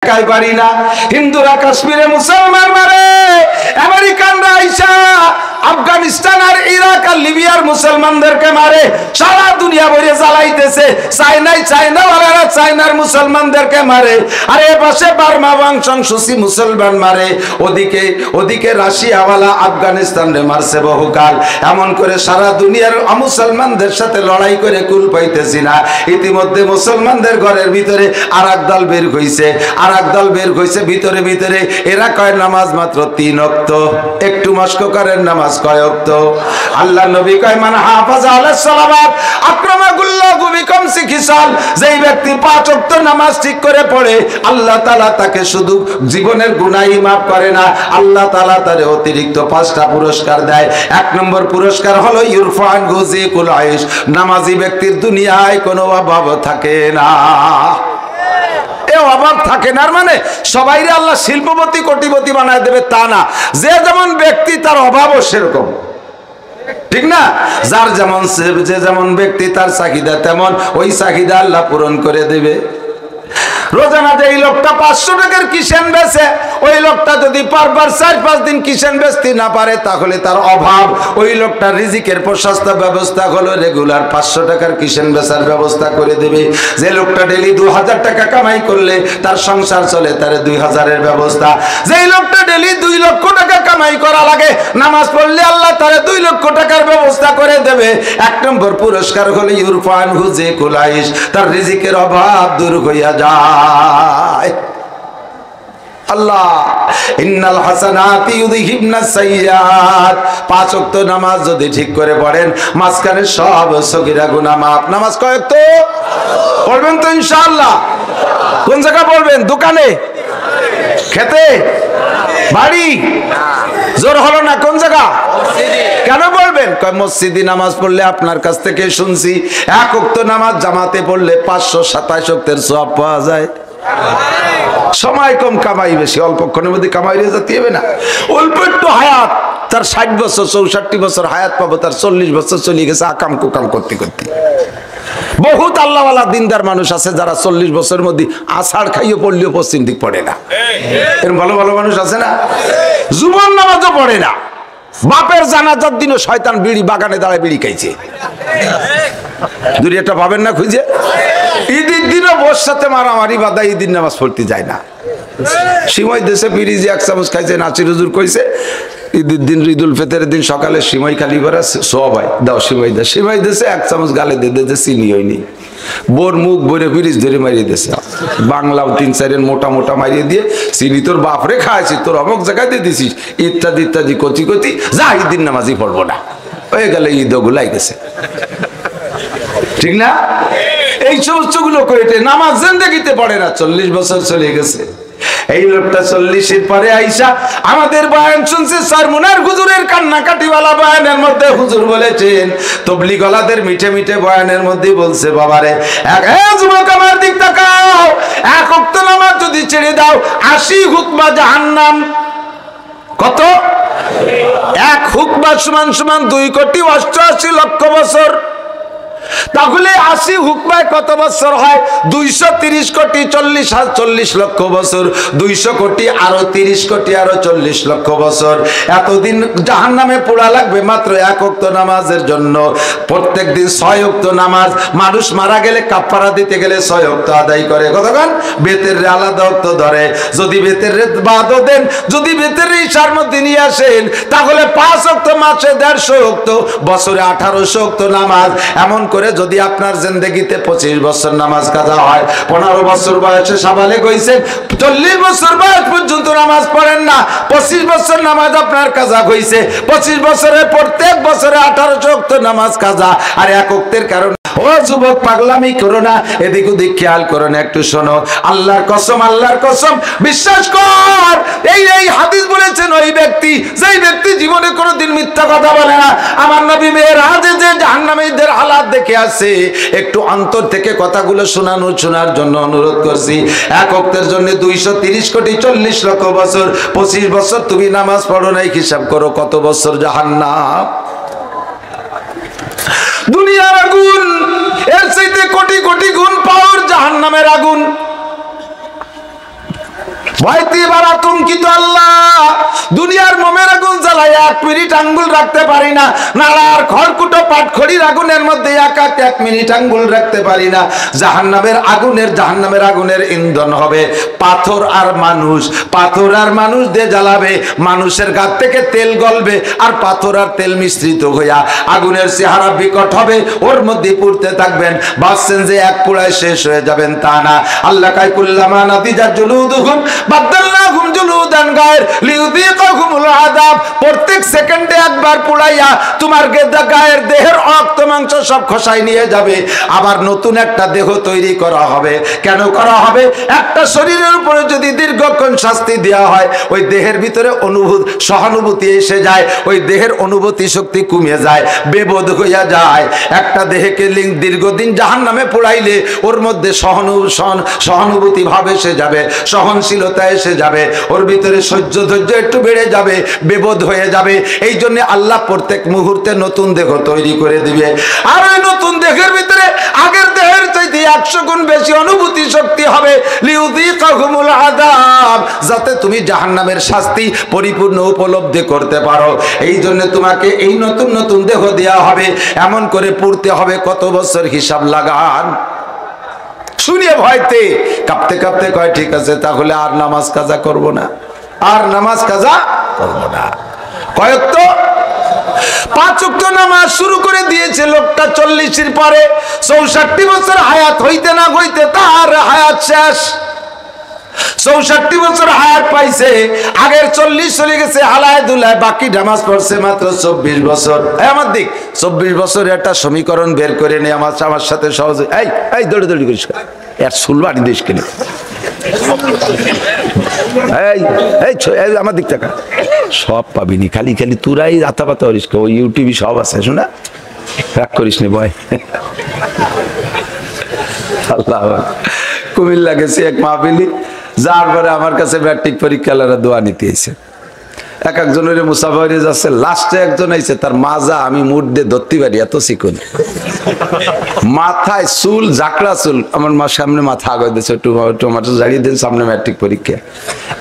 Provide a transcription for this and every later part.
একাই পারি না। হিন্দুরা কাশ্মীরে মুসলমান মারে, আমেরিকানরা আইসা আফগানিস্তান আর ইরাক আর লিবিয়ার মুসলমানদেরকে মারে, সারা দুনিয়া ভরে জ্বালাইতেছে। চায়নাওয়ালারা চায়নার মুসলমানদেরকে মারে, আর এ পাশে বার্মা বাংশংসুচি মুসলমান মারে, ওদিকে রাশিয়াওয়ালা আফগানিস্তানে মারছে বহুকাল। এমন করে সারা দুনিয়ার মুসলমানদের সাথে লড়াই করে কুল পাইতেছি না। ইতিমধ্যে মুসলমানদের ঘরের ভিতরে আর এক দল বের হইছে, ভিতরে ভিতরে এরা কয় নামাজ মাত্র 3 ওয়াক্ত। একটু মস্ক করেন নামাজ কয় ওয়াক্ত? আল্লাহ নবী কয় মান হাফাজা আলাস সালাওয়াত আকরামাকুল্লাহু বিখামসি খিসাল, যেই ব্যক্তি 5 ওয়াক্ত নামাজ ঠিক করে পড়ে আল্লাহ তাআলা তাকে শুধু জীবনের গুনাহই maaf করে না, আল্লাহ তাআলা তারে অতিরিক্ত 5টা পুরস্কার দেয়। 1 নম্বর পুরস্কার হলো ইরফান গুজিকুল আইশ, নামাজি ব্যক্তির দুনিয়ায় কোনো অভাব থাকে না। অভাব থাকে না মানে সবাইরে আল্লাহ শিল্পপতি কোটিপতি বানায় দেবে তা না, যে যেমন ব্যক্তি তার অভাবও সেরকম, ঠিক না? যে যেমন ব্যক্তি তার চাহিদা তেমন ওই চাহিদা আল্লাহ পূরণ করে দেবে। রোজানা যে এই লোকটা 500 টাকার কিষেন বেচে, ওই লোকটা যদি পারবার 4-5 দিন কিষেন বেচতে না পারে তাহলে তার অভাব। ওই লোকটা রিজিকের প্রশস্ত ব্যবস্থা হলো রেগুলার 500 টাকার কিষেন বেচার ব্যবস্থা করে দেবে। যে লোকটা ডেলি 2000 টাকা কামাই করলে তার সংসার চলে, তার 2000-এর ব্যবস্থা। যেই লোকটা ডেলি 2 লক্ষ টাকা কামাই করা লাগে, নামাজ পড়লে আল্লাহ তারে 2 লক্ষ টাকার ব্যবস্থা করে দেবে। 1 নম্বর পুরস্কার হলো ইরফান হুজিকুল আইশ, তার রিজিকের অভাব দূর হইয়া যায়। আল্লাহ ইন্নাল হাসানাতি ইউযহিবনাস সাইয়্যাত, 5 ওয়াক্ত নামাজ যদি ঠিক করে পড়েন মাঝখানে সব সগীরা গুনাহ maaf। নামাজ কয় ওয়াক্ত পড়বেন তো ইনশাআল্লাহ? কোন জায়গা পড়বেন? দোকানে, খেতে, বাড়ি? জোর হলো না? কোন জায়গা? কেন বলবেন? কয় মসজিদে নামাজ পড়লে আপনার কাছ থেকে শুনছি 1 ওয়াক্ত নামাজ জামাতে পড়লে 527 ওয়াক্তের সওয়াব পাওয়া যায়। সময় কম, কামাই বেশি, অল্পক্ষণের মধ্যে কামাই হয়ে যেতে হবে না। অল্প একটু হায়াত, তার 60 বছর 64 বছর হায়াত পাবো, তার 40 বছর চলে গেছে আকাম কুকাম করতে করতে। বহুত আল্লাহওয়ালা দিনদার মানুষ আছে যারা 40 বছরের মধ্যে আষাঢ় খাইয়ে পড়লেও পশ্চিম দিক পড়ে না। এরকম ভালো ভালো মানুষ আছে না? জুমার নামাজও পড়ে না, বাপের জানাজার দিনও শয়তান বিড়ি বাগানে দাঁড়ায় বিড়ি খাইছে। দুই একটা পাবেন না খুঁজে? ঈদের দিনও বোর সাথে মারামারি বাধা, ঈদের নামাজ পড়তে যায় না। সিমাই দেশে পিরিজি 1 চামচ খাইছে, নাচির হুজুর কইছে ঈদের দিন, ঈদুল ফিতরের দিন সকালে সিমাই খালি ভরা সবাই দাও সিমাই দাও, সিমাই দেশে 1 চামচ গালে দিয়ে চিনি হয়নি, বোর মুখ ভরে পিরিজ ধরে মারিয়ে দিয়েছে। বাংলাও 3-4 মোটা মোটা মারিয়ে দিয়ে চিনি তোর বাপরে খাইছি, তোর অমুক জায়গায় দিয়ে দিছিস, ইত্যাদি ইত্যাদি কচি কচি, যা ঈদের নামাজই পড়বো না, হয়ে গেলে ঈদ গুলাই গেছে, ঠিক না? এই সমস্ত গুলো করে নামাজ জিন্দেগিতে পড়ে না। 40 বছর চলে গেছে। এই লোকটা 40-এর পরে আইসা আমাদের বয়ান শুনছে, সরমুনার হুজুরের কান্নাকাটিওয়ালা বয়ানের মধ্যে হুজুর বলেছেন, তবলিগলাদের মিঠে মিঠে বয়ানের মধ্যে বলছে, বাবারে যুবক আমার দিক তাকাও, 1 ওয়াক্ত নামাজ যদি ছেড়ে দাও 80 হুকমা জাহান্নাম। কত? 1 হুকমা সমান সমান 2,88,00,000 বছর। তাহলে 80 হুকমায় কত বছর হয়? 230 কোটি 40 লক্ষ বছর। 200 কোটি আরো 30 কোটি আরো 40 লক্ষ বছর। এতদিন জাহান্নামে পোড়া লাগবে মাত্র 1 ওয়াক্ত নামাজের জন্য। প্রত্যেক দিন 6 ওয়াক্ত নামাজ। মানুষ মারা গেলে কাফারা দিতে গেলে 6 ওয়াক্ত আদায় করে। কতক্ষণ? বেতের আলাদা ওয়াক্ত ধরে। যদি বেতের বাদও দেন, যদি বেতের ইশার মধ্যে নিয়ে আসেন, তাহলে 5 ওয়াক্ত মাসে 150 ওয়াক্ত, বছরে 1800 ওয়াক্ত নামাজ। এমন করে যদি আপনার জিন্দেগিতে 25 বছর নামাজ কাজা হয়, 15 বছর বয়সে সাবালেগ হইছেন, 40 বছর বয়স পর্যন্ত নামাজ পড়েন না, 25 বছর নামাজ আপনার কাজা হইছে, 25 বছরে প্রত্যেক বছরে 1800 ওয়াক্ত নামাজ কাজা। আর 1 ওয়াক্তের কারণে ও যুবক পাগলামি করো না, এদিক ওদিক খেয়াল করো না, একটু শোনো। আল্লাহর কসম, আল্লাহর কসম, বিশ্বাস কর, এই হাদিস বলেছেন ওই ব্যক্তি, যেই ব্যক্তি জীবনে কোনোদিন মিথ্যা কথা বলে না। আমার নবী মেরাজে যে জাহান্নামীদের হালাত দেখে আসে, একটু অন্তর থেকে কথাগুলো শোনার জন্য অনুরোধ করছি। 1 ওয়াক্তের জন্য 230 কোটি 40 লক্ষ বছর। 25 বছর তুমি নামাজ পড়ো নাই, হিসাব করো কত বছর জাহান্নাম। দুনিয়ার আগুন এর চাইতে কোটি কোটি গুণ পাওয়ার জাহান্নামের আগুন। ভয়তে এবার আতঙ্কিত আল্লাহ। দুনিয়ার মোমের আগুন জ্বালায় 1 মিনিট আঙ্গুল রাখতে পারি না, নাড়ার খড়কুটো পাটখড়ির আগুনের মধ্যে 1 মিনিট আঙ্গুল রাখতে পারি না। জাহান্নামের আগুনের ইন্ধন হবে পাথর আর মানুষ, পাথর আর মানুষ দিয়ে জ্বালাবে, মানুষের গাত থেকে তেল গলবে আর পাথর আর তেল মিশ্রিত হইয়া আগুনের চেহারা বিকট হবে, ওর মধ্যে পুড়তে থাকবেন। ভাবছেন যে এক পোড়ায় শেষ হয়ে যাবেন, তা না। আল্লাহ কাই কুল্লামা নাদিজাত জুলুদুহুম বাদদালনাহুম জুলুদান গায়র লিউযীকাহুমুল আযাব। প্রত্যেক সেকেন্ডে একবার পোড়াইয়া তোমার গায়ের দেহের রক্ত মাংস সব খসাই নিয়ে যাবে, আবার নতুন একটা দেহ তৈরি করা হবে। কেন করা হবে? একটা শরীরের উপরে যদি দীর্ঘক্ষণ শাস্তি দেওয়া হয়, ওই দেহের ভিতরে সহানুভূতি এসে যায়, ওই দেহের অনুভূতি শক্তি কমে যায়, বেবোধ হইয়া যায়। একটা দেহকে দীর্ঘদিন জাহান্নামে পোড়াইলে ওর মধ্যে সহানুভূতি ভাব এসে যাবে, সহনশীলতা এসে যাবে, ওর ভিতরে সহ্য ধৈর্য একটু বেড়ে যাবে, বেবোধ হয়ে যাবে। এই জন্য আল্লাহ প্রত্যেক মুহূর্তে নতুন দেহ তৈরি করে দিবে। আর ওই নতুন দেহের ভিতরে আগের দেহের চাইতে 100 গুণ বেশি অনুভূতি শক্তি হবে, লিউযীকাহুমুল আযাব, যাতে তুমি জাহান্নামের শাস্তি পরিপূর্ণ উপলব্ধি করতে পারো। এই জন্য তোমাকে এই নতুন নতুন দেহ দেওয়া হবে, এমন করে পুড়তে হবে। কত বছর হিসাব লাগান। শুনিয়ে ভয়তে কাঁপতে কাঁপতে কয়, ঠিক আছে তাহলে আর নামাজ কাজা করব না, আর নামাজ কাজা করব না। কয়েক তো 5 ওয়াক্ত নামাজ শুরু করে দিয়েছে লোকটা 40-এর পরে। 64 বছর হায়াত হইতে না হইতে তার হায়াত শেষ। 64 বছর হায়াত পাইছে, আগের 40 চলে গেছে হালায় দুলায়, বাকি নামাজ পড়ছে মাত্র 24 বছর। আমার দিক 24 বছরের একটা সমীকরণ বের করে নে আমার সাথে সহজে। এই দৌড়ে দৌড়ি করিস, এর সুলবাড়ি দিস কেন? এই আমার দিক টাকা সব পাবিনি, খালি খালি তুরাই রাতা পাতা করিস। ওই ইউটিউবে সব আছে, শোনা রাগ করিস নি ভয়। আল্লাহ, কুমিল্লা গেছে এক মাহফিলি, যার পরে আমার কাছে ম্যাট্রিক পরীক্ষালারা দোয়া নিতে এসে এক একজনের মুসাফারি যাচ্ছে, লাস্টে একজন আইছে, তার মাজা আমি মুড দিয়ে ধরতে পারি, এত চিকন মাথায় চুল, জাকড়া চুল। আমার মা সামনে মাথা আগায় দিয়েছে, টমাটো ঝাড়িয়ে দিন, সামনে ম্যাট্রিক পরীক্ষা।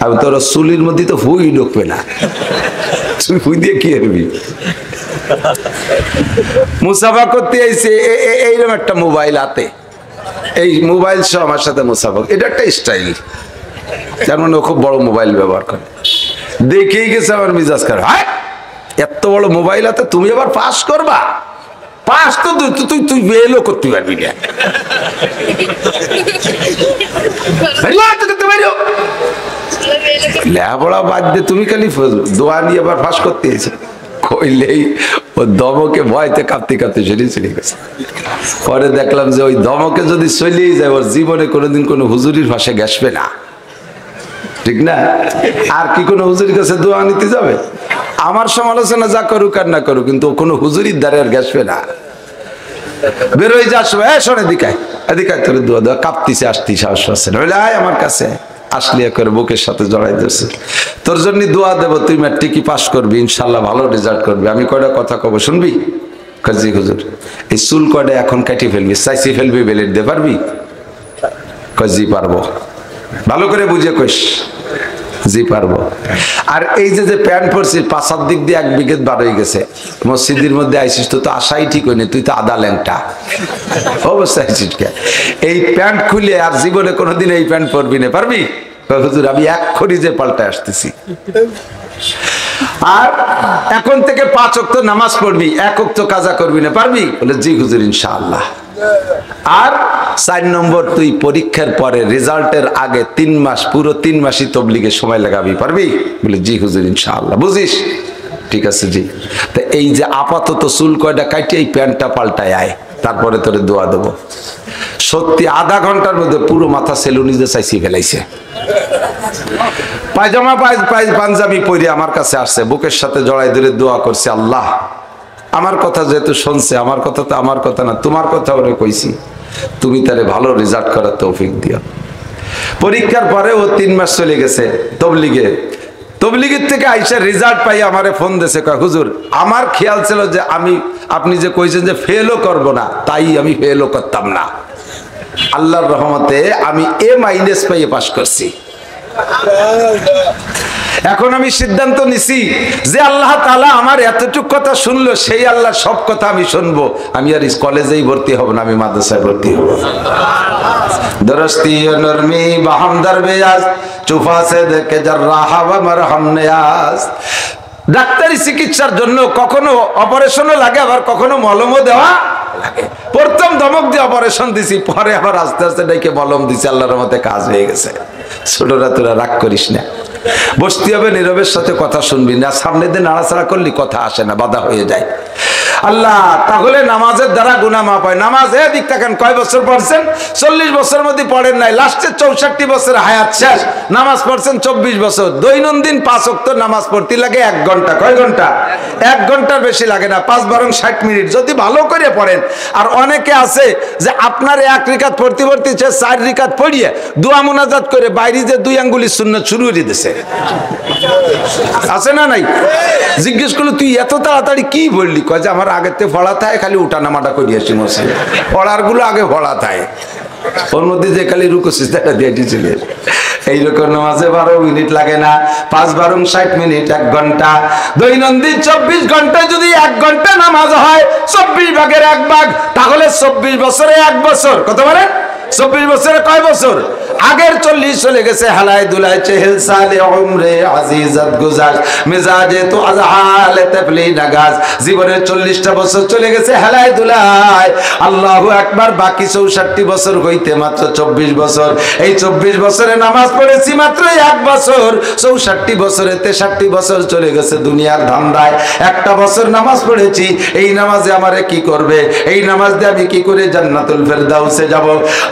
আমি তোর চুলির মধ্যে তো হুই ঢুকবে না, তুই হুই দিয়ে কি হবি? মুসাফা করতে আইছে, এইরকম একটা মোবাইল হাতে, এই মোবাইল সহ আমার সাথে মুসাফা। এটা একটা স্টাইল, তার মানে ও খুব বড় মোবাইল ব্যবহার করে। দেখেই গেছে আমার মিজাজ খারাপ, এত বড় মোবাইল হাতে তুমি আবার পাস করবা? পাস তো তুই বেলও করতে পারবি না। লেখাপড়া বাদ দিয়ে তুমি খালি দোয়া নিয়ে আবার পাস করতে এসে কইলেই ও দমকে ভয়তে কাঁপতে কাঁপতে চলে গেছে। পরে দেখলাম যে ওই দমকে যদি চলেই যায়, ওর জীবনে কোনোদিন কোনো হুজুরির ভাষায় গেসবে না, ঠিক না? আর কি কোনো হুজুরির কাছে দোয়া নিতে যাবে? আমার সমালোচনা যা করুক আর না করুক, কিন্তু কোনো হুজুরির দ্বারে আর গেসবে না। বেরোয় যাওয়ার সময় শোনে দিকায় এদিকায় তোর দোয়া দেওয়া, কাঁপতিছে, আসতি সাহস পাচ্ছে না, আমার কাছে আসলে করে বুকের সাথে জড়াই দিয়েছে, তোর জন্য দোয়া দেবো, তুই ম্যাট্রিকই পাস করবি, ইনশাল্লাহ ভালো রেজাল্ট করবি। আমি কয়টা কথা কব, শুনবি? কাজী হুজুর এই চুল কয়টা এখন কাটি ফেলবি, চাইছি ফেলবি, বেলেট দে পারবি? কাজী পারবো। ভালো করে বুঝে কইস, জি পারবো। আর এই যে প্যান্ট পরছিস, পাশার দিক দিয়ে 1 বিঘত বার হয়ে গেছে, মসজিদের মধ্যে আইসিস, তো আশাই ঠিক হয়নি, তুই তো আদা ল্যাংটা অবস্থা আইসিস। এই প্যান্ট খুলে আর জীবনে কোনোদিন এই প্যান্ট পরবি না, পারবি? হুজুর আমি এক্ষুনি যে পাল্টে আসতেছি। আর এখন থেকে 5 ওয়াক্ত নামাজ পড়বি, 1 ওয়াক্ত কাজা করবি না, পারবি? বলে জি হুজুর ইনশাআল্লাহ। আর 4 নম্বর, তুই পরীক্ষার পরে রেজাল্টের আগে 3 মাস, পুরো 3 মাসই তবলিগে সময় লাগাবি, পারবি? বলে জি হুজুর ইনশাআল্লাহ। বুঝিস? ঠিক আছে জি। তা এই যে আপাতত চুল কয়টা কাটি, এই প্যান্টটা পাল্টায় আয়, তারপরে তোরে দোয়া দেবো। সত্যি আধা ঘন্টার মধ্যে পুরো মাথা সেলুনি যে চাইছি ফেলাইছে। পায়জামা পাঞ্জাবি পরে আমার কাছে আসছে, বুকের সাথে জড়াই ধরে দোয়া করছে, আল্লাহ আমার কথা যেহেতু শুনছে, আমার কথা তো আমার কথা না, তোমার কথা ওরে কইছি, তুমি তারে ভালো রেজাল্ট করার তৌফিক দিও। পরীক্ষার পরে ও 3 মাস চলে গেছে তবলিগের থেকে আইসা রেজাল্ট পাই আমারে ফোন দিয়েছে, কয় হুজুর আমার খেয়াল ছিল যে আপনি যে কইছেন যে ফেলও করব না, তাই আমি ফেলও করতাম না, আল্লাহর রহমতে আমি A- পাইয়ে পাস করছি। এখন আমি সিদ্ধান্ত নিছি যে আল্লাহ তাআলা আমার এতটুক কথা শুনলো, সেই আল্লাহ সব কথা আমি শুনবো। আমি আর কলেজেই ভর্তি হব না, আমি মাদ্রাসায় ভর্তি হব। দরস্তি নরমি বাহাম দরবেয়াজ চুফা সে দেখে জাররাহা ওয়া মারহাম নিয়াজ। ডাক্তারি চিকিৎসার জন্য কখনো অপারেশনও লাগে, আবার কখনো মলমও দেওয়া লাগে। প্রথম ধমক দিয়ে অপারেশন দিছি, পরে আবার আস্তে আস্তে ডেকে মলম দিছি, আল্লাহর রহমতে কাজ হয়ে গেছে। ছোটরা তোরা রাগ করিস না, বসতে হবে, নীরবের সাথে কথা শুনবি না, সামনে দিয়ে নাড়াচাড়া করলি কথা আসে না, বাধা হয়ে যায়। আল্লাহ তাহলে নামাজের দ্বারা গুনাহ মাফ হয়। নামাজ এদিক থাকেন, কয় বছর পড়ছেন? 40 বছর মধ্যে পড়েন নাই, লাস্টে 64 বছর হায়াত শেষ, নামাজ পড়ছেন 24 বছর। দৈনন্দিন 5 ওয়াক্ত নামাজ পড়তে লাগে 1 ঘন্টা। কয় ঘন্টা? 1 ঘন্টার বেশি লাগে না, 5 বারং 60 মিনিট যদি ভালো করে পড়েন। আর অনেকে আছে যে আপনার 1 রিকাত পড়তে পড়তে 4 রিকাত পড়িয়ে দোয়া মুনাজাত করে বাইরে যে 2 আঙ্গুলি সুন্নাত শুরু করে দিয়েছে, আছে না নাই? জিজ্ঞেস করলো তুই এত তাড়াতাড়ি কি বললি? কয় যে আমার আগের থেকে পড়া থাকে, খালি উঠানামাটা করিয়েছি মসে, পড়ার গুলো আগে পড়া থাকে, ওর মধ্যে যে খালি রুকু সিজদাটা দিয়ে দিয়েছিল। এইরকম নামাজে 12 মিনিট লাগে না, 5 বারং 60 মিনিট, 1 ঘন্টা। দৈনন্দিন 24 ঘন্টায় যদি 1 ঘন্টা নামাজ হয়, 24 ভাগের 1 ভাগ, তাহলে 24 বছরে 1 বছর। কত বলেন? 24 বছরে কয় বছর? আগের 40 চলে গেছে হালায় দুলায়, চেহেল সালে উমরে আজিজাত গুজার মেজাজে তো আজহালে তাবলি নাগাজ। জীবনের 40টা বছর চলে গেছে হালায় দুলায়, আল্লাহু আকবার। বাকি 64 বছর হইতে মাত্র 24 বছর। এই 24 বছরে নামাজ পড়েছি মাত্র 1 বছর। 64 বছরে 63 বছর চলে গেছে দুনিয়ার ধান্দায়। 1টা বছর নামাজ পড়েছি, এই নামাজে আমারে কি করবে? এই নামাজ দিয়ে আমি কি করে জান্নাতুল ফেরদাউসে যাব?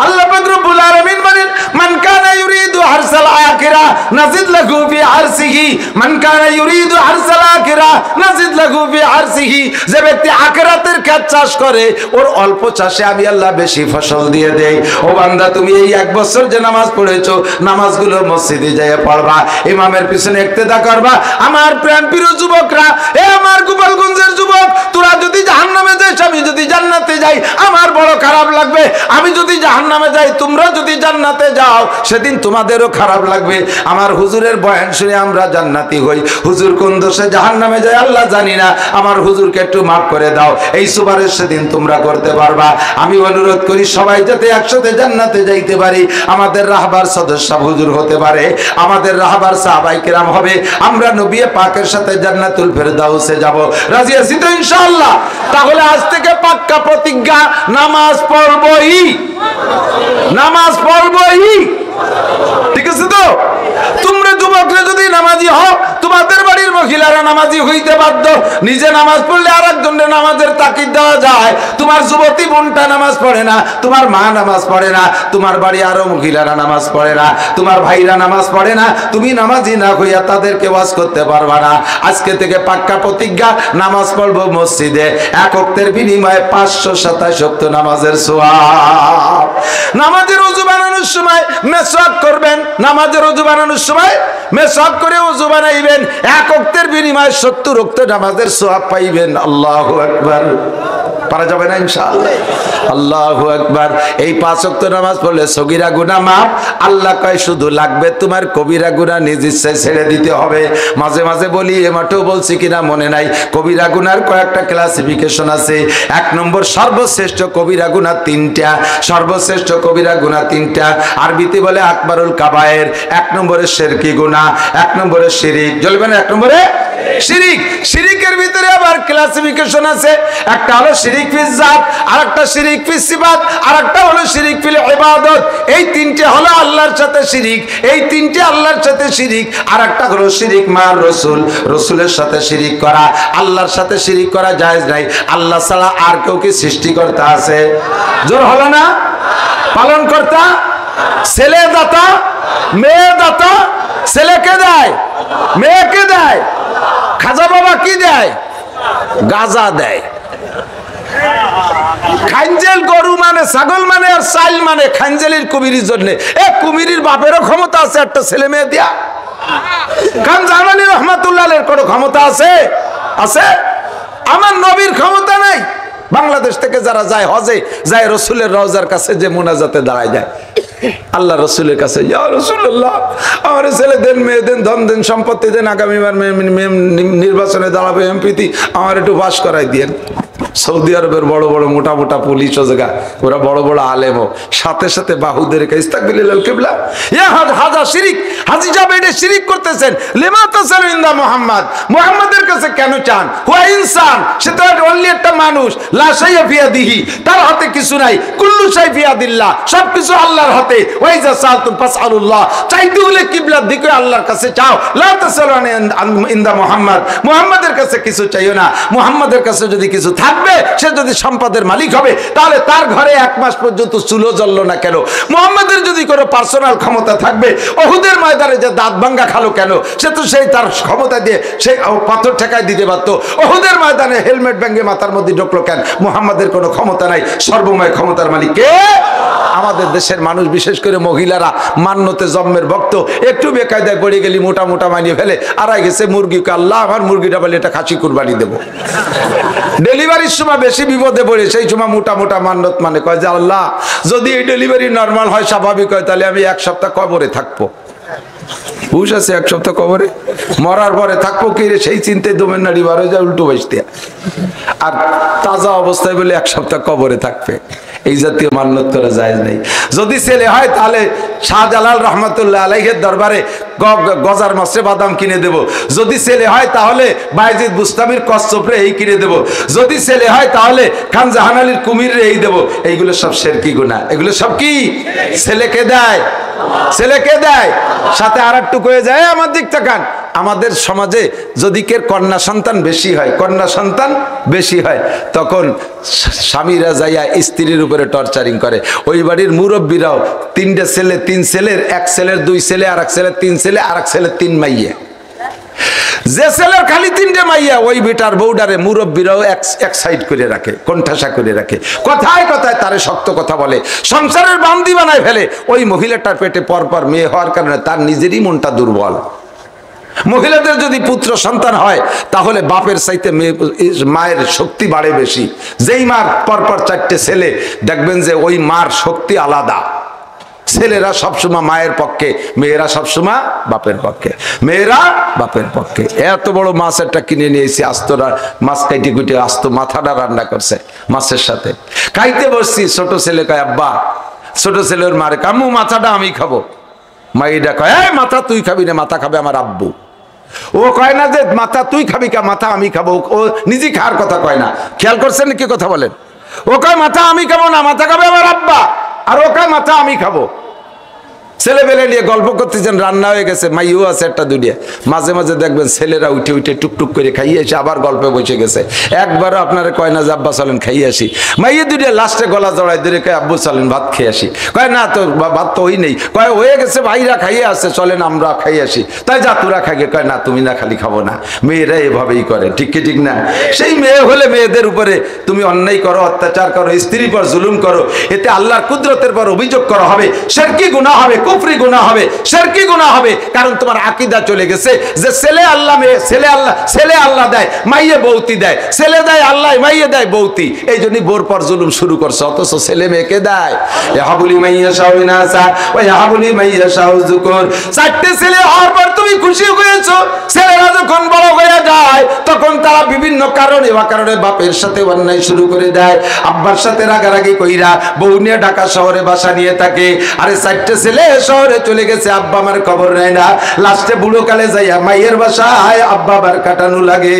আল্লাহ পাক রব্বুল আলামিন বলেন, মান কানা ইউরিদু হারসাল আখিরা নাজিদ লাহু ফি আরসিহি। মান কানা ইউরিদু হারসাল আখিরা নাজিদ লাহু ফি আরসিহি। যে ব্যক্তি আখিরাতের ক্ষেত চাষ করে, ওর অল্প চাষে আমি আল্লাহ বেশি ফসল দিয়ে দেই। ও বান্দা, তুমি এই 1 বছর যে নামাজ পড়েছো, নামাজগুলো মসজিদে যেয়ে পড়বা, ইমামের পিছনে ইক্তেদা করবা। আমার প্রাণ প্রিয় যুবকরা, এ আমার গোপালগঞ্জের যুবক, তোরা যদি জাহান্নামে যাস, আমি যদি জান্নাতে যাই, আমার বড় খারাপ লাগবে। আমি যদি জাহান্নামে যাই, তোমরা যদি জান্নাতে যাও, সেদিন তোমাদেরও খারাপ লাগবে। আমার হুজুরের বয়ান শুনে আমরা জান্নাতি হই, হুজুর কোন দোষে জাহান্নামে যায় আল্লাহ জানি না, আমার হুজুরকে একটু মাফ করে দাও, এই সুপারিশ সেদিন তোমরা করতে পারবা। আমি অনুরোধ করি সবাই যাতে একসাথে জান্নাতে যাইতে পারি। আমাদের রাহবার সদস্য হুজুর হতে পারে, আমাদের রাহবার সাহাবায়ে কেরাম হবে, আমরা নবী পাকের সাথে জান্নাতুল ফেরদাউসে যাব। রাজি আছি তো ইনশাআল্লাহ? তাহলে আজ থেকে পাক্কা প্রতিজ্ঞা, নামাজ পড়বই, নামাজ পড়বই। ঠিক আছে তো? তোমরা যুবকরা যদি নামাজি হও, তোমাদের বাড়ির মহিলারা নামাজি হইতে বাধ্য। নিজে নামাজ পড়লে আরেকজনের নামাজের তাকিদ দেওয়া যায়। তোমার যুবতী বোনটা নামাজ পড়ে না, তোমার মা নামাজ পড়ে না, তোমার বাড়ি আরো মহিলারা নামাজ পড়ে না, তোমার ভাইরা নামাজ পড়ে না, তুমি নামাজি না হইয়া তাদেরকে ওয়াজ করতে পারবা না। আজকে থেকে পাক্কা প্রতিজ্ঞা, নামাজ পড়বো মসজিদে, 1 ওয়াক্তের বিনিময়ে 527 ওয়াক্ত নামাজের সওয়াব। নামাজের ওযু বানানোর সময় মেসওয়াক করবেন, নামাজের ওযু বানানোর সময় মেসওয়াক করে ওযু বানাইবেন, 1 ওয়াক্তের বিনিময়ে 70 ওয়াক্ত নামাজের সওয়াব পাইবেন। আল্লাহু আকবার। পারা যাবে না ইনশাআল্লাহ? আল্লাহু আকবার। এই 5 ওয়াক্ত নামাজ পড়লে সগীরা গুনাহ মাফ। আল্লাহ কয় শুধু লাগবে তোমার কবিরা গুনাহ নিজ ইচ্ছায় ছেড়ে দিতে হবে। মাঝে মাঝে বলি, এ মাঠেও বলছি কিনা মনে নাই, কবিরা গুনার কয়েকটা ক্লাসিফিকেশন আছে। 1 নম্বর সর্বশ্রেষ্ঠ কবিরা গুনাহ 3টা, সর্বশ্রেষ্ঠ কবিরা গুনাহ 3টা। আরবিতে বলে আকবারুল কাবায়ের। 1 নম্বরে শিরকি গুনাহ, 1 নম্বরে শিরিক। জ্বলবে না? 1 নম্বরে শিরিক। শিরিকের ভিতরে আবার ক্লাসিফিকেশন আছে। একটা হলো শিরিক ফিল জাত, আরেকটা শিরিক ফিল সিফাত, আরেকটা হলো শিরিক ফিল ইবাদত। এই 3টে হলো আল্লাহর সাথে শিরিক, এই 3টে আল্লাহর সাথে শিরিক। আরেকটা হলো শিরিক মার রাসূল, রাসূলের সাথে শিরিক করা। আল্লাহর সাথে শিরিক করা জায়েজ নাই। আল্লাহ ছাড়া আর কেউ কি সৃষ্টিকর্তা আছে? জোর হলো না? পালনকর্তা, ছেলে দাতা, মেয়ে দাতা। ছেলেকে দেয়, মেয়েকে দেয়। খাজা বাবা কি দেয়? গাজা দেয়। খানজেল গরু মানে, ছাগল মানে, আর চাইল মানে খানজেলের কুমিরির জন্য। এ কুমিরির বাপেরও ক্ষমতা আছে একটা ছেলে মেয়ে দিয়া? খান জামানি রহমাতুল্লাহ এর কোনো ক্ষমতা আছে? আছে? আমার নবীর ক্ষমতা নাই। বাংলাদেশ থেকে যারা যায় হজে যায় রসুলের রওজার কাছে যে মুনাজাতে দাঁড়ায় যায়, আল্লাহ রসুলের কাছে, ইয়া রাসূলুল্লাহ আমার ছেলে দেন, মেয়ে দেন, ধন দেন, সম্পত্তি দেন, আগামীবার নির্বাচনে দাঁড়াবে এমপিতে, আমার একটু বাস করাই দিয়েন। সৌদি আরবের বড় বড় মোটা মোটা পুলিশ ও জায়গা, ওরা বড় বড় আলেমও সাথে সাথে বাহুদের ইস্তাকবিলাল কিবলা, ইয়া হাজা শিরিক, হাজি সাহেব এটা শিরিক করতেছেন। লিমা তাসালু ইনদা মুহাম্মদ, মুহাম্মাদের কাছে কেন চান? হুয়া ইনসান, সে তো অনলি একটা মানুষ, লা শাইয়া ফি ইয়াদিহি, তার হাতে কিছু নাই, কুল্লু শাই ফি ইয়াদিল্লাহ, সবকিছু আল্লাহর হাতে। ওয়া ইজা সালতুম ফাসআলুল্লাহ, চাইতে হলে কিবলার দিকে আল্লাহর কাছে চাও। লা তাসালু ইনদা মুহাম্মদ, মুহাম্মাদের কাছে কিছু চাইও না। মুহাম্মাদের কাছে যদি কিছু থাকবে, সে যদি সম্পদের মালিক হবে, তাহলে তার ঘরে 1 মাস পর্যন্ত চুলো জ্বললো না কেন? মুহাম্মাদের যদি কোনো পার্সোনাল ক্ষমতা থাকবে, ওহুদের ময়দানে যে দাঁত ভাঙ্গা খালো কেন? সে তো সেই তার ক্ষমতা দিয়ে সে পাথর ঠেকায় দিতে পারতো। ওহুদের ময়দানে হেলমেট ভেঙে মাথার মধ্যে ঢুকলো কেন? মুহাম্মাদের কোনো ক্ষমতা নাই, সর্বময় ক্ষমতার মালিক কে? আমাদের দেশের মানুষ, বিশেষ করে মহিলারা মান্যতে জন্মের ভক্ত, একটু বেকায়দায় পড়ে গেলি মোটা মোটা মানিয়ে ফেলে, আড়াই গেছে মুরগিকে, আল্লাহ আমার মুরগিটা বলে এটা খাসি কুরবানি দেবো। ডেলিভারির সময় বেশি বিপদে পড়ে, সেই সময় মোটা মোটা মান্যত মানে কয় যে আল্লাহ যদি এই ডেলিভারি নর্মাল হয়, স্বাভাবিক হয়, তাহলে আমি 1 সপ্তাহ কবরে থাকবো। হুশ আছে 1 সপ্তাহ কবরে, মরার পরে থাকবো কি রে, সেই চিন্তায় দমের নাড়ি বার হয়ে যায় উল্টো বসতে, আর তাজা অবস্থায় বলে 1 সপ্তাহ কবরে থাকবে। এই জাতীয় মান্যত করা যায় নাই। যদি ছেলে হয় তাহলে শাহজালাল রহমতুল্লাহ আলাইহির দরবারে গজার মাসে বাদাম কিনে দেব। যদি ছেলে হয় তাহলে বায়েজিদ বুস্তামির কচ্ছপরে এই কিনে দেব। যদি ছেলে হয় তাহলে খান জাহান আলীর কুমিরে এই দেব। এইগুলো সব শিরকি গুনাহ, এগুলো সব কি ছেলেকে দেয়, ছেলেকে দেয়। সাথে আর একটু কয়ে যায়, আমার দিক তাকান, আমাদের সমাজে যদি কে কন্যা সন্তান বেশি হয়, কন্যা সন্তান বেশি হয়, তখন স্বামীরা যাইয়া স্ত্রীর উপরে টর্চারিং করে। ওই বাড়ির মুরব্বীরাও 3টে ছেলে, 3 ছেলের, 1 ছেলের 2 ছেলে, আর 1 ছেলের 3 ছেলে, আর 1 ছেলের 3 মাইয়া। যে ছেলের খালি 3টে মাইয়া, ওই বেটার বউডারে মুরব্বীরাও এক সাইড করে রাখে, কোণঠাসা করে রাখে, কথায় কথায় তারে শক্ত কথা বলে, সংসারের বান্দি বানায় ফেলে। ওই মহিলাটার পেটে পরপর মেয়ে হওয়ার কারণে তার নিজেরই মনটা দুর্বল। মহিলাদের যদি পুত্র সন্তান হয়, তাহলে বাপের চাইতে মায়ের শক্তি বাড়ে বেশি। যেই মার পরপর 4টে ছেলে, দেখবেন যে ওই মার শক্তি আলাদা। ছেলেরা সবসময় মায়ের পক্ষে, মেয়েরা সবসময় বাপের পক্ষে, মেয়েরা বাপের পক্ষে। এত বড় মাছ একটা কিনে নিয়েছি, আস্ত মাছ কাইটে কুটে আস্ত মাথাটা রান্না করছে মাছের সাথে। খাইতে বসছি, ছোট ছেলে কয় আব্বা, ছোট ছেলের মারে কামু মাথাটা আমি খাবো। মাইটা কয় এই মাথা তুই খাবি না, মাথা খাবে আমার আব্বু। ও কয় না যে মাথা তুই খাবি, মাথা আমি খাবো। ও নিজে খাওয়ার কথা কয় না, খেয়াল করছেন কি কথা বলেন? ও কয় মাথা আমি খাবো না, মাথা খাবে আমার আব্বা। আর ও কয় মাথা আমি খাবো। ছেলেবেলে নিয়ে গল্প করতেছেন, রান্না হয়ে গেছে, মাইও আছে 1টা 2টা। মাঝে মাঝে দেখবেন ছেলেরা উঠে উঠে টুকটুক করে খাইয়ে এসে আবার গল্পে বসে গেছে। একবারও আপনারা কয় না যে আব্বা চলেন খাইয়ে আসি। মাইয়ে 2টা লাস্টে গলা জড়াই ধরে কয় আব্বু চলেন ভাত খেয়ে আসি। কয় না তো ভাত তো ওই নেই। কয় হয়ে গেছে, ভাইরা খাইয়ে আসছে, চলেন আমরা খাইয়ে আসি। তাই যা তোরা খাইয়ে। কয় না তুমি না, খালি খাবো না। মেয়েরা এভাবেই করে, ঠিক কি ঠিক না? সেই মেয়ে হলে মেয়েদের উপরে তুমি অন্যায় করো, অত্যাচার করো, স্ত্রীর পর জুলুম করো, এতে আল্লাহর কুদরতের পর অভিযোগ করা হবে, শিরকি গুনাহ হবে, কুফরি গুনাহ হবে, শিরকি গুনাহ হবে। কারণ তোমার আকীদা চলে গেছে যে ছেলে আল্লাহ, মেয়ে ছেলে আল্লাহ, ছেলে আল্লাহ দেয়, মাইয়ে বৌতি দেয়, ছেলে দেয় আল্লাহ, মাইয়ে দেয় বৌতি। এই জন্যই বোর পর জুলুম শুরু করছে, অথচ ছেলে মেয়েকে দেয়। ইয়াহাবুলি মাইয়া শাওইনাসা ওয়া ইয়াহাবুলি মাইয়া শাউযুকুর। 4টে ছেলে হওয়ার পর তুমি খুশি হয়েছো। ছেলেরা যখন বড় হয়ে যায়, তখন তারা বিভিন্ন কারণে বা কারণে বাপের সাথে অন্যায় শুরু করে দেয়, আব্বার সাথে রাগারাগি কইরা বউ নিয়ে ঢাকা শহরে বাসা নিয়ে থাকে। আরে 4টে ছেলে শহরে চলে গেছে, আব্বা আমার খবর নেয় না। লাস্টে বুড়ো কালে যাইয়া মাইয়ের বাসায় আব্বা আবার কাটানো লাগে।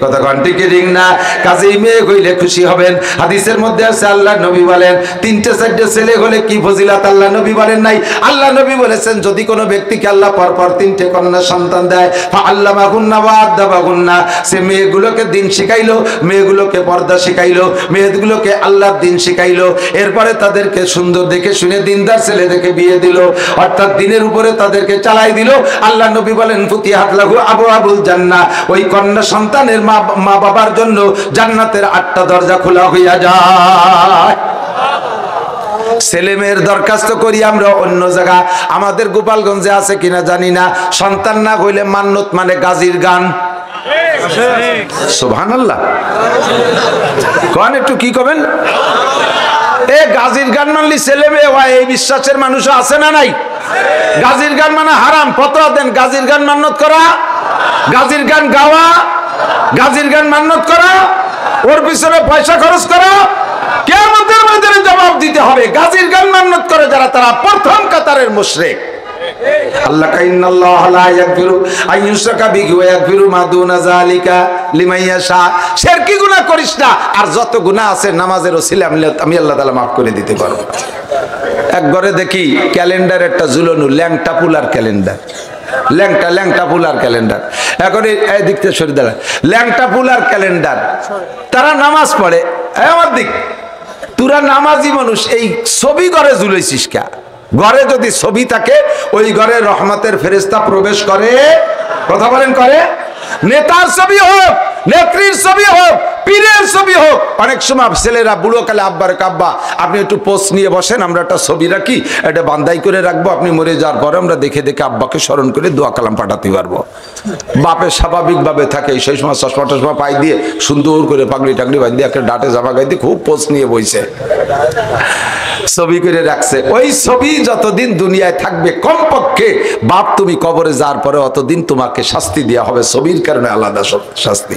কথা ঘন্টি কি রিং না? কাজেই মেয়ে হইলে খুশি হবেন। হাদিসের মধ্যে আছে, আল্লাহ নবী বলেন 3টে 4টে ছেলে হলে কি ফজিলত, আল্লাহ নবী বলেন নাই। আল্লাহ নবী বলেছেন, যদি কোনো ব্যক্তিকে আল্লাহ পরপর 3টে কন্যা সন্তান দেয়, ফাআল্লামাহুন্না ওয়া আদাবাহুন্না, সে মেয়েগুলোকে দিন শিখাইলো, মেয়েগুলোকে পর্দা শিখাইলো, মেয়েগুলোকে আল্লাহর দিন শিখাইলো, এরপরে তাদেরকে সুন্দর দেখে শুনে দিনদার ছেলে দেখে বিয়ে দিল, অর্থাৎ দিনের উপরে তাদেরকে চালাই দিল। আল্লাহ নবী বলেন ফুতিহাত লাহু আবওয়াবুল জান্নাহ, ওই কন্যা সন্তানের মা বাবার জন্য জান্নাতের 8টা দরজা খোলা হইয়া যায়। ছেলে মেয়ের দরখাস্ত করি আমরা অন্য জায়গা, আমাদের গোপালগঞ্জে আছে কিনা জানি না, সন্তান না হইলে মান্নত মানে গাজীর গান। সুবহানাল্লাহ কোন একটু কি করবেন? এ গাজীর গান মানলি ছেলে মেয়ে হয়, এই বিশ্বাসের মানুষও আছে না নাই? গাজীর গান মানে হারাম, ফতোয়া দেন। গাজীর গান মান্নত করা, গাজীর গান গাওয়া, গাজীর গান মান্নত করা, ওর পিছনে পয়সা খরচ করা, কিয়ামতের ময়দানে জবাব দিতে হবে। গাজীর গান মান্নত করে যারা, তারা প্রথম কাতারের মুশরিক। আল্লাহ কাইন্নাল্লাহ লা ইয়াগফিরু আইয়ুশরাকা বিহি ওয়া ইয়াগফিরু মা দুনা যালিকা লিমান ইয়াশা। শিরকি গুনাহ করিস না, আর যত গুনাহ আছে নামাজের ওসিলা আমি আল্লাহ তাআলা maaf করে দিতে পারবো। এক ঘরে দেখি ক্যালেন্ডার একটা ঝুলানো, ল্যাংটা পুলার ক্যালেন্ডার, ল্যাংটা পুলার ক্যালেন্ডার। এখন এই দিকতে সরে দাঁড়া, ল্যাংটা পুলার ক্যালেন্ডার, তারা নামাজ পড়ে। আমার দিক, তোরা নামাজি মানুষ, এই ছবি ঘরে ঝুলাইছিস কা? ঘরে যদি ছবি থাকে, ওই ঘরে রহমতের ফেরেশতা প্রবেশ করে। কথা বলেন করে? নেতার ছবি হোক, নেত্রীর ছবি হোক, পীরের ছবি হোক, অনেক সময় ছেলেরা বুড়ো কালে আব্বার কাব্বা আপনি একটু পোস্ট নিয়ে বসেন, আমরা একটা ছবি রাখি, এটা বান্দাই করে রাখবো, আপনি মরে যাওয়ার পরে আমরা দেখে দেখে আব্বাকে স্মরণ করে দোয়া কালাম পাঠাতে পারবো। বাপে স্বাভাবিকভাবে থাকে, সেই সময় চশমা টশমা পাই দিয়ে সুন্দর করে পাগড়ি টাগড়ি বাই দিয়ে একটা ডাটে জামা গাই দিয়ে খুব পোস্ট নিয়ে বইছে, ছবি করে রাখছে। ওই ছবি যতদিন দুনিয়ায় থাকবে, কমপক্ষে বাপ তুমি কবরে যাওয়ার পরে অতদিন তোমাকে শাস্তি দেওয়া হবে, ছবির কারণে আলাদা শাস্তি।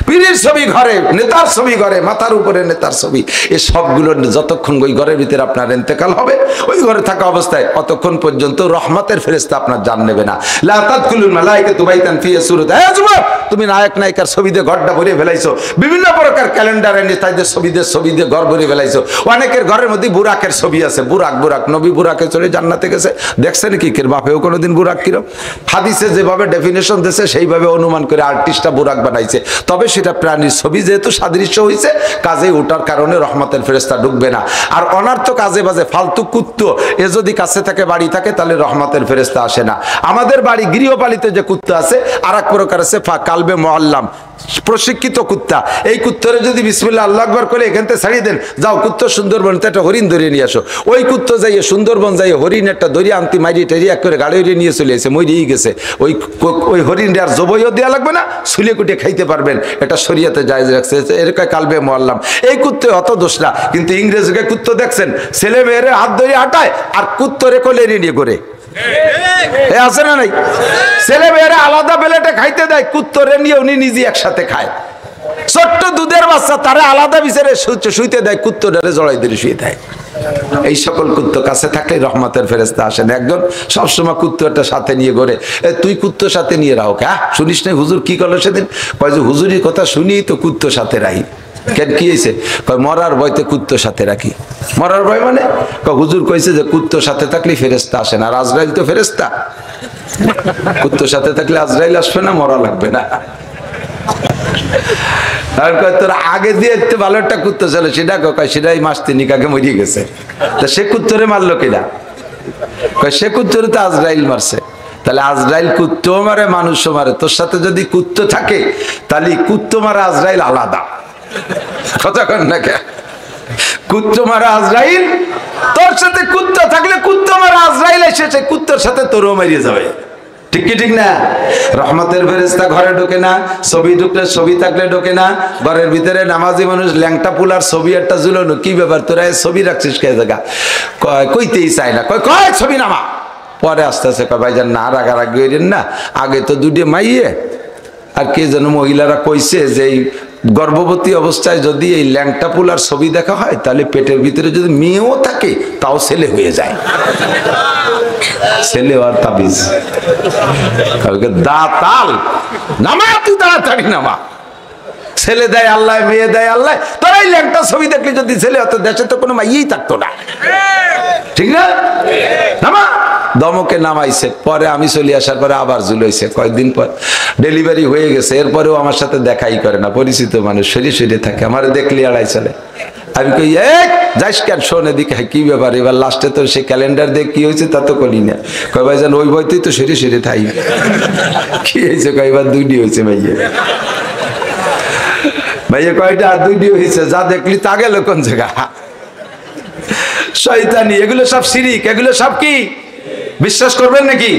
পীরের ছবি ঘরে, নেতার ছবি ঘরে, মাথার উপরে নেতার ছবি, এই সবগুলো যতক্ষণ ওই ঘরের ভিতরে আপনার ইন্তেকাল হবে, ওই ঘরে থাকা অবস্থায় অতক্ষণ পর্যন্ত রহমতের ফেরেশতা আপনার জান নেবে না। লা তাদখুলুল মালায়েকাতু বাইতান ফি সুরাত। এই যুবক, তুমি নায়ক নায়িকার ছবি দিয়ে ঘরটা ভরে ফেলাইছো, বিভিন্ন প্রকার ক্যালেন্ডারে নেতাদের ছবি দিয়ে ঘর ভরে ফেলাইছো। অনেকের ঘরের মধ্যে বুরাকের ছবি আছে, বুরাক নবী বুরাকে চলে জান্নাতে গেছে, দেখছেন কি কের বাপেও কোনোদিন বুরাক কিরম? হাদিসে যেভাবে ডেফিনেশন দিয়েছে সেইভাবে অনুমান করে আর্টিস্টটা বুরাক বানাইছে। তবে সেটা প্রাণীর ছবি, যেহেতু সাদৃশ্য হয়েছে, কাজে ওটার কারণে রহমতের ফেরেশতা ঢুকবে না। আর অনার্থ কাজে বাজে ফালতু কুত্তো এ যদি কাছে থাকে, বাড়ি থাকে, তাহলে রহমতের ফেরেশতা আসে না। আমাদের বাড়ি গৃহপালিত যে কুত্তা আছে, আর এক প্রকার আছে কালবে মুআল্লাম, প্রশিক্ষিত কুত্তা। এই কুত্তরে যদি বিসমিল্লাহ আল্লাহু আকবার করে এখান থেকে ছাড়িয়ে দেন, যাও কুত্ত সুন্দরবন একটা হরিণ ধরে নিয়ে আসো, ওই কুত্ত যাইয়ে সুন্দরবন যাইয়ে হরিণ একটা দরিয়া আনতি মারি টেরি এক করে গাড়ি নিয়ে চলে এসে মরিয়েই গেছে। ওই হরিণ আর জবইও দেওয়া লাগবে না, ছুলে কুটে খাইতে পারবেন, এটা শরীয়তে জায়েজ রাখছে। এরকম কালবে মুআল্লাম। এই কুত্তে অত দোষ না, কিন্তু ইংরেজিকে কুত্ত দেখছেন ছেলে মেয়েরে হাত ধরে হাঁটায়, আর কুত্তরে কোলে নিয়ে করে আছে না নাই? ছেলে মেয়েরা আলাদা প্লেটে খাইতে দেয়, কুত্তরে নিয়ে উনি নিজে একসাথে খায়। ছোট্ট দুধের বাচ্চা তারা আলাদা বিচারে শুইতে দেয়, কুত্তরে জড়াই ধরে শুয়ে দেয়। এই সকল কুত্ত কাছে থাকলে রহমতের ফেরেশতা আসেন। একজন সবসময় কুত্তটা সাথে নিয়ে ঘরে, তুই কুত্তর সাথে নিয়ে রাখো। হ্যাঁ, শুনিস না হুজুর কি করলো সেদিন? কয় যে হুজুরির কথা শুনি তো কুত্তর সাথে রাখি। কেন কি হয়েছে? কয় মরার ভয়তে কুত্তর সাথে রাখি। মরার ভয় মানে? হুজুর কইছে যে কুত্তর সাথে থাকলে ফেরেশতা আসে না, আর আজরাইল তো ফেরেশতা, কুত্তর সাথে থাকলে আজরাইল আসবে না, মরা লাগবে না। আর কয় তোর আগে দিয়ে একটু ভালো একটা কুত্তো ছিল, সেটা কয় সেটাই মাস 3 আগে মরিয়ে গেছে। তা সে কুত্তরে মারলো কিনা? কয় সে কুত্তরে তো আজরাইল মারছে। তাহলে আজরাইল কুত্তো মারে, মানুষও মারে। তোর সাথে যদি কুত্তো থাকে, তাহলে কুত্তো মারা আজরাইল আলাদা। কথা কন না কে? কুত্তো মারা আজরাইল, তোর সাথে কুত্তো থাকলে কুত্তো মারা আজরাইল এসেছে, কুত্তোর সাথে তোরও মারিয়ে যাবে। ঠিক কি ঠিক না? রহমতের ফেরেশতা ঘরে ঢোকে না, ছবি ঢুকলে ছবি থাকলে ঢোকে না। ঘরের ভিতরে নামাজি মানুষ ল্যাংটা পুলার ছবি একটা ঝুলানো, কি ব্যাপার তোরা ছবি রাখছিস কে জায়গা? কইতেই চায় না, কয় ছবি নামা। পরে আস্তে আস্তে কয় ভাইজান না, রাগারাগি হইলেন না, আগে তো দুটো মাইয়ে আর কে যেন মহিলারা কইছে যে এই গর্ভবতী অবস্থায় যদি এই ল্যাংটা পুলার ছবি দেখা হয়, তাহলে পেটের ভিতরে যদি মেয়েও থাকে তাও ছেলে হয়ে যায়। ছেলে আর তাবিজ দাতাল, নামা তুই তাড়াতাড়ি নামা। ছেলে দেয় আল্লাহ, মেয়ে দেয় আল্লাহ। তোরা এই ল্যাংটা ছবি দেখলে যদি ছেলে হতো, দেশে তো কোনো মাইয়েই থাকতো না। ঠিক না? নামা। দমকে নামাইছে। পরে আমি চলে আসার পরে আবার ঝুলাইছে। কয়েকদিন পর ডেলিভারি হয়ে গেছে, এরপরেও আমার সাথে দেখাই করে না। পরিচিত মানুষ, সরিয়ে থাকে, আমার দেখলে আড়াই চলে। আমি কই যাইস কেন, শোন এদিকে, কি ব্যাপার? এবার লাস্টে তো সে ক্যালেন্ডার দেখ কি হয়েছে তা তো করি না। কয় ভাইজান ওই বইতেই তো সরিয়ে থাই। কি হয়েছে? কয় এবার 2টি হয়েছে ভাইয়া কয়টা? 2টি হয়েছে। যা দেখলি তা গেল কোন জায়গা? শয়তানি। এগুলো সব শিরিক, এগুলো সব কি? বিশ্বাস করবেন নাকি?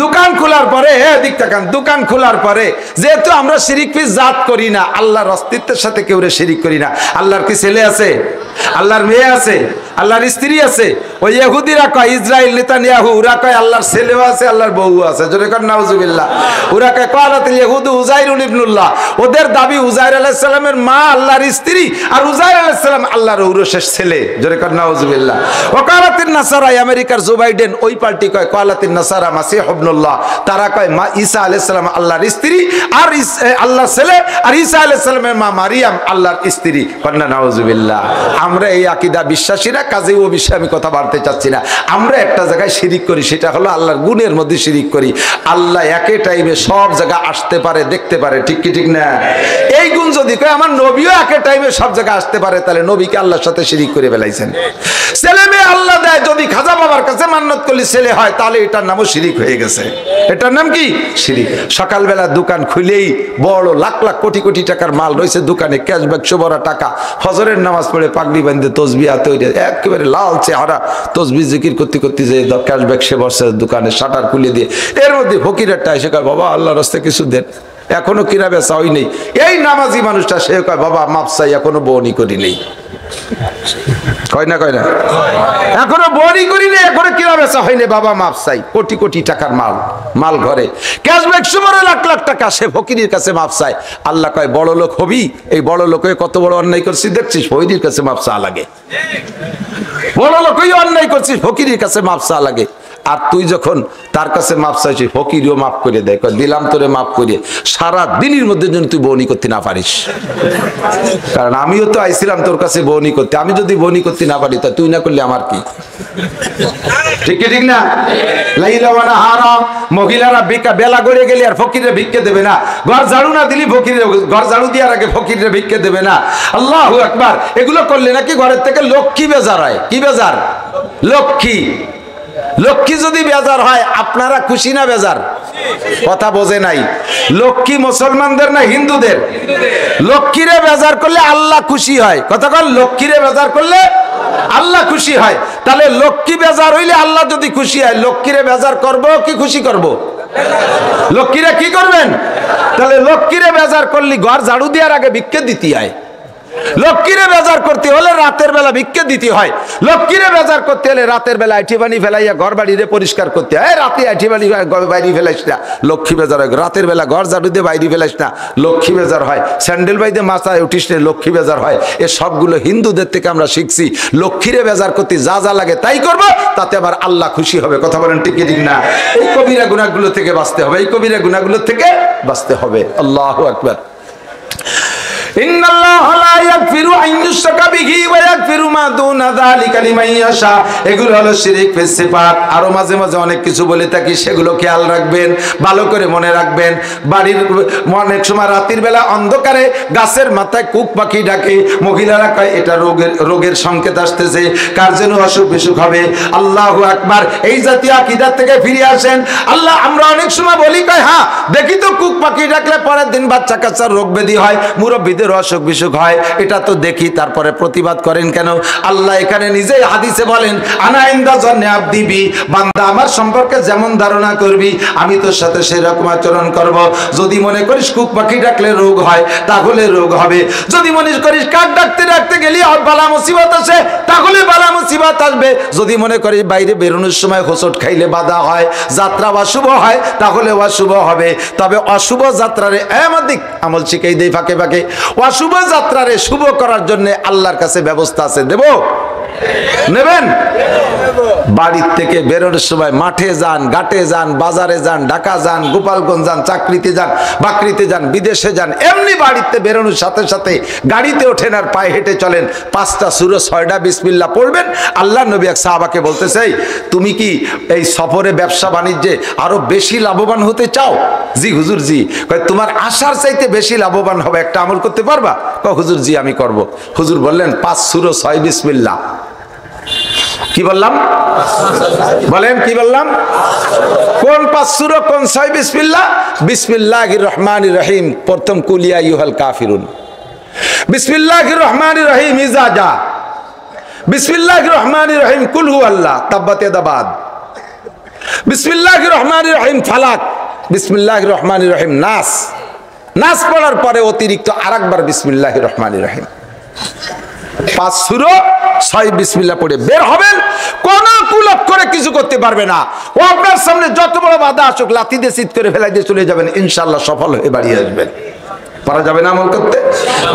দোকান খোলার পরে দিক তাকান, দোকান খোলার পরে যেহেতু আমরা শিরিক ফি জাত করি না, আল্লাহর অস্তিত্বের সাথে কেউ শিরিক করি না। আল্লাহর কি ছেলে আছে? আল্লাহর মেয়ে আছে? আল্লাহর স্ত্রী আছে? ওই ইহুদিরা কয়, ইসরাইল নেতানিয়াহু, ওরা কয় আল্লাহর ছেলেও আছে, আল্লাহর বউ আছে। জোরে কর নাউজুবিল্লাহ। ওরা কয় ক্বালাতিল ইহুদু উযাইরুন ইবনুল্লাহ। ওদের দাবি উযাইর আলাইহিস সালামের মা আল্লাহর স্ত্রী, আর উযাইর আলাইহিস সালাম আল্লাহর ঔরসের ছেলে। জোরে কর নাউজুবিল্লাহ। ওয়া ক্বালাতিন নাসারা, আমেরিকার জো বাইডেন ওই পার্টি কয় ক্বালাতিন নাসারা মাসিহ ইবনুল্লাহ। তারা কয় মা ঈসা আলাইহিস সালাম আল্লাহর স্ত্রী আর আল্লাহর ছেলে, আর ঈসা আলাইহিস সালামের মা মারিয়াম আল্লাহর স্ত্রী। কন্না নাউজুবিল্লাহ। আমরা এই আকীদা বিশ্বাসীরা, কাজে ও বিষয়ে আমি কথা বলতে চাচ্ছি না। আমরা একটা জায়গায় শিরিক করি, সেটা হলো আল্লাহর গুণের মধ্যে শিরিক করি। আল্লাহ একই টাইমে সব জায়গায় আসতে পারে, দেখতে পারে, ঠিক কি ঠিক না? এই গুণ যদি কয় আমার নবীও একই টাইমে সব জায়গায় আসতে পারে, তাহলে নবীকে আল্লাহর সাথে শিরিক করে ফেলাইছেন। ছেলে মেয়ে আল্লাহ দেয়, যদি খাজা বাবার কাছে মান্নত করলে ছেলে হয়, তাহলে এটার নামও শিরিক হয়ে গেছে। এটার নাম কি? শিরিক। সকালবেলা দোকান খুলেই বড় লাখ লাখ কোটি কোটি টাকার মাল রয়েছে দোকানে, ক্যাশ বাক্স ভরা টাকা, ফজরের নামাজ পড়ে পাগড়ি বাঁধে তসবিহ হাতে একেবারে লাল চেহারা, তসবিহ জিকির করতে করতে যে ক্যাশ বাক্সে বসে দোকানে শাটার খুলে দিয়ে, এর মধ্যে ফকিরেরটা এসে কয় বাবা আল্লাহর রাস্তায় কিছু দেন, এখনো কিনা বেচা হয় নেই। এই নামাজি মানুষটা সে কয় বাবা মাপ চাই, এখনো বউনি করি নেই। কয় না কয় না? এখনো বউনি করি নেই, এখনো কিনা বেচা হয়নি, বাবা মাপ চাই। কোটি কোটি টাকার মাল ঘরে, ক্যাশ বাক্স ভরা লাখ লাখ টাকা, সে ফকিরের কাছে মাপ চায়। আল্লাহ কয় বড় লোক হবি, এই বড় লোকে কত বড় অন্যায় করছিস দেখছিস, ফকিরের কাছে মাপ চা লাগে। বড় লোকই অন্যায় করছিস, ফকিরের কাছে মাপ চা লাগে। আর তুই যখন তার কাছে মাপ চাইছিস, ফকিরও মাফ করে দেয়, দিলাম তোরে মাফ করে, সারা দিনের মধ্যে যেন তুই বউনি করতে না পারিস। কারণ আমিও তো আইছিলাম তোর কাছে বউনি করতে, আমি যদি বউনি করতে না পারি তা তুই না করলে আমার কি? ঠিক কি ঠিক না? লাইলাওয়ানা হারাম। মহিলারা বেলা গড়ে গেলে আর ফকিরে ভিক্ষে দেবে না, ঘর ঝাড়ু না দিলি ফকিরে, ঘর ঝাড়ু দেওয়ার আগে ফকিরে ভিক্ষে দেবে না। আল্লাহু আকবার। এগুলো করলে নাকি ঘরের থেকে লক্ষ্মী বেজার হয়। কি বেজার? লক্ষ্মী। লক্ষ্মী যদি বেজার হয়, আপনারা খুশি না বেজার? কথা বোঝে নাই। লক্ষ্মী মুসলমানদের না হিন্দুদের? লক্ষ্মীরে বেজার করলে আল্লাহ খুশি হয়। কথা কন, লক্ষ্মীরে বেজার করলে আল্লাহ খুশি হয়। তাহলে লক্ষ্মী বেজার হইলে আল্লাহ যদি খুশি হয়, লক্ষ্মীরে বেজার করব কি খুশি করব? লক্ষ্মীরে কি করবেন? তাহলে লক্ষ্মীরে বেজার করলে ঘর ঝাড়ু দেওয়ার আগে ভিক্ষে দিতে হয়। লক্ষ্মীরে বেজার করতে হলে রাতের বেলা ভিক্ষে দিতে হয়। লক্ষ্মীরে বেজার করতে হলে রাতের বেলা আইঠি পানি ফেলাইয়া ঘর বাড়িরে পরিষ্কার করতে হয়। রাতে আইঠি পানি বাইরে ফেলাইস না, লক্ষ্মী বেজার হয়। রাতের বেলা ঘর ঝাড়ু দিয়ে বাইরে ফেলাইস না, লক্ষ্মী বেজার হয়। স্যান্ডেল বাইদে মাথায় উঠিস না, লক্ষ্মী বেজার হয়। এ সবগুলো হিন্দুদের থেকে আমরা শিখছি। লক্ষ্মীরে বেজার করতে যা যা লাগে তাই করবো, তাতে আবার আল্লাহ খুশি হবে। কথা বলেন ঠিক ঠিক না? এই কবিরা গুনাহগুলো থেকে বাঁচতে হবে, এই কবিরা গুনাহগুলো থেকে বাঁচতে হবে। আল্লাহু আকবার। ইন্নাল্লাহা লা ইয়াগফিরু আন ইউশরাকা বিহি ওয়া ইয়াগফিরু মা দুনা যালিকা লিমান ইয়াশা। এগুলো হলো শিরক ফি সিফাত। আরো মাঝে মাঝে অনেক কিছু বলে থাকি, সেগুলো খেয়াল রাখবেন, ভালো করে মনে রাখবেন। বাড়ির অনেক সময় রাতের বেলা অন্ধকারে গাছের মাথায় কুক পাখি ডাকে, মহিলারা কয় এটা রোগের সংকেত আসতেছে, কার যেন অসুখ বিসুখ হবে। আল্লাহু আকবার। এই জাতীয় আকীদা থেকে ফিরে আসেন। আল্লাহ, আমরা অনেক সময় বলি কয় হ্যাঁ দেখি তো কুক পাখি ডাকলে পরের দিন বাচ্চা কাচ্চার রোগ ব্যাধি হয়, মুরব্বী অসুখ বিসুখ হয়, এটা তো দেখি, তারপরে প্রতিবাদ করেন কেন? আল্লাহ এখানে নিজেই হাদিসে বলেন, আনা ইনদা জন্নে আবদি বি, বান্দা আমার সম্পর্কে যেমন ধারণা করবি আমি তোর সাথে সেরকম আচরণ করব। যদি মনে করিস কুক পাখি ডাকলে রোগ হয়, তাহলে রোগ হবে। যদি মনে করিস কাক ডাকতে ডাকতে গেলি আর বালা মুসিবত আসে, তাহলে বালা মুসিবত আসবে। যদি মনে করিস বাইরে বেরোনোর সময় হোঁচট খাইলে বাধা হয়, যাত্রা অশুভ হয়, তাহলে অশুভ হবে। তবে অশুভ যাত্রারে আমাদিক আমল শিখাই দেই ফাঁকে ফাঁকে। অশুভ যাত্রারে শুভ করার জন্য আল্লাহর কাছে ব্যবস্থা আছে, দেব? নেবেন? বাড়ির থেকে বেরোনোর সময় মাঠে যান, ঘাটে যান, বাজারে যান, ঢাকা যান, গোপালগঞ্জ যান, চাকরিতে যান, বাকরিতে যান, বিদেশে যান, এমনি বাড়িতে বেরোনোর সাথে সাথে গাড়িতে ওঠেন আর পায়ে হেঁটে চলেন, 5টা সূরা 6টা বিসমিল্লাহ পড়বেন। আল্লাহ নবী এক সাহাবাকে বলতেছে, তুমি কি এই সফরে ব্যবসা বাণিজ্যে আরো বেশি লাভবান হতে চাও? জি হুজুর জি। কয় তোমার আশার চাইতে বেশি লাভবান হবে একটা আমল করতে পারবা? কয় হুজুর জি আমি করব। হুজুর বললেন 5 সূরা 6 বিসমিল্লাহ। কি বললাম? বলেন কি বললাম? কোন 5 সূরা, কোন 6 বিসমিল্লাহ? বিসমিল্লাহির রহমানির রহিম, প্রথম কুল ইয়া আইয়ুহাল কাফিরুন, বিসমিল্লাহির রহমানির রহিম ইজা জা, বিসমিল্লাহির রহমানির রহিম কুল হু আল্লাহ, তাব্বাত ইয়াদা বাদ। বিসমিল্লাহির রহমানির রহিম ফালাক, বিসমিল্লাহির রহমানির রহিম নাস। নাস পড়ার পরে অতিরিক্ত আরেকবার বিসমিল্লাহির রহমানির রহিম। 5 সূরা 6 বিসমিল্লাহ পড়ে বের হবেন, কোন কুলক্ষণে কিছু করতে পারবে না। ও আপনার সামনে যত বড় বাধা আসুক লাথি দিয়ে চিৎ করে ফেলাই দিয়ে চলে যাবেন, ইনশাআল্লাহ সফল হয়ে বাড়ি আসবেন। পারা যাবে না আমল করতে?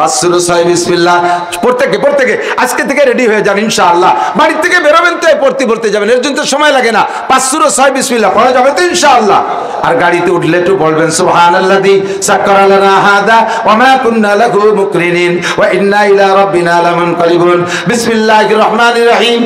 5 সূরা 6 বিসমিল্লাহ প্রত্যেকে আজকে থেকে রেডি হয়ে যান ইনশাআল্লাহ। বাড়ি থেকে বেরোবেন তো পড়তে যাবেন, এর জন্য তো সময় লাগে না। 5 সূরা 6 বিসমিল্লাহ পড়া যাবে তো ইনশাআল্লাহ। আর গাড়িতে উঠলে একটু বলবেন সুবহানাল্লাযী সাক্কারা লানা হাদা ওয়া মা কুন্না লাহু মুকরিনিন ওয়া ইন্না ইলা রাব্বিনা লামুনকালিবুন। বিসমিল্লাহির রহমানির রহিম।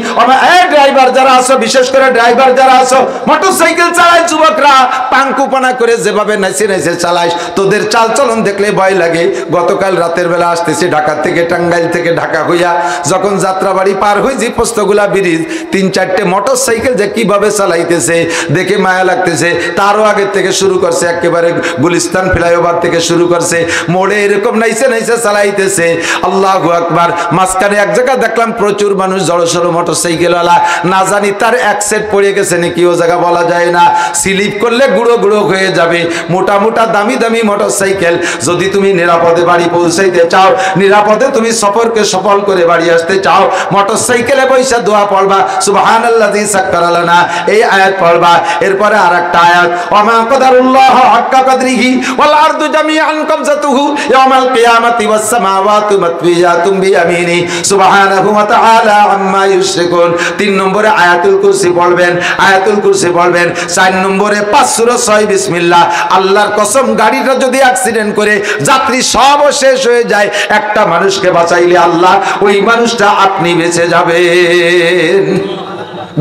এই ড্রাইভার যারা আছো, বিশেষ করে ড্রাইভার যারা আছো, মোটরসাইকেল চালায় যুবকরা, পাঙ্কুপানা করে যেভাবে নাইছে চালাইস, তোদের চালচলন দেখলে ভয় লাগে। গতকাল রাতের বেলা আসতেছি ঢাকা থেকে, টাঙ্গাইল থেকে ঢাকা হইয়া, যখন যাত্রাবাড়ি পার হয়েছি পোস্তগুলা ব্রিজ, 3-4টে মোটরসাইকেল যে কিভাবে চালাইতেছে দেখে মায়া লাগতেছে। তারও আগে থেকে শুরু করছে, একেবারে গুলিস্তান ফ্লাইওভার থেকে শুরু করছে, মোড়ে এরকম নাইছে চালাইতেছে। আল্লাহু আকবার। মাঝখানে এক জায়গা দেখলাম প্রচুর মানুষ, জড়সড় মোটরসাইকেলওয়ালা, না জানি তার এক সেট পড়ে গেছে নাকি, ও জায়গা বলা যায় না। স্লিপ করলে গুঁড়ো গুঁড়ো হয়ে যাবে। মোটা মোটা দামি দামি মোটরসাইকেল। যদি তুমি নিরাপদে বাড়ি পৌঁছাইতে চাও, নিরাপদে তুমি সফরকে সফল করে বাড়ি আসতে চাও, মোটরসাইকেলে বৈশা দোয়া পড়বা, সুবহানাল্লাযী সাক্কারা লানা, এই আয়াত পড়বা। এরপরে আরেকটা আয়াত, ওয়ামা কাদারুল্লাহ হাক্কা কাদরিহি ওয়াল আরদু জামিআন কবজাতুহু ইয়াওমাল কিয়ামাতি ওয়াস সামাওয়াতু মাতবিয়াতুম বিয়ামিনি সুবহানাহু ওয়া তাআলা আম্মা ইউশরিকুন। 3 নম্বরে আয়াতুল কুরসি পড়বেন, আয়াতুল কুরসি পড়বেন। 4 নম্বরে 5 সূরা 6 বিসমিল্লাহ। আল্লাহর কসম, গাড়িটা যদি অ্যাক্সিডেন্ট করে যাত্রী সব শেষ হয়ে যায়, একটা মানুষকে বাঁচাইলে আল্লাহ ওই মানুষটা আপনি বেঁচে যাবেন।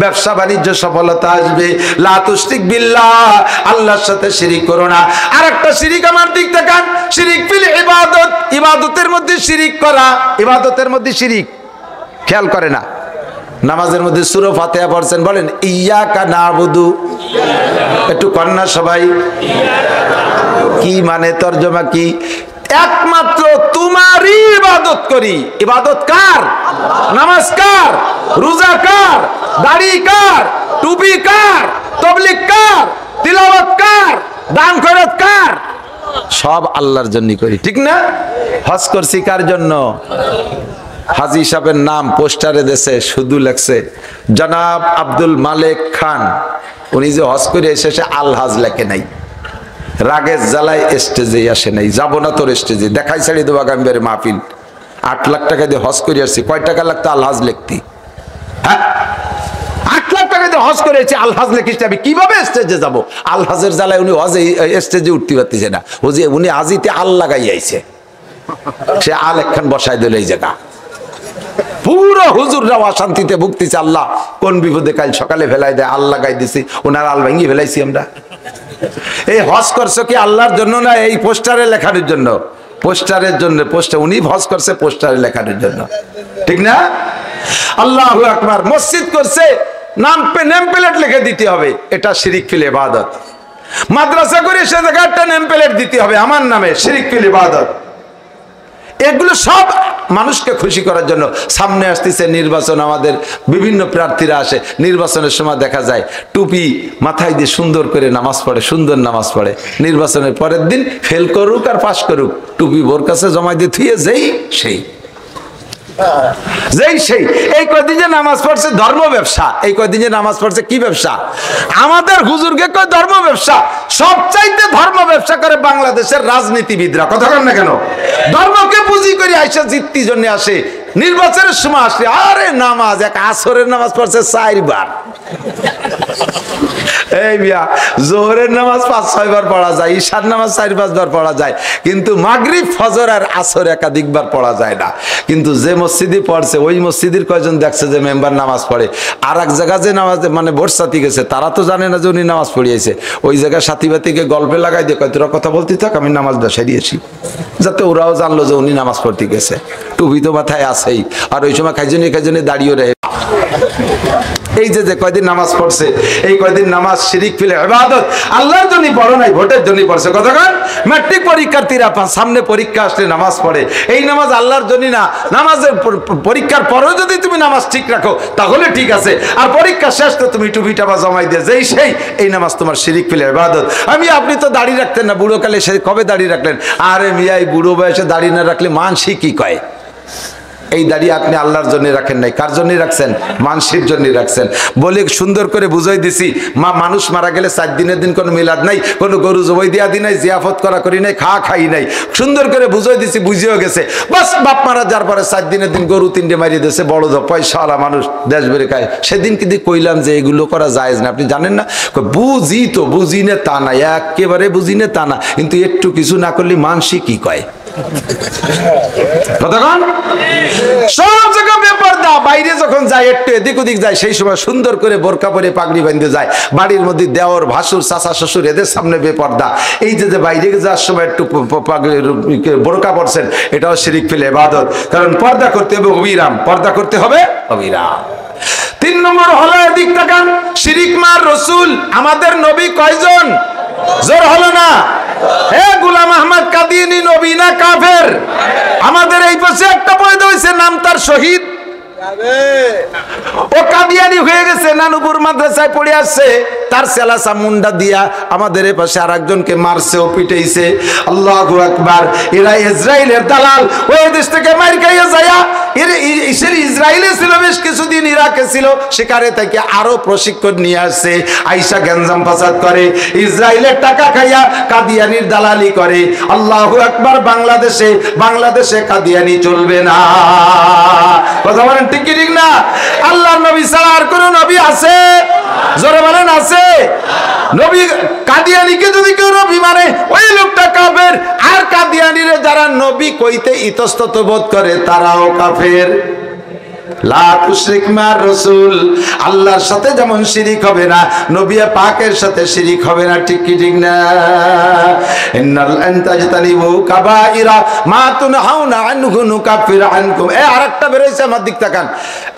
ব্যবসা বাণিজ্য সফলতা আসবে। লা তুশরিক বিল্লাহ, আল্লাহর সাথে শিরিক করো না। আরেকটা শিরিক আমার দিক তাকান, শিরিক ফিল ইবাদত, ইবাদতের মধ্যে শিরিক করা। ইবাদতের মধ্যে শিরিক খেয়াল করে না। নামাজের মধ্যে সূরা ফাতিহা পড়ছেন, বলেন ইয়্যাকা না'বুদু, একটু কন্যা সবাই। কি মানে তরজমা কি? একমাত্র তোমারই ইবাদত করি। ইবাদত কার? নামাজ কার? রোজা কার? দাড়ি কার? টুপি কার? তাবলীগ কার? তিলাওয়াত কার? দান খয়রাত কার? সব আল্লাহর জন্য করি, ঠিক না? হজ করছি কার জন্য? হাজী সাহেবের নাম পোস্টারে দেশে শুধু লেখছে জনাব আব্দুল মালেক খান। উনি যে হজ করে এসেছে আলহাজ লেখে নাই, রাগের জ্বালায় স্টেজে আসে নাই। যাবো না তোর স্টেজে, দেখাই ছাড়ি দেবো আগামীবারে মাহফিল। 8 লাখ টাকা দিয়ে হজ করে আসছি, কয় টাকা লাগতো আলহাজ লিখতি? হ্যাঁ, 8 লাখ টাকা দিয়ে হজ করেছি, আলহাজ লিখিস আমি কিভাবে স্টেজে যাব? আলহাজের জ্বালায় উনি হজে স্টেজে উঠতে পারতেছে না। উনি আজিতে আল লাগাই আইছে, সে আল একখান বসাই দিল এই জায়গা। পুরো হুজুররাও অশান্তিতে ভুগতেছে। আল্লাহ কোন বিপদে কাল সকালে ফেলাই দেয়, আল লাগাই দিছি, ওনার আল ভেঙে ফেলাইছি আমরা। এই হজ করছো কি আল্লাহর জন্য না এই পোস্টারে লেখানোর জন্য? পোস্টারের জন্য। পোস্টার উনি হজ করছে পোস্টারে লেখানোর জন্য, ঠিক না? আল্লাহু আকবার। মসজিদ করছে, নেম প্লেট লিখে দিতে হবে, এটা শিরিক ফিল ইবাদত। মাদ্রাসা করে সে জায়গায় একটা নেম প্লেট দিতে হবে আমার নামে, শিরিক ফিল ইবাদত। এগুলো সব মানুষকে খুশি করার জন্য। সামনে আসতেছে নির্বাচন, আমাদের বিভিন্ন প্রার্থীরা আসে, নির্বাচনের সময় দেখা যায় টুপি মাথায় দিয়ে সুন্দর করে নামাজ পড়ে, সুন্দর নামাজ পড়ে। নির্বাচনের পরের দিন ফেল করুক আর পাশ করুক, টুপি বোর কাছে জমা দিয়ে থুয়ে যেই সেই। এই কয়দিন যে নামাজ পড়ছে ধর্ম ব্যবসা, এই কয়দিন যে নামাজ পড়ছে কি ব্যবসা? আমাদের হুজুরকে কয় ধর্ম ব্যবসা। সবচাইতে ধর্ম ব্যবসা করে বাংলাদেশের রাজনীতিবিদরা, কথা বলেন না কেন? ধর্মকে পুঁজি করে আইসা জিততি জন্য আসে, নির্বাচনের সময় আসলে আরে নামাজ, এক আসরের নামাজ পড়ছে 4 বার। এই মিয়া, জোহরের নামাজ 5-6 বার পড়া যায়, ঈশার নামাজ 4-5 বার পড়া যায়, কিন্তু মাগরিব, ফজর আর আসর একাধিকবার পড়া যায় না। কিন্তু যে মসজিদে পড়ছে ওই মসজিদের কয়জন দেখছে যে মেম্বার নামাজ পড়ে, আর এক জায়গায় যে নামাজ মানে ভোট সাথী গেছে তারা তো জানে না যে উনি নামাজ পড়িয়েছে। ওই জায়গায় সাথী বাতিকে গল্পে লাগাই দিয়ে কয় তোরা কথা বলতে থাক, আমি নামাজটা সেরিয়েছি, যাতে ওরাও জানলো যে উনি নামাজ পড়তে গেছে। টুপি তো মাথায় আছেই, আর ওই সময় খাইজনে দাঁড়িয়ে রয়ে। এই যে কয়দিন নামাজ পড়ছে, এই কয়দিন নামাজ শিরিক ফিলে ইবাদত আল্লাহর জন্য পড়ো নাই, ভোটের জন্য পড়ছে। কতক্ষণ ম্যাট্রিক পরীক্ষার্থীরা সামনে পরীক্ষা আসলে নামাজ পড়ে, এই নামাজ আল্লাহর জন্য না। নামাজের পরীক্ষার পরেও যদি তুমি নামাজ ঠিক রাখো তাহলে ঠিক আছে, আর পরীক্ষা শেষ তো তুমি টুপি টাপা জমাই দিয়ে যেই সেই এই নামাজ তোমার শিরিক ফিলে ইবাদত। আমি আপনি তো দাড়ি রাখতেন না, বুড়ো কালে সে কবে দাড়ি রাখলেন? আরে মিয়া, এই বুড়ো বয়সে দাড়ি না রাখলে মানসি কি কয়? এই দাড়ি আপনি আল্লাহর জন্য রাখেন নাই, কার জন্য রাখছেন? মানসির জন্য রাখছেন। বলে সুন্দর করে বুঝাই দিছি, মানুষ মারা গেলে 4 দিনের দিন কোনো মিলাদ নাই, কোনো গরু জবাই দিয়া দি নাই, জিয়াফত করা করি নাই, খাই নাই। সুন্দর করে বুঝাই দিছি, বুঝিয়েও গেছে। বাস বাপ মারা যার পরে 4 দিনের দিন গরু 3টে মারিয়ে দিয়েছে, বড় পয়সাওয়ালা মানুষ দেশ বেড়ে খায়। সেদিন কিন্তু কইলাম যে এগুলো করা জায়েজ না, আপনি জানেন না? বুঝি তো, বুঝি না তা না, একেবারে বুঝি না তা না, কিন্তু একটু কিছু না করলে মানসি কি কয়? কতক্ষণ সব জায়গা বেপরদা, বাইরে যখন যায় একটু এদিক ওদিক যায়, সেই সময় সুন্দর করে বোরকা পরে পাগড়ি বাঁধতে যায়। বাড়ির মধ্যে দেওর ভাসুর চাচা শ্বশুর এদের সামনে বেপরদা। এই যে বাইরে যাওয়ার সময় একটু বোরকা পরছেন, এটাও শিরিক ফিল ইবাদত। কারণ পর্দা করতে হবে অবিরাম, পর্দা করতে হবে অবিরাম। 3 নম্বর হলো এদিক তাকান, শিরিক মার রসুল। আমাদের নবী কয়জন? জোর হলো না? হে গোলাম আহমদ কাদিয়ানী নবী না কাফের? আমাদের এই পাশে একটা পয়দা হয়েছে, নাম তার শহীদ, ও কাদিয়ানী হয়ে গেছে, নানুপুর মাদ্রাসায় পড়ে আসছে, তার সেলাসা মুন্ডা দিয়া আমাদের এই পাশে আরেকজনকে মারছে, ও পিটাইছে। আল্লাহু আকবার। এরা ইসরায়েলের দালাল, ওই দেশ থেকে মার খাইয়া যায়। ইসরায়েলে ছিল বেশ কিছুদিন, ইরাকে ছিল, সেখানে থেকে আরো প্রশিক্ষণ নিয়ে আসছে, আইসা গ্যাঞ্জাম ফাসাদ করে, ইসরায়েলের টাকা খাইয়া কাদিয়ানির দালালি করে। আল্লাহু আকবার। বাংলাদেশে কাদিয়ানি চলবে না। কথা বলেন ঠিক কি ঠিক না? আল্লাহর নবী ছাড়া আর কোন নবী আছে? জোরে বলেন আছে? নবী কাদিয়ানিকে যদি কেউ নবী মানে ওই লোকটা কাফের, আর কাদিয়ানিরে যারা নবী কইতে ইতস্তত বোধ করে তারাও কাফের। লা তুশরিক মার রাসূল, আল্লাহর সাথে যেমন শিরিক হবে না, নবী পাকের সাথে শিরিক হবে না। ঠিক কি ঠিক না? ইন্নাল আনতাজতানিবু কাবাইরা মা তুনহাউনা আনহু নুকাফির আনকুম। আরেকটা বের হইছে, আমার দিক তাকান,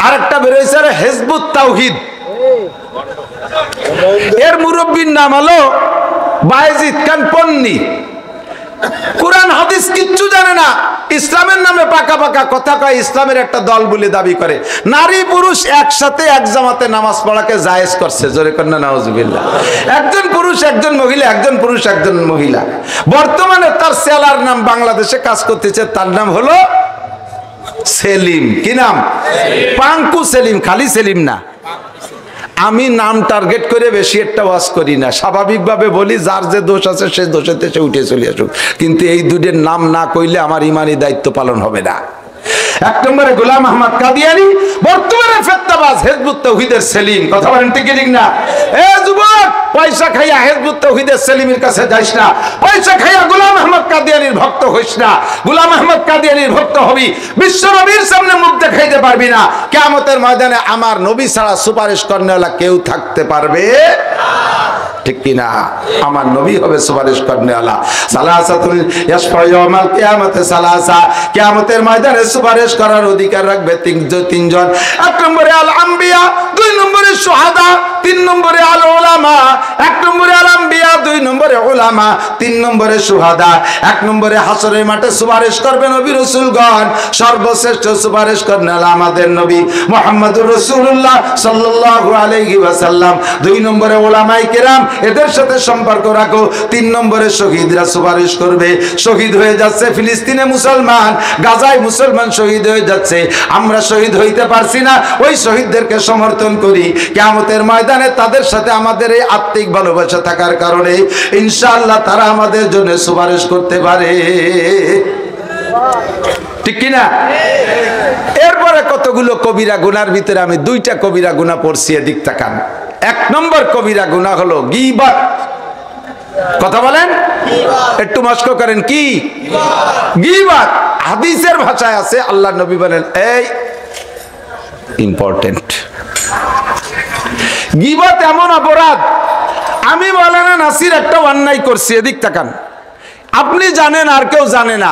আরেকটা বের হইছে হিজবুত তাওহীদ। এর মুরব্বির নাম হলো বায়েজিদ খান পন্নী। কুরআন হাদিস কিচ্ছু জানে না, ইসলামের নামে পাকা পাকা কথা কয়, ইসলামের একটা দল বলে দাবি করে। নারী পুরুষ একসাথে এক জামাতে নামাজ পড়াকে জায়েজ করছে। জোরে কন্যা নাউজুবিল্লাহ। একজন পুরুষ একজন মহিলা, একজন পুরুষ একজন মহিলা। বর্তমানে তার সেলার নাম, বাংলাদেশে কাজ করতেছে, তার নাম হলো সেলিম। কি নাম? পাঙ্কু সেলিম, খালি সেলিম না। আমি নাম টার্গেট করে বেশি একটা ওয়াজ করি না, স্বাভাবিকভাবে বলি যার যে দোষ আছে সে দোষেতে সে উঠে চলে আসুক, কিন্তু এই দুইয়ের নাম না কইলে আমার ইমানি দায়িত্ব পালন হবে না। 1 নম্বরে গোলাম আহমদ কাদিয়ানী, বর্তমানে ফেতনাবাজ হিজবুত তাওহীদের সেলিম। কথা বলেন ঠিক কি ঠিক না? এ যুবক, পয়সা খাইয়া হিজবুত তাওহীদের সেলিমের কাছে যাইস না, পয়সা খাইয়া গোলাম আহমদ কাদিয়ানীর ভক্ত হইস না। গোলাম আহমদ কাদিয়ানীর ভক্ত হবি, বিশ্ব নবীর সামনে মুখ দেখাইতে পারবি না। কিয়ামতের ময়দানে আমার নবী ছাড়া সুপারিশ করনেওয়ালা কেউ থাকতে পারবে না। ঠিক কি না? আমার নবী হবে সুপারিশ করনেওয়ালা। সালাসাতুল ইয়াশফা ইয়াউমাল কিয়ামতে সালাসা, কিয়ামতের ময়দানে সুপারিশ করার অধিকার রাখবে তিনজন। 1 নম্বরে আল আম্বিয়া, 2 নম্বরে শুহাদা, 3 নম্বরে আল উলামা। 1 নম্বরে আল আম্বিয়া, 2 নম্বরে উলামা, 3 নম্বরে শুহাদা। 1 নম্বরে হাসরের মাঠে সুপারিশ করবে নবী রাসূলগণ। সর্বশ্রেষ্ঠ সুপারিশ করনেওয়ালা আমাদের নবী মুহাম্মদুর রাসূলুল্লাহ সাল্লাল্লাহু আলাইহি ওয়াসাল্লাম। 2 নম্বরে উলামায়ে কেরাম, এদের সাথে সম্পর্ক রাখো। 3 নম্বরে শহীদরা সুপারিশ করবে। শহীদ হয়ে যাচ্ছে ফিলিস্তিনে মুসলমান, গাজায় মুসলমান শহীদ হয়ে যাচ্ছে, আমরা শহীদ হইতে পারছি না, ওই শহীদদেরকে সমর্থন করি। কিয়ামতের ময়দানে তাদের সাথে আমাদের এই আত্মিক ভালোবাসা থাকার কারণে ইনশাআল্লাহ তারা আমাদের জন্য সুপারিশ করতে পারে। ঠিক কিনা? এরপরে কতগুলো কবিরা গুনার ভিতরে আমি 2টা কবিরা গুনাহ পড়ছি, এদিক তাকান। 1 নম্বর কবিরা গুনাহ হলো গীবত। কথা বলেন, একটু মস্ক করেন। কি গীবত? হাদিসের ভাষায় আছে, আল্লাহর নবী বলেন, এই ইম্পর্টেন্ট, গীবত এমন অপরাধ, আমি মাওলানা নাসির একটা অন্যায় করছি, এদিক তাকান, আপনি জানেন আর কেউ জানে না,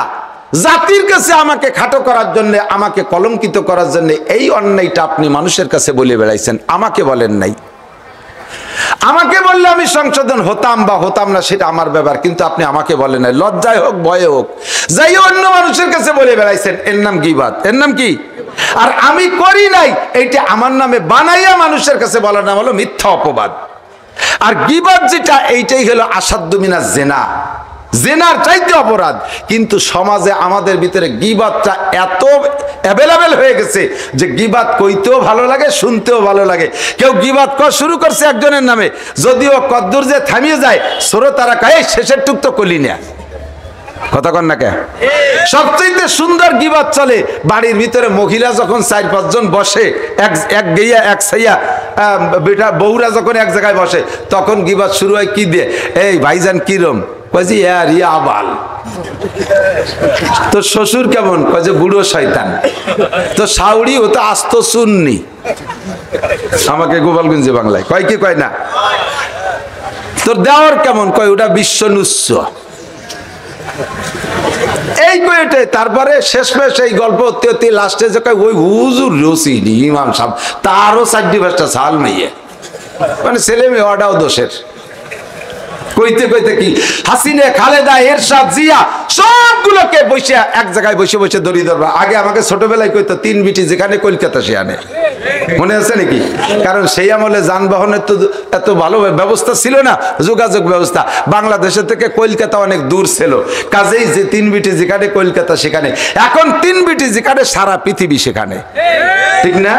জাতির কাছে আমাকে খাটো করার জন্য, আমাকে কলঙ্কিত করার জন্য এই অন্যায়টা আপনি মানুষের কাছে বলে বেড়াইছেন, আমাকে বলেন নাই। আমাকে বললে আমি সংশোধন হতাম বা হতাম না সেটা আমার ব্যাপার, কিন্তু আপনি আমাকে বলেন নাই। লজ্জায় হোক ভয়ে হোক যাই অন্য মানুষের কাছে বলে বেড়াইছেন, এর নাম গীবাত। এর নাম কি? আর আমি করি নাই, এইটা আমার নামে বানাইয়া মানুষের কাছে বলার নাম হলো মিথ্যা অপবাদ। আর গীবাত যেটা, এইটাই হলো আসাদ্দু মিনাজ জিনা, জিনার চাইতে অপরাধ। কিন্তু সমাজে আমাদের ভিতরে গীবাতটা এত অ্যাভেলেবেল হয়ে গেছে যে গীবাত কইতেও ভালো লাগে, শুনতেও ভালো লাগে। কেউ গীবাত করা শুরু করছে একজনের নামে, যদিও কদ্দুর যে থামিয়ে যায়, শ্রোতারা কয় শেষের টুক তো কলি না, কথা কন না কে? সবচেয়ে সুন্দর গীবাত চলে বাড়ির ভিতরে মহিলা যখন 4-5 জন বসে, এক গেইয়া এক সাইয়া বেটা বউরা যখন এক জায়গায় বসে, তখন গীবাত শুরু হয় কি দিয়ে? এই ভাইজান কিরম? কয়েছি আবাল। তো শ্বশুর কেমন? কয়ে বুড়ো শয়তান। তো শাউরি ও তো আস্ত সুন্নি। আমাকে গোপালগঞ্জে বাংলায় কয় কি কয় না? তোর দেওয়ার কেমন? কয় ওটা বিশ্বনুচ্চ। এই কয়েটে তারপরে শেষমেশ এই গল্প হতে লাস্টে যে কয় ওই হুজুর রসিনি ইমাম সাহেব, তারও 4-5টা সাল মেয়ে, মানে ছেলে মেয়ে ওটাও দোষের। কইতে কইতে কি হাসিনা, খালেদা, এরশাদ, জিয়া সবগুলোকে বসে এক জায়গায় বসে বসে দড়ি ধরবা। আগে আমাকে ছোটবেলায় কইতো 3 বিটি যেখানে কলকাতা সেখানে, মনে আছে নাকি? কারণ সেই আমলে যানবাহনের তো এত ভালো ব্যবস্থা ছিল না, যোগাযোগ ব্যবস্থা। বাংলাদেশের থেকে কলকাতা অনেক দূর ছিল, কাজেই যে 3 বিটি যেখানে কলকাতা সেখানে। এখন 3 বিটি যেখানে সারা পৃথিবী সেখানে, ঠিক না?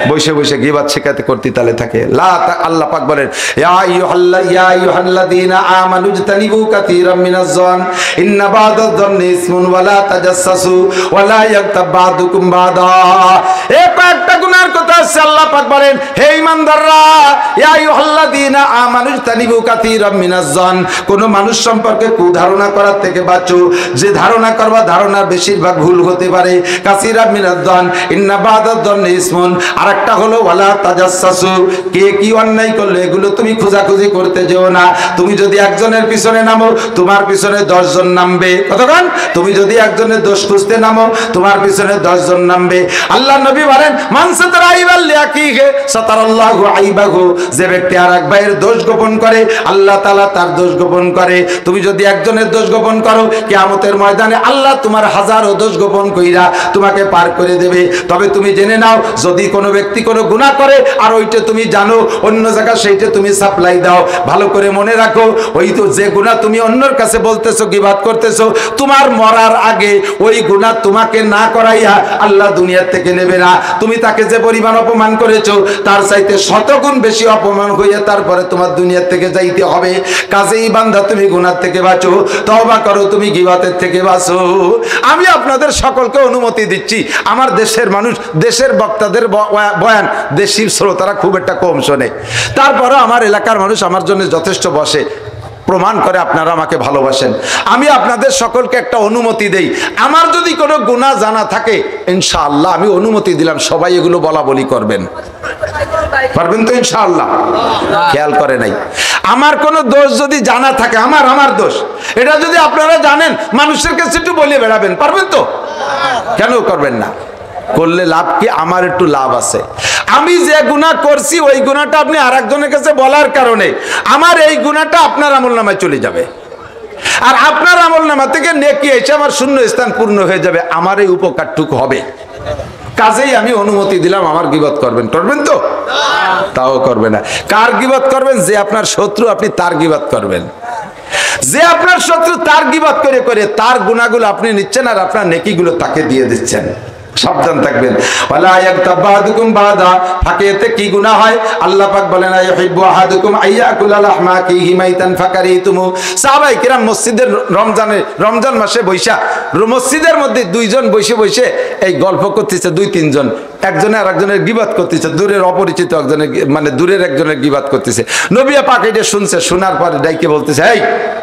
বসে বসে গীবাত শেখাতে করতে তালে থাকে। আল্লাহ পাক বলেন ইয়া আইয়ুহাল্লাযীনা আমানু ইজতানিবু কাসীরাম মিনাজ জন ইন্না বা'দাজ জন্নি ইসমুন ওয়া লা তাজাসসু ওয়া লা ইয়াগতাব বা'দুকুম বা'দা। এই কয়েকটা গুনার কথা আছে। আল্লাহ পাক বলেন হে ঈমানদাররা, ইয়া আইয়ুহাল্লাযীনা আমানু ইজতানিবু কাসীরাম মিনাজ জন, কোন মানুষ সম্পর্কে কুধারণা করার থেকে বাঁচো। যে ধারণা করবা ধারণার বেশিরভাগ ভুল হতে পারে। কাসীরাম মিনাজ জন ইন্না বা'দাজ জন্নি ইসমুন, আরেকটা হলো ওয়া লা তাজাসসু, কে কি অন্যায় করলো এগুলো তুমি খোঁজাখুঁজি করতে যেও না। তুমি যদি একজনের পিছনে নামো, তোমার পিছনে 10 জন নামবে। কতক্ষণ? তুমি যদি একজনের দোষ খুঁজতে নামো, তোমার পিছনে 10 জন নামবে। আল্লাহ নবী বলেন মান সাতারা আইবাল লিয়াকিহি সাতারাল্লাহু আইবাহু, যে ব্যক্তি আরেক ভাইয়ের দোষ গোপন করে আল্লাহ তাআলা তার দোষ গোপন করে। তুমি যদি একজনের দোষ গোপন করো, কিয়ামতের ময়দানে আল্লাহ তোমার হাজারো দোষ গোপন কইরা তোমাকে পার করে দেবে। তবে তুমি জেনে নাও, যদি কোনো ব্যক্তি কোনো গুনাহ করে আর ওইটা তুমি জানো, অন্য জায়গা সেইটা তুমি সাপ্লাই দাও, ভালো করে মনে রাখো, ওই তো যে গুনাহ তুমি অন্যর কাছে বলতেছো, গীবাত করতেছো, তোমার মরার আগে ওই গুনাহ তোমাকে না করাইয়া আল্লাহ দুনিয়া থেকে নেবে না। তুমি তাকে যে পরিমাণ অপমান করেছো তার চাইতে 100 গুণ বেশি অপমান হইয়া তারপরে তোমার দুনিয়া থেকে যাইতে হবে। কাজেই বান্দা তুমি গুনাহ থেকে বাঁচো, তওবা করো, তুমি গীবাতের থেকে বাঁচো। আমি আপনাদের সকলকে অনুমতি দিচ্ছি, আমার দেশের মানুষ, দেশের বক্তাদের বয়ান দেশি শ্রোতারা খুব একটা কম শোনে, তারপরও আমার এলাকার মানুষ আমার জন্য যথেষ্ট বসে, প্রমাণ করে আপনারা আমাকে ভালোবাসেন। আমি আপনাদের সকলকে একটা অনুমতি দেই, আমার যদি কোনো গুনাহ জানা থাকে ইনশাআল্লাহ আমি অনুমতি দিলাম, সবাই এগুলো বলা বলি করবেন, পারবেন তো ইনশাআল্লাহ? খেয়াল করে নাই, আমার কোনো দোষ যদি জানা থাকে, আমার দোষ, এটা যদি আপনারা জানেন, মানুষের কাছে একটু বলে বেড়াবেন, পারবেন তো? কেন করবেন না? করলে লাভ কি? আমার একটু লাভ আছে। আমি যে গুনাহ করছি ওই গুনাহটা আপনি আরেকজনের কাছে বলার কারণে আমার এই গুনাহটা আপনার আমলনামায় চলে যাবে, আর আপনার আমলনামা থেকে নেকি এসে আমার শূন্য স্থান পূর্ণ হয়ে যাবে, আমার এই উপকারটুকু হবে। কাজেই আমি অনুমতি দিলাম, আমার গীবত করবেন, করবেন তো? তাও করবে না। কার গীবত করবেন? যে আপনার শত্রু, আপনি তার গীবত করবেন। যে আপনার শত্রু তার গীবত করে করে তার গুনাহগুলো আপনি নিচ্ছেন আর আপনার নেকিগুলো তাকে দিয়ে দিচ্ছেন। সাবধান থাকবেন। ওয়ালা ইয়াগতাব বা'দুকুম বা'দা, ফাঁকেতে কি গুনাহ হয়? আল্লাহ পাক বলেন আইয়ুহিব্বু আহাদুকুম আইয়াকুলা লাহমা আখিহি মাইতান ফাকারিতুমু। সাহাবায়ে কিরাম মসজিদের রমজান মাসে বৈশা মসজিদের মধ্যে 2 জন বসে বসে এই গল্প করতেছে, 2-3 জন, একজনে আরেকজনের গীবাত করতেছে, দূরের অপরিচিত একজনের, মানে দূরের একজনের গীবাত করতেছে। নবী পাক এটা শুনছে, শোনার পরে ডাইকে বলতেছে, এই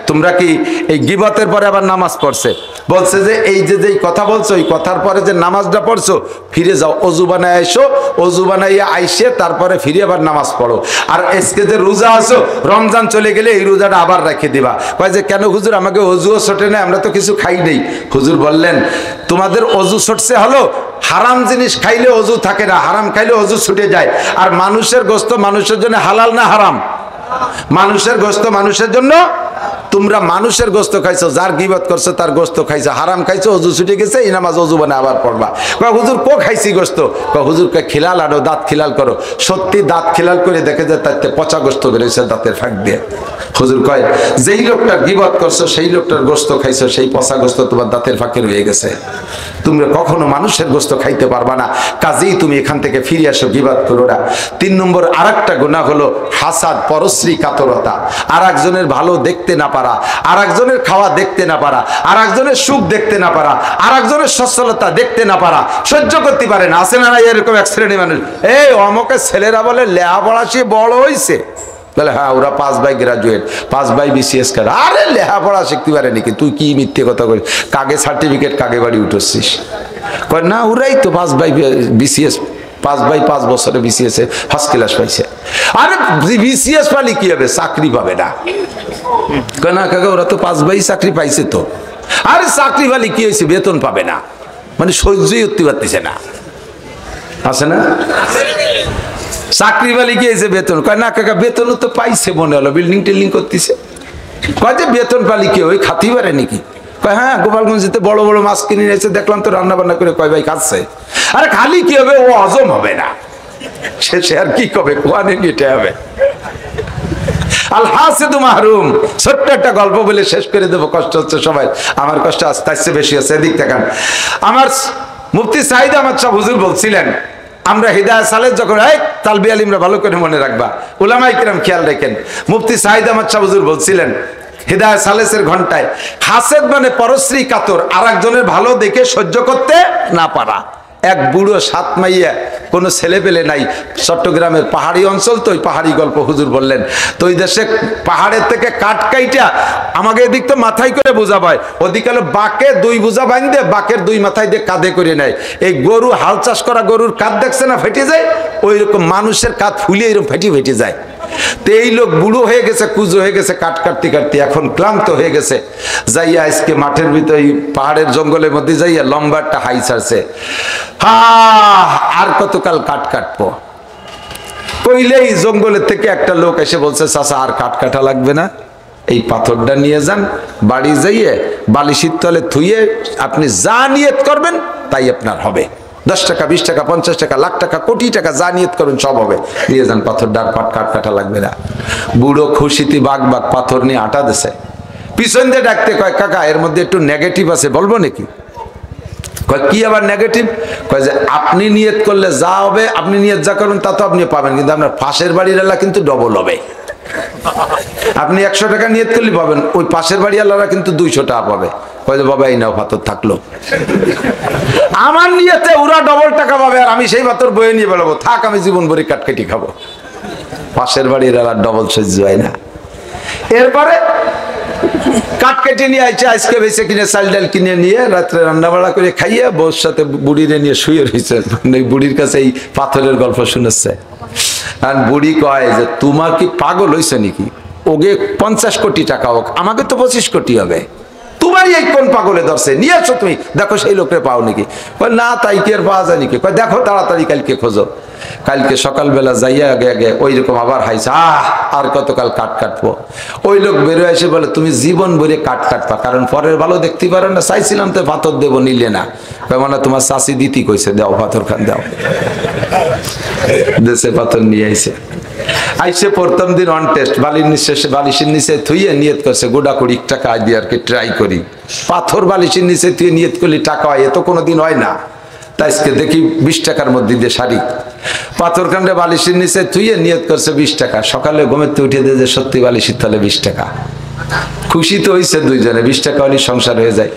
তোমরা কি এই গীবাতের পরে আবার নামাজ পড়ছে? বলছে যে এই যে যেই কথা বলছো ওই কথার পরে যে নামাজটা পড়ছো ফিরে যাও, অজু বানায় আইসো, অজু বানাইয়া আইসে তারপরে ফিরে আবার নামাজ পড়ো। আর আজকে যে রোজা আছো, রমজান চলে গেলে এই রোজাটা আবার রেখে দিবা। কয় যে কেন হুজুর, আমাকে অজুও ছোটে না, আমরা তো কিছু খাই নেই। হুজুর বললেন তোমাদের অজু ছুটছে হলো হারাম জিনিস খাইলে অজু থাকে না, হারাম খাইলে অজু ছুটে যায়। আর মানুষের গোশত মানুষের জন্য হালাল না হারাম? মানুষের গোশত মানুষের জন্য। তোমরা মানুষের গোশত খাইছো, যার গীবত করছো তার গোশত খাইছো, হারাম খাইছো, অজু ছুটে গেছে, এই নামাজ অজু বানায় আবার পড়বা। কয় হুজুর কো খাইছি গোশত? কয় হুজুরকে খিলাল আনো, দাঁত খিলাল করো। সত্যি দাঁত খিলাল করে দেখে যে তাতে পচা গোশত বেরোইছে দাঁতের ফাঁক দিয়ে। হুজুর কয় যেই লোকটার গীবত করছো সেই লোকটার গোশত খাইছো, সেই পচা গোশত তোমার দাঁতের ফাঁকে রয়ে গেছে। তোমরা কখনো মানুষের গোশত খাইতে পারবা না, কাজেই তুমি এখান থেকে ফিরে আসো, গীবত করো না। 3 নম্বর আরেকটা গুনাহ হলো হাসাদ, পরশ্রী কাতরতা। আর একজনের ভালো দেখতে না পারা, আর একজনের খাওয়া দেখতে না পারা, আর একজনের সুখ দেখতে না পারা, আর একজনের সচ্ছলতা দেখতে না পারা, সহ্য করতে পারে না। আছে না এরকম এক শ্রেণীর মানুষ? এই অমকের ছেলেরা বলে লেহাপড়া সে বড় হইছে, বলে হ্যাঁ ওরা 5 ভাই গ্রাজুয়েট, 5 ভাই BCS করে। আরে লেহাপড়া শিখতে পারে নাকি? তুই কি মিথ্যে কথা বলিস? কাগে সার্টিফিকেট, কাগে বাড়ি উঠছিস? কয় না ওরাই তো 5 ভাই BCS, 5 ভাই 5 বছরে BCS এ ফার্স্ট ক্লাস পাইছে। আরে BCS পালি কি হবে? চাকরি পাবে না। কয় না কাকা ওরা তো 5 ভাই চাকরি পাইছে তো। আরে চাকরি পালি কি হয়েছে? বেতন পাবে না। মানে সহ্যই উঠতে পারতেছে না। আছে না? চাকরি বালি গিয়েছে বেতন। কয় না কাকা বেতনও তো পাইছে, মনে হলো বিল্ডিং টিল্ডিং করতেছে। কয় যে বেতন পালি কি ওই খাতি পারে নাকি? কয় হ্যাঁ গোপালগঞ্জেতে বড় বড় মাছ কিনে নিয়েছে, দেখলাম তো রান্না বান্না করে কয় ভাই খাচ্ছে। আরে খালি কি হবে? ও হজম হবে না, সে আর কি কবে? কোয়ানে নিতে হবে। আল হাসিদু মাহরুম। ছোট্ট একটা গল্প বলে শেষ করে দেবো, কষ্ট হচ্ছে সবাই, আমার কষ্ট আস্তে আস্তে বেশি আছে। এদিক দেখান। আমার মুফতি সাঈদ আহমদ শাহ হুজুর বলছিলেন, আমরা হিদায়াত সালেহ যখন তালবি আলিমরা ভালো করে মনে রাখবা, উলামায়ে কিরাম খেয়াল রাখেন। মুফতি সাঈদ আহমদ শাহ হুজুর বলছিলেন হিদায়াত সালেহের ঘন্টায়, হাসেদ মানে পরশ্রী কাতর, আর একজনের ভালো দেখে সহ্য করতে না পারা। এক বুড়ো 7 মাইয়া, কোনো ছেলে পেলে নাই, চট্টগ্রামের পাহাড়ি অঞ্চল তো, ওই পাহাড়ি গল্প হুজুর বললেন। তো ওই দেশে পাহাড়ের থেকে কাঠ কাইটা, আমাকে এদিক তো মাথায় করে বোঝা পায়, ওদিকে বাঁকে 2 বোঝা বাঁধে, বাঁকের 2 মাথায় দিয়ে কাঁধে করে নেয়। এই গরু, হাল চাষ করা গরুর কাঁধ দেখছে না ফেটে যায়, ওই রকম মানুষের কাঁধ ফুলিয়ে এরকম ফেটে যায়। তো এই লোক বুড়ো হয়ে গেছে, কুজো হয়ে গেছে, কাঠ কাটতে কাটতে এখন ক্লান্ত হয়ে গেছে। যাইয়া আজকে মাঠের ভিতরে পাহাড়ের জঙ্গলের মধ্যে যাইয়া লম্বা একটা হাই ছাড়ছে। আর কতকাল কাঠ কাটবো? কইলেই জঙ্গলের থেকে একটা লোক এসে বলছে, চাচা আর কাঠ কাটা লাগবে না, এই পাথরটা নিয়ে যান, বাড়ি যাইয়ে বালিশির তলে থুইয়ে আপনি যা নিয়ত করবেন তাই আপনার হবে। 10 টাকা, 20 টাকা, 50 টাকা, লাখ টাকা, কোটি টাকা, যা নিয়ত করবেন সব হবে। নিয়ে যান পাথর, ডাক পাট কাঠ কাটা লাগবে না। বুড়ো খুশিতে বাঘ বাঘ পাথর নিয়ে আটা দিছে। পিছন দিয়ে ডাকতে কয়, কাকা এর মধ্যে একটু নেগেটিভ আছে, বলবো নাকি? কয় কি আবার নেগেটিভ? কয় যে আপনি নিয়ত করলে যা হবে, আপনি নিয়ত যা করবেন তা তো আপনি পাবেন, কিন্তু আপনার পাশের বাড়ির এলাকা কিন্তু ডবল হবে। আপনি 100 টাকা নিয়ত করলে পাবেন, ওই পাশের বাড়ি আলাদা কিন্তু 200 টাকা পাবে। কয় যে বাবা এই নাও পাথর থাকলো, আমার নিয়তে ওরা ডবল টাকা পাবে, আর আমি সেই পাথর বয়ে নিয়ে বেরোবো, থাক আমি জীবন ভরে কাটকাটি খাবো। পাশের বাড়ির এলাকা ডবল সহ্য হয় না। এরপরে কাঠ কেটে নিয়ে আইছে, আজকে বেঁচে কিনে চাল ডাল কিনে নিয়ে রাত্রে রান্না বাড়া করে খাইয়ে বউর সাথে বুড়িরে নিয়ে শুয়ে রয়েছে। বুড়ির কাছে এই পাথরের গল্প শুনেছে। আর বুড়ি কয় যে তোমার কি পাগল হয়েছে নাকি? ওকে 50 কোটি টাকা হোক, আমাকে তো 25 কোটি হবে, তোমারই এই কোন পাগলে ধরছে, নিয়ে আসো তুমি, দেখো সেই লোকরে পাও নাকি? না তাই কি আর পাওয়া যায় নাকি? দেখো তাড়াতাড়ি কালকে খোঁজো। কালকে সকালবেলা যাইয়া আগে আগে ওই রকম আবার হাইছে, আর কতকাল কাঠ কাটবো। ওই লোক বেরোয় এসে বলে তুমি জীবন ভরে কাঠ কাটবা, কারণ পরের ভালো দেখতে পারো না। চাইছিলাম তো পাথর দেবো, নিলে না। মানে তোমার চাষি দিতি কইছে, দাও পাথর খান, দাও। দেশে পাথর নিয়ে আইছে। আইসে প্রথম দিন অন টেস্ট, বালিশের নিচে থুইয়ে নিয়ত করছে গোডাকুড়ি টাকা দিয়ে আর কি ট্রাই করি। পাথর বালিশের নিচে থুয়ে নিয়ত করলে টাকা হয়, এত কোনোদিন হয় না। তাই আজকে দেখি 20 টাকার মধ্যে দিয়ে শাড়ি, পাথর কাণ্ডে বালিশের নিচে থুইয়ে নিয়ত করছে 20 টাকা। সকালে ঘুমেতে উঠে দিয়ে যে সত্যি বালিশের তলে 20 টাকা। খুশি তো হয়েছে দুইজনে, 20 টাকা হলে সংসার হয়ে যায়।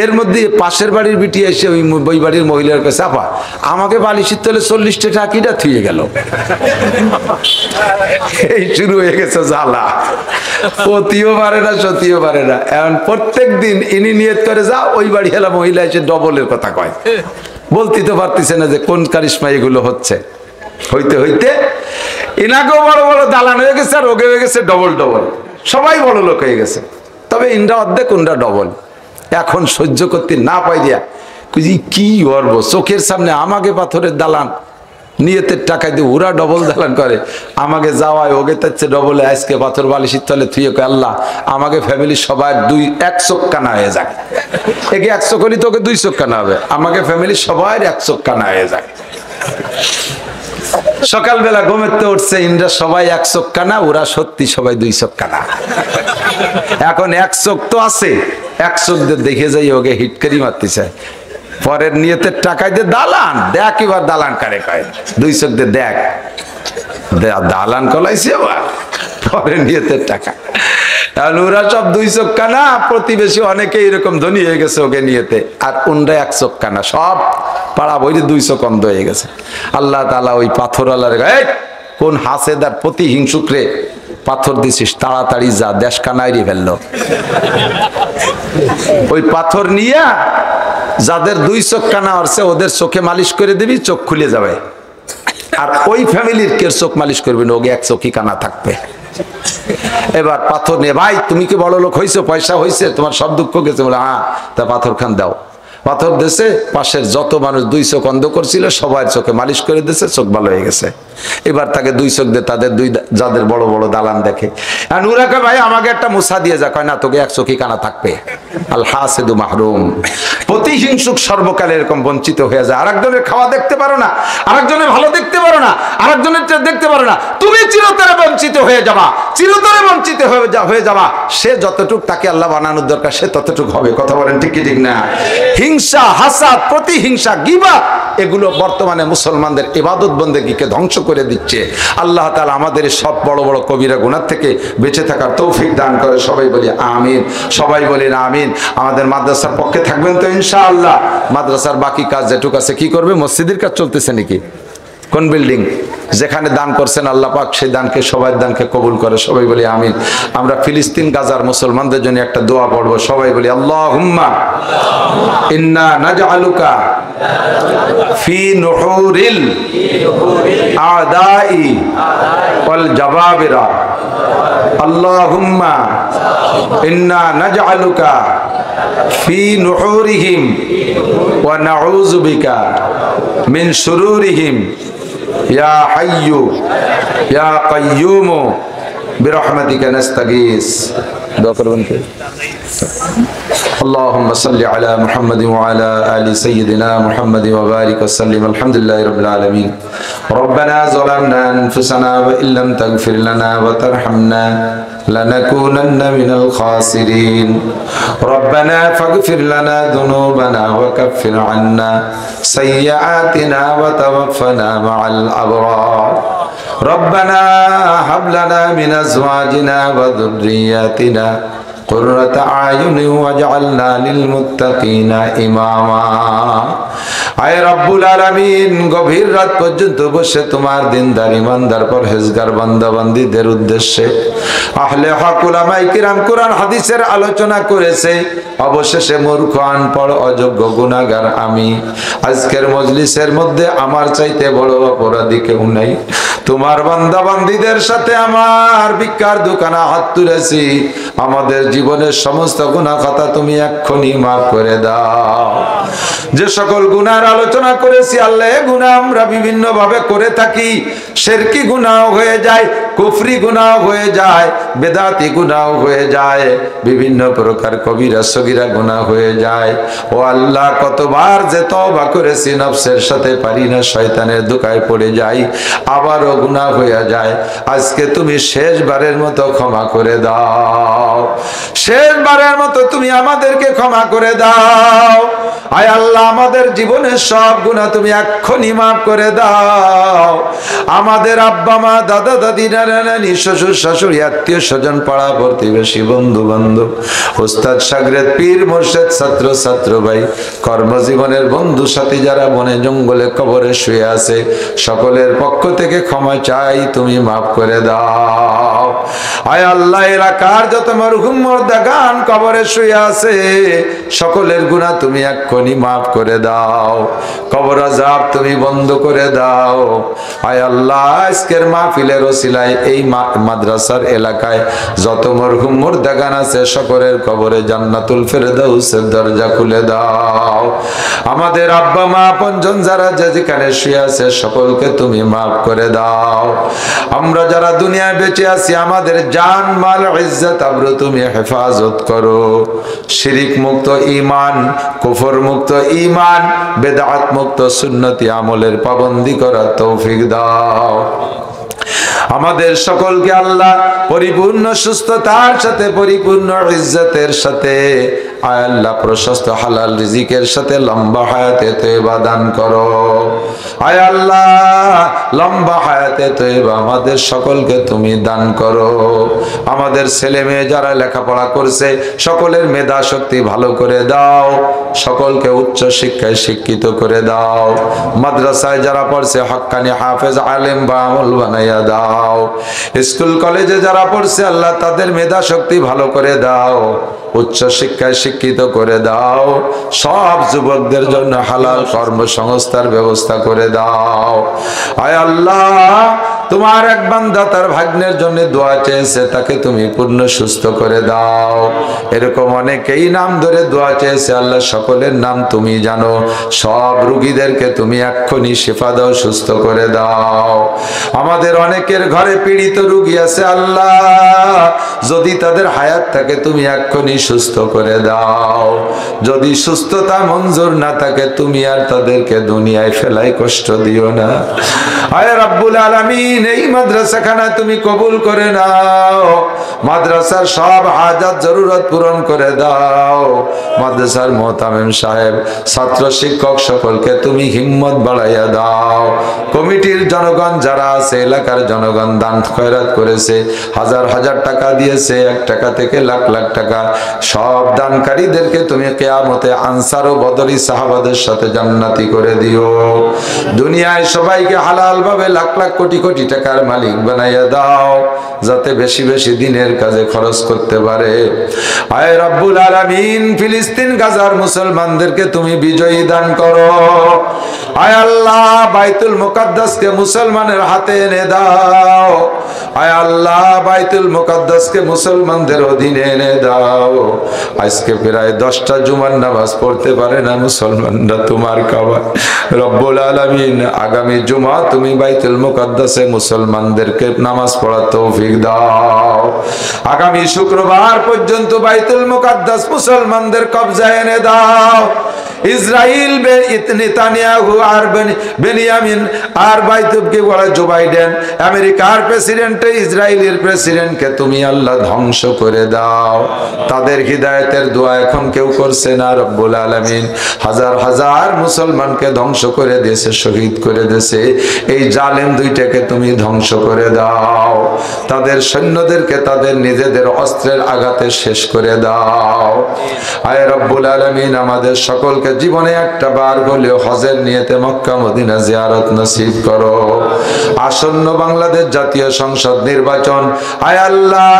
এর মধ্যে পাশের বাড়ির বিটি এসে ওই বাড়ির মহিলার কাছে, আপা আমাকে বালিশের তলে 40 টাকা কিটা থুয়ে গেল। এই শুরু হয়ে গেছে জ্বালা, পতিও পারে না সতিও পারে না। এখন প্রত্যেক দিন ইনি নিয়ত করে যা, ওই বাড়ি হেলা মহিলা এসে ডবলের কথা কয়। বলতে তো পারতেছে না যে কোন কারিশমা এগুলো হচ্ছে। হইতে হইতে ইনাকেও বড় বড় দালান হয়ে গেছে, আর ওকে হয়ে গেছে ডবল ডবল, সবাই বড় লোক হয়ে গেছে। তবে ইন্ডা অর্ধেক উন্ডা ডবল। এখন সহ্য করতে না পাই দিয়া কুজি কি করবো, চোখের সামনে আমাকে পাথরের দালান, নিয়তের টাকায় দিয়ে ওরা ডবল দালান করে, আমাকে যাওয়ায় ওকে তাচ্ছে ডবলে আজকে পাথর বালিশের তলে থুয়ে কয় আল্লাহ আমাকে ফ্যামিলির সবাই 1 চোখ কানা হয়ে যাক। একে 1 চোখ হলে তোকে 2 চোখ কানা হবে, আমাকে ফ্যামিলির সবাই 1 চোখ কানা হয়ে যাক। সকালবেলা ঘুমেতে উঠছে, ইন্দ্রা সবাই 1 চোখ কানা, ওরা সত্যি সবাই 2 চোখ কানা। এখন 1 চোখ তো আছে, 1 চোখ দেখে যাই ওকে হিটকারি মারতে চায়। পরের নিয়তের টাকায় দিয়ে দালান দেখ, এবার দালান কারে কয় 2 চোখ দিয়ে দেখ, দালান কলাইছে পরের নিয়তের টাকা। ওরা সব 2 চোখ কানা, প্রতিবেশী অনেকে এরকম ধনী হয়ে গেছে ওকে নিয়েতে, আর উনরা 1 চোখ কানা, সব পাড়া বইরে 2 চোখ অন্ধ হয়ে গেছে। আল্লাহ তাআলা ওই পাথরওয়ালার গায়ে, কোন হাসেদার প্রতিহিংসুকরে পাথর দিছিস, তাড়াতাড়ি যা, দেশ কানাইরি ফেললো। ওই পাথর নিয়ে যাদের 2 চোখ কানা হচ্ছে ওদের চোখে মালিশ করে দিবি, চোখ খুলে যাবে। আর ওই ফ্যামিলির কেউ চোখ মালিশ করবি না, ওকে 1 চোখই কানা থাকবে। এবার পাথর নিয়ে, ভাই তুমি কি বড় লোক হয়েছো, পয়সা হয়েছে, তোমার সব দুঃখ গেছে? বলে হ্যাঁ। তা পাথর খান দাও। পাথর দেশে পাশের যত মানুষ 2 চোখ অন্ধ করছিল সবার চোখে মালিশ করে দিয়েছে, চোখ ভালো হয়ে গেছে। এবার তাকে 2 চোখ দিয়ে তাদের যাদের বড় বড় দালান দেখে, আর নুরাকে ভাই আমাকে একটা মুসা দিয়ে যা, কয় না তোকে 1 চোখই কানা থাকবে। আল হাসিদু মাহরুম, প্রতিহিংসুক সর্বকালে এরকম বঞ্চিত হয়ে যায়। আরেকজনের খাওয়া দেখতে পারো না, আরেকজনের ভালো দেখতে পারো না, আরেকজনের দেখতে পারো না, তুমি চিরতরে বঞ্চিত হয়ে যাবা, চিরতরে বঞ্চিত হয়ে যাবা। সে যতটুক তাকে আল্লাহ বানানোর দরকার সে ততটুক হবে। কথা বলেন ঠিক কি ঠিক না? হিংসা, হাসাদ, প্রতিহিংসা, গীবত, এগুলো বর্তমানে মুসলমানদের ইবাদত বন্দেগীকে ধ্বংস করে দিচ্ছে। আল্লাহ তাআলা আমাদের সব বড় বড় কবিরা গুনাহ থেকে বেঁচে থাকার তৌফিক দান করে। সবাই বলি আমিন, সবাই বলেন আমিন। আমাদের মাদ্রাসার পক্ষে থাকবেন তো ইনশাআল্লাহ? মাদ্রাসার বাকি কাজ যেটুক আছে কি করবে? মসজিদের কাজ চলতেছে নাকি? কোন বিল্ডিং? যেখানে দান করছেন আল্লাহ পাক সেই দানকে, সবার দানকে কবুল করে। সবাই বলি আমিন। আমরা ফিলিস্তিন গাজার মুসলমানদের জন্য একটা দোয়া পড়বো। সবাই বলি আল্লাহুম্মা ইন্না নাজআলুকা ফি নুহুরিল আদাই ওয়াল জাবাবিরা। আল্লাহুম্মা ইন্না নাজআলুকা ফি নুহুরিহিম ওয়া নাউযু বিকা মিন শুরুরিহিম ইয়া হাইয়্যু ইয়া কাইয়্যুম বিরহমাতিকা নাস্তাগীস। দোয়া করবেন কি? اللهم صل على محمد وعلى آل سيدنا محمد وبارك وسلم. الحمد لله رب العالمين. ربنا ظلمنا أنفسنا وإن لم تغفر لنا وترحمنا لنكونن من الخاسرين. ربنا فاغفر لنا ذنوبنا وكفر عنا سيئاتنا وتوفنا مع الأبرار. ربنا هب لنا من أزواجنا وذرياتنا قرة أعين واجعلنا للمتقين إماما. আয় রব্বুল আলামিন, গভীর রাত পর্যন্ত বসে তোমার দিনদার ইমানদার পরহেজগার বান্দা বান্দীদের উদ্দেশ্যে আহলে হক উলামায়ে কিরাম কোরআন হাদিসের আলোচনা করেছে। অবশেষে মূর্খ, আনপড়, অযোগ্য, গুনাহগার আমি। আজকের মজলিসের মধ্যে আমার চাইতে বড় অপরাধী কেউ নাই। তোমার বান্দা বান্দীদের সাথে আমার ভিক্ষার দোকানে হাত তুলেছি। আমাদের জীবনের সমস্ত গুনাহ খাতা তুমি এক্ষুনি মাফ করে দাও। যে সকল গুনার আলোচনা করেছি আল্লাহ, গুনাহ আমরা বিভিন্ন ভাবে করে থাকি। শিরকি গুনাহ হয়ে যায়, কুফরি গুনাহ হয়ে যায়, বেদাতি গুনাহ হয়ে যায়, বিভিন্ন প্রকার কবিরা সগীরা গুনাহ হয়ে যায়। ও আল্লাহ, কতবার যে তওবা করেছি, নফসের সাথে পারি না, শয়তানের ধোঁকায় পড়ে যাই, আবারও গুনাহ হয়ে যায়। আজকে তুমি শেষবারের মতো ক্ষমা করে দাও, শেষবারের মতো তুমি আমাদেরকে ক্ষমা করে দাও। আয় আল্লাহ, আমাদের জীবনে জীবনের সব গুনাহ তুমি এক্ষুনি মাফ করে দাও। আমাদের আব্বা মা দাদা দাদি নানা নানি শ্বশুর শাশুড়ি আত্মীয় স্বজন পাড়া প্রতিবেশী বন্ধু বান্ধব ওস্তাদ শাগরেদ পীর মুর্শিদ ছাত্র ছাত্র ভাই কর্মজীবনের বন্ধু সাথী যারা বনে জঙ্গলে কবরে শুয়ে আছে সকলের পক্ষ থেকে ক্ষমা চাই, তুমি মাফ করে দাও। আয় আল্লাহ এলাকার যত মরহুম মুর্দাগান কবরে শুয়ে আছে সকলের গুনাহ তুমি এক্ষুনি মাফ করে দাও, কবর আযাব তুমি বন্ধ করে দাও। আয় আল্লাহ আজকের মাহফিলের ওসিলায় এই মাদ্রাসার এলাকায় যত মরহুম মুর্দাগান আছে সকলের কবরে জান্নাতুল ফেরদাউসের দরজা খুলে দাও। আমাদের আব্বা মা আপনজন যারা যেখানে শুয়ে আছে সকলকে তুমি মাফ করে দাও। আমরা যারা দুনিয়ায় বেঁচে আছি আমাদের জান মাল ইজ্জত আবরু তুমি হেফাজত করো। শিরিক মুক্ত ঈমান, কুফর মুক্ত ঈমান, বেদাত মুক্ত সুন্নতি আমলের পাবন্দি করার তৌফিক দাও। আমাদের সকলকে আল্লাহ পরিপূর্ণ সুস্থতার সাথে পরিপূর্ণ ইজ্জতের সাথে আয় আল্লাহ প্রশস্ত হালাল রিজিকের সাথে লম্বা হায়াতে তয়বা দান করো। আয় আল্লাহ লম্বা হায়াতে তয়বা আমাদের সকলকে তুমি দান করো। আমাদের ছেলে মেয়ে যারা লেখাপড়া করছে সকলের মেধা শক্তি ভালো করে দাও, সকলকে উচ্চ শিক্ষায় শিক্ষিত করে দাও। মাদ্রাসায় যারা পড়ছে হক্কানি হাফেজ আলেম বা আমল বানাইয়া দাও। স্কুল কলেজে যারা পড়ছে আল্লাহ তাদের মেধা শক্তি ভালো করে দাও, উচ্চ শিক্ষায় শিক্ষিত করে দাও। সব যুবকদের জন্য হালাল কর্মসংস্থার ব্যবস্থা করে দাও। আয় আল্লাহ তোমার এক বান্দা তার ভাগ্নের জন্য দোয়া চেয়েছে, তাকে তুমি পূর্ণ সুস্থ করে দাও। এরকম অনেকেই নাম ধরে দোয়া চেয়েছে আল্লাহ সকলের নাম তুমি জানো। সব রোগীদেরকে তুমি এক্ষুনি শিফা দাও, সুস্থ করে দাও। আমাদের অনেকের ঘরে পীড়িত রোগী আছে আল্লাহ, যদি তাদের হায়াত থাকে তুমি এক্ষুনি সুস্থ করে দাও। যদি সুস্থতা মঞ্জুর না থাকে তুমি আর তাদেরকে দুনিয়ায় ফেলাই কষ্ট দিও না। আয় রাব্বুল আলামিন এই মাদ্রাসাখানা তুমি কবুল করে নাও। মাদ্রাসার সব হাজাত জরুরত পূরণ করে দাও। মাদ্রাসার মোহতামিম সাহেব ছাত্র শিক্ষক সকলকে তুমি হিম্মত বাড়াইয়া দাও। কমিটির জনগণ যারা আছে এলাকার জনগণ দান খয়রাত করেছে, হাজার হাজার টাকা দিয়েছে, 1 টাকা থেকে লাখ লাখ টাকা, সব দানকারীদেরকে তুমি কিয়ামতে আনসার ও বদরি সাহাবাদের সাথে জান্নাতি করে দিও। দুনিয়ায় সবাইকে হালাল ভাবে লাখ লাখ কোটি কোটি টাকার মালিক বানাইয়া দাও, যাতে বেশি বেশি দিনের কাজে খরচ করতে পারে। আয় রব্বুল আলামিন ফিলিস্তিন গাজার মুসলমানদেরকে তুমি বিজয়ী দান করো। আয় আল্লাহ বাইতুল মুকাদ্দাসকে মুসলমানের হাতে এনে দাও। আয় আল্লাহ বাইতুল মুকাদ্দাসকে মুসলমানদের অধীনে এনে দাও। আজকে প্রায় 10টা জুমার নামাজ পড়তে পারে না মুসলমানরা তোমার কাবা। রব্বুল আলামিন আগামী জুমা তুমি বাইতুল মুকাদ্দাসে মুসলমানদেরকে নামাজ পড়ার তৌফিক দাও। আগামী শুক্রবার পর্যন্ত বাইতুল মুকাদ্দাস মুসলমানদের কবজায় এনে দাও। ইসরাইল নেতানিয়াহু আর বেনিয়ামিন আর বাইতুলকে বলা জো বাইডেন আমেরিকার প্রেসিডেন্ট ইসরায়েলের প্রেসিডেন্টকে তুমি আল্লাহ ধ্বংস করে দাও। তাদের হিদায়াতের দোয়া এখন কেউ করছে না রব্বুল আলামিন। হাজার হাজার মুসলমানকে ধ্বংস করে দিয়েছে, শহীদ করে দিয়েছে। এই জালেম দুইটাকে তুমি ধ্বংস করে দাও। তাদের সৈন্যদেরকে তাদের নিজেদের অস্ত্রের আঘাতে শেষ করে দাও। আয় রব্বুল আলামিন আমাদের সকলকে জীবনে একটা বার হলেও হজের নিয়তে মক্কা মদিনা জিয়ারত নসিব করো। আসন্ন বাংলাদেশ জাতীয় সংসদ নির্বাচন আয় আল্লাহ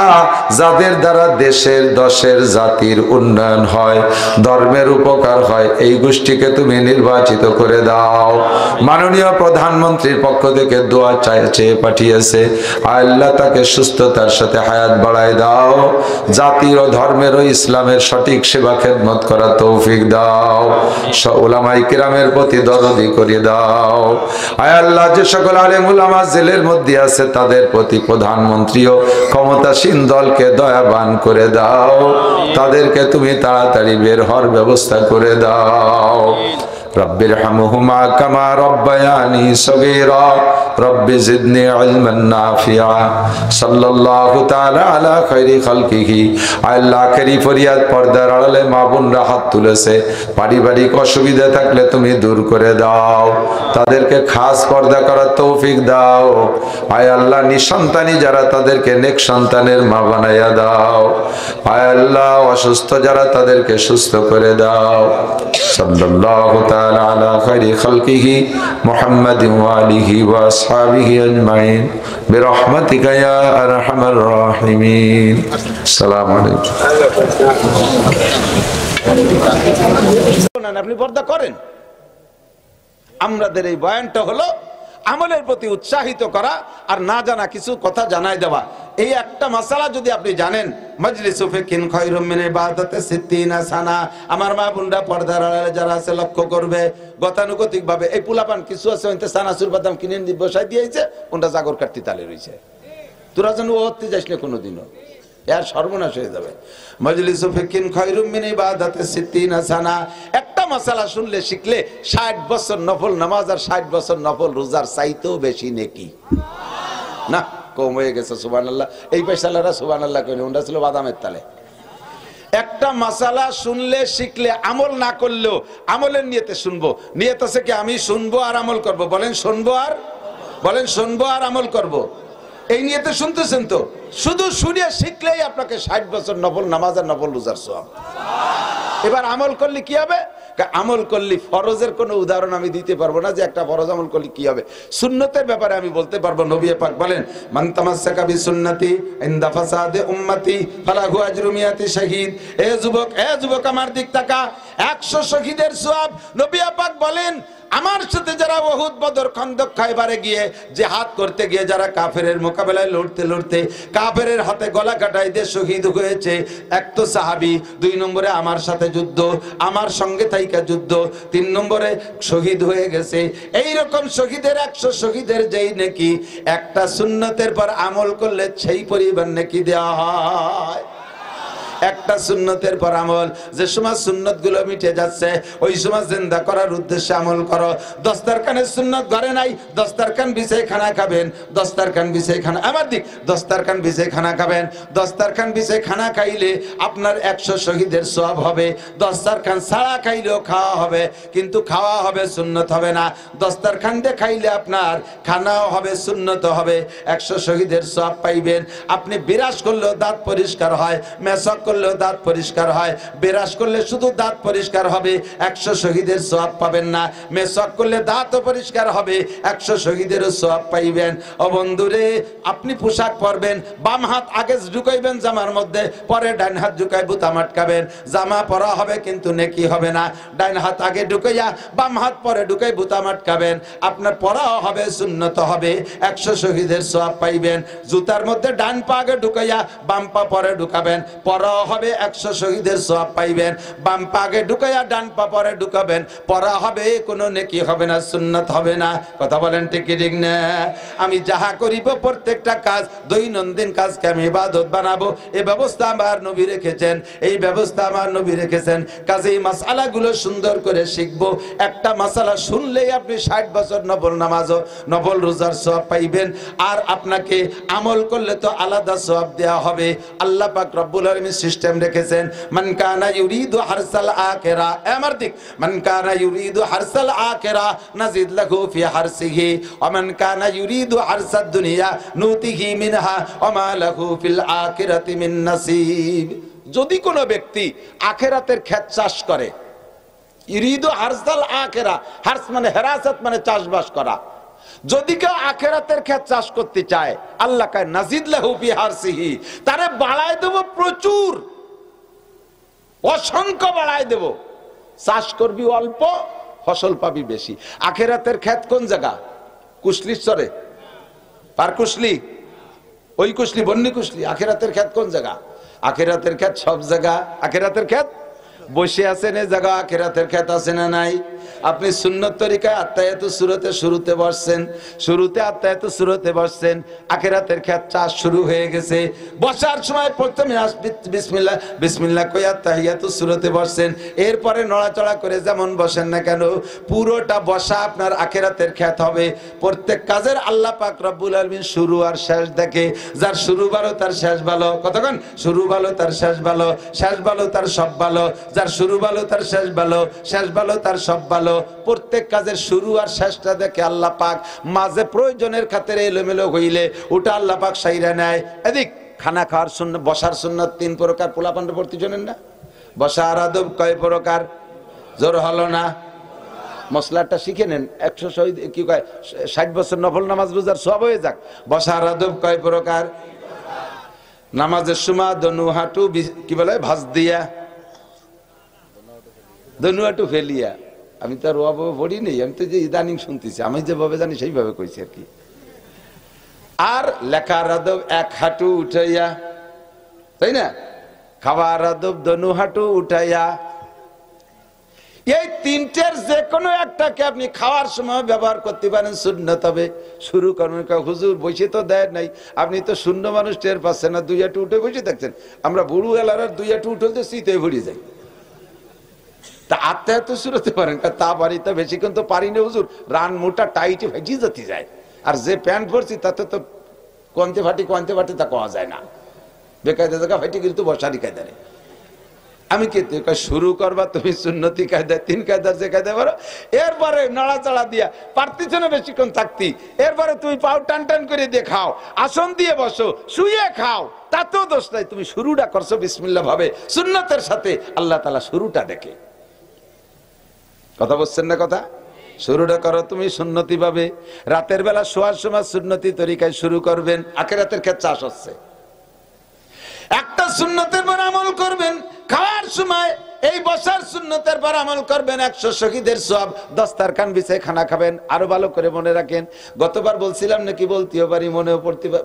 যাদের দ্বারা দেশের দশের জাতির উন্নয়ন হয়, ধর্মের উপকার হয়, এই গোষ্ঠীকে তুমি নির্বাচিত করে দাও। মাননীয় প্রধানমন্ত্রীর পক্ষ থেকে দোয়া চেয়ে পাঠিয়েছে, আল্লাহ তাকে সুস্থতার সাথে হায়াত বাড়ায় দাও। জাতির ও ধর্মের ও ইসলামের সঠিক সেবা খেদমত করা তৌফিক দাও। উলামায়ে কিরামের প্রতি দরদি করে দাও। আয় আল্লাহ যে সকল আলেম উলামা জেলের মধ্যে আছে তাদের প্রতি প্রধানমন্ত্রী ও ক্ষমতাসীন দলকে দয়াবান করে দাও। তাদেরকে তুমি তাড়াতাড়ি বের হওয়ার ব্যবস্থা করে দাও। রব্বিরহামহুমা কামা রব্বায়ানি সগীরা রব্বি জিদনি ইলমান নাফিআ সাল্লাল্লাহু তাআলা আলা খায়রি খালকিহি। আল্লাহ আখেরি ফরিয়াদ, পর্দার আড়ালে মা বোনরা হাত তুলেছে, পারিবারিক অসুবিধা থাকলে তুমি দূর করে দাও, তাদেরকে খাস পর্দা করার তৌফিক দাও। আয় আল্লাহ নিঃসন্তানী যারা তাদেরকে নেক সন্তানের মা বানাইয়া দাও। আয় আল্লাহ অসুস্থ যারা তাদেরকে সুস্থ করে দাও। সাল্লাল্লাহু তাআলা আলা খায়রি খালকিহি মুহাম্মাদিন ওয়া আলিহি ওয়া আসহাবিহি আজমাইন বিরহমাতিকা ইয়া আরহামার রাহিমিন। আসসালামু আলাইকুম। আপনি পর্দা করেন। আমাদের এই বয়ানটা হলো আমলের প্রতি উৎসাহিত করা আর না জানা কিছু কথা জানাই দেওয়া। এই একটা মাসালা যদি আপনি জানেন, মাজলিসু ফিকিন খায়রুম মিন ইবাদাতি 60 সানা। আমার মা বোনরা পর্দার আড়ালে যারা আছে লক্ষ্য করবে, গতানুগতিক ভাবে এই পুলাপান কিছু আছে ওইতে সানাসুর বাদাম কিনে বসাই দিয়েছে, কোনটা জাগর কাটতি তালে রইছে। তোরা যেন ওতে যাস না কোনোদিনও, এর সর্বনাশ হয়ে যাবে। মাজলিসু ফিকিন খায়রুম মিন ইবাদাতি 60 সানা। একটা মাসালা শুনলে শিখলে 60 বছর নফল নামাজ আর 60 বছর নফল রোজার চাইতেও বেশি নেকি। না কম হয়ে গেছে, সুবহানাল্লাহ। এই পয়সালারা সুবহানাল্লাহ কইলে ওটা ছিল বাদামের তালে। একটা মাসালা শুনলে শিখলে আমল না করলেও আমলের নিয়তে শুনবো। নিয়ত আছে কি আমি শুনবো আর আমল করব। বলেন শুনবো আর, বলেন শুনবো আর আমল করব। এই নিয়তে শুনতেছেন তো? শুধু শুনে শিখলেই আপনাকে 60 বছর নফল নামাজ আর নফল রোজার সওয়াব। এবার আমল করলে কি হবে? আমল করলে ফরজের কোনো উদাহরণ আমি দিতে পারবো না যে একটা ফরজ আমল করলে কি হবে। সুন্নতের ব্যাপারে আমি বলতে পারবো। নবী পাক বলেন, মান তামাসসাকা বিসুন্নতি ইনদা ফাসাদে উম্মতি ফালাহু আজরু মিয়াতি শাহীদ। এ যুবক আমার দিক তাকা, 100 শহীদের সওয়াব। নবী পাক বলেন, আমার সাথে যারা উহুদ বদর খন্দক খায়বারে গিয়ে জিহাদ করতে গিয়ে যারা কাফেরের মোকাবেলায় লড়তে কাফেরের হাতে গলা কাটাই দিয়ে শহীদ হয়েছে, এক তো সাহাবী, 2 নম্বরে আমার সাথে যুদ্ধ, আমার সঙ্গে থাইকা যুদ্ধ, 3 নম্বরে শহীদ হয়ে গেছে। এই রকম শহীদের 100 শহীদের যেই নেকি একটা সুন্নতের পর আমল করলে সেই পরিমাণ নেকি দেওয়া হয়। একটা সুন্নতের পর আমল। যে সময় সুন্নত গুলো মিটে যাচ্ছে ওই সময় জিন্দা করার উদ্দেশ্যে আমল করো। দস্তারখানের সুন্নত ঘরে নাই, দস্তারখান বিছাই খানা খাবেন, দস্তারখান বিছাই খানা, আমার দিক দস্তারখান বিছাই খানা খাবেন। দস্তারখান বিছাই খানা খাইলে আপনার 100 শহীদের সওয়াব হবে। দস্তারখান ছাড়া খাইলেও খাওয়া হবে, কিন্তু খাওয়া হবে সুন্নত হবে না। দস্তারখান দিয়ে খাইলে আপনার খানাও হবে সুন্নত হবে, 100 শহীদের সওয়াব পাইবেন। আপনি বিরাস করলেও দাঁত পরিষ্কার হয়, মেসক করলেও দাঁত পরিষ্কার হয়। বিরাস করলে শুধু দাঁত পরিষ্কার হবে, 100 শহীদের সওয়াব পাবেন না। মেসক করলে দাঁতও পরিষ্কার হবে, 100 শহীদেরও সওয়াব পাইবেন। ও বন্ধুরে, আপনি পোশাক পরবেন, বাম হাত আগে ঢুকাইবেন জামার মধ্যে, পরে ডান হাত ঢুকাই বুতাম আটকাবেন। জামা পরা হবে কিন্তু নেকি হবে না। ডান হাত আগে ঢুকাইয়া বাম হাত পরে ঢুকাই বুতাম আটকাবেন, আপনার পরাও হবে সুন্নত হবে, 100 শহীদের সওয়াব পাইবেন। জুতার মধ্যে ডান পা আগে ঢুকাইয়া বাম পা পরে ঢুকাবেন, পরাও হবে 100 শহীদের সওয়াব পাইবেন। বাম পা আগে ঢুকাইয়া ডান পা পরে ঢুকাবেন, পরা হবে কোনো নেকি হবে না, সুন্নত হবে না। কথা বলেন ঠিক কি ঠিক না? আমি যাহা করিব প্রত্যেকটা কাজ, দৈনন্দিন কাজকে আমি ইবাদত বানাবো, এই ব্যবস্থা আমার নবী রেখেছেন, এই ব্যবস্থা আমার নবী রেখেছেন। কাজেই মাসআলাগুলো সুন্দর করে শিখবো। একটা মাসআলা শুনলেই আপনি 60 বছর নফল নামাজ ও নফল রোজার সওয়াব পাইবেন। আর আপনাকে আমল করলে তো আলাদা সওয়াব দেওয়া হবে। আল্লাহ পাক রব্বুল আলামিন সিস্টেম রেখেছেন, মান কানা ইউরিদু হারসাল আখিরা, আমার দিক, মান কানা ইউরিদু হারসাল আখিরা নাজিদ লাহু ফি হারসিহি ওয়া মান কানা ইউরিদু হারসাদ দুনিয়া নুতিহি মিনহা ওয়া মা লাহু ফিল আখিরাতি মিন নাসিব। যদি কোনো ব্যক্তি আখিরাতের ক্ষেত চাষ করে, ইউরিদু হারসাল আখিরা, হারস মানে হেরাসত মানে চাষবাস করা, যদি কেউ আখিরাতের ক্ষেত চাষ করতে চায়, আল্লাহ কয় নাজিদ লাহু ফি হারসিহি, তারে বাড়ায় দেব প্রচুর, অসংখ্য বাড়ায় দেব। চাষ করবি অল্প, ফসল পাবি বেশি। আখিরাতের ক্ষেত কোন জায়গা? কুশলিশ্বরে, পার কুশলি, ওই কুশলি, বন্নি কুশলি। আখিরাতের ক্ষেত কোন জায়গা? আখিরাতের ক্ষেত সব জায়গা। আখিরাতের ক্ষেত বসে আছেন, এ জায়গা আখিরাতের ক্ষেত আছে না নাই? আপনি সুন্নত তরিকায় আত্মায়াতু সূরাতে শুরুতে বসছেন, শুরুতে আত্মায়াতু সূরাতে বসছেন, আখিরাতের খেচ্ছা শুরু হয়ে গেছে। বসার সময় প্রথমে বিসমিল্লাহ বিসমিল্লাহ কইয়া তাহিয়াতু সূরাতে বসছেন, এরপরে নড়াচড়া করে যেমন বসেন না কেন পুরোটা বসা আপনার আখিরাতের খ্যাত হবে। প্রত্যেক কাজের আল্লাহ পাক রব্বুল আলামিন শুরু আর শেষ দেখে, যার শুরু ভালো তার শেষ ভালো। কতক্ষণ? শুরু ভালো তার শেষ ভালো, শেষ ভালো তার সব ভালো। যার শুরু ভালো তার শেষ ভালো, শেষ ভালো তার সব ভালো। প্রত্যেক কাজের শুরু আর শেষটা দেখে আল্লাহ পাক। মাঝে প্রয়োজনের খাতিরে এলোমেলো হইলে ওটা আল্লাহ পাক সাইরা নেয়। এদিক খানা খাওয়ার সুন্নাত, বসার সুন্নাত 3 প্রকার। পোলাপান্ড পড়তে জানেন না? বসার আদব কয় প্রকার? জোর হলো না? মশলাটা শিখে নেন, 100 কি কয় 60 বছর নফল নামাজ রোজার সব হয়ে যাক। বসার আদব কয় প্রকার? নামাজের সময় দনু হাঁটু কি বলে ভাঁজ দিয়া, দনু হাঁটু ফেলিয়া। আমি তো আর ওভাবে পড়ি নেই, আমি তো যে ইদানিং শুনতেছি, আমি যেভাবে জানি সেইভাবে কইছি আর কি। আর লেখার আদব 1 হাঁটু উঠাইয়া, তাই না? খাওয়ার আদব দনু হাঁটু উঠাইয়া। এই 3টের যে কোনো একটাকে আপনি খাওয়ার সময় ব্যবহার করতে পারেন, সুন্নত হবে। শুরু করবেন, হুজুর বসে তো দেয় নাই, আপনি তো শূন্য মানুষ, টের পাচ্ছেন না, 2 হাঁটু উঠে বসে থাকছেন। আমরা বুড়ো এলার 2 হাঁটু উঠতে শীতে ভরে যাই। তা আত্মায়াতু সূরাতে পারেন, তা পারি, তা বেশিক্ষণ তো পারি না হুজুর, রান মোটা টাইটে ভেজি যেতে যায়। আর যে প্যান্ট পরছি তাতে তো কনতে ফাটি তা কোয়া যায় না, বেকায়দা জায়গা ফাটি কিন্তু বসারি কায়দারে। আমি কি শুরু করবা তুমি সুন্নতি কায়দায় 3 কায়দার যে কায়দা করো, এরপরে নড়াচড়া দিয়া পারতিছ না বেশিক্ষণ থাকতি, এরপরে তুমি পাও টান টান করে দিয়ে খাও, আসন দিয়ে বসো, শুয়ে খাও, তাতেও দোষ নাই। তুমি শুরুটা করছো বিসমিল্লাহ ভাবে সুন্নতের সাথে, আল্লাহ তাআলা শুরুটা দেখে। কথা বলছেন না? কথা শুরুটা করো তুমি সুন্নতি ভাবে। রাতের বেলা শোয়ার সময় সুন্নতি তরিকায় শুরু করবেন। আখিরাতের ক্ষেত্রে চাষ হচ্ছে, একটা সুন্নতের পর আমল করবেন। খাওয়ার সময় এই বসার সুন্নতের পর আমল করবেন। 100 শহীদের সওয়াব। দস্তারখান বিছায় খানা খাবেন। আরো ভালো করে মনে রাখেন, গতবার বলছিলাম নাকি বলতেও পারি, মনেও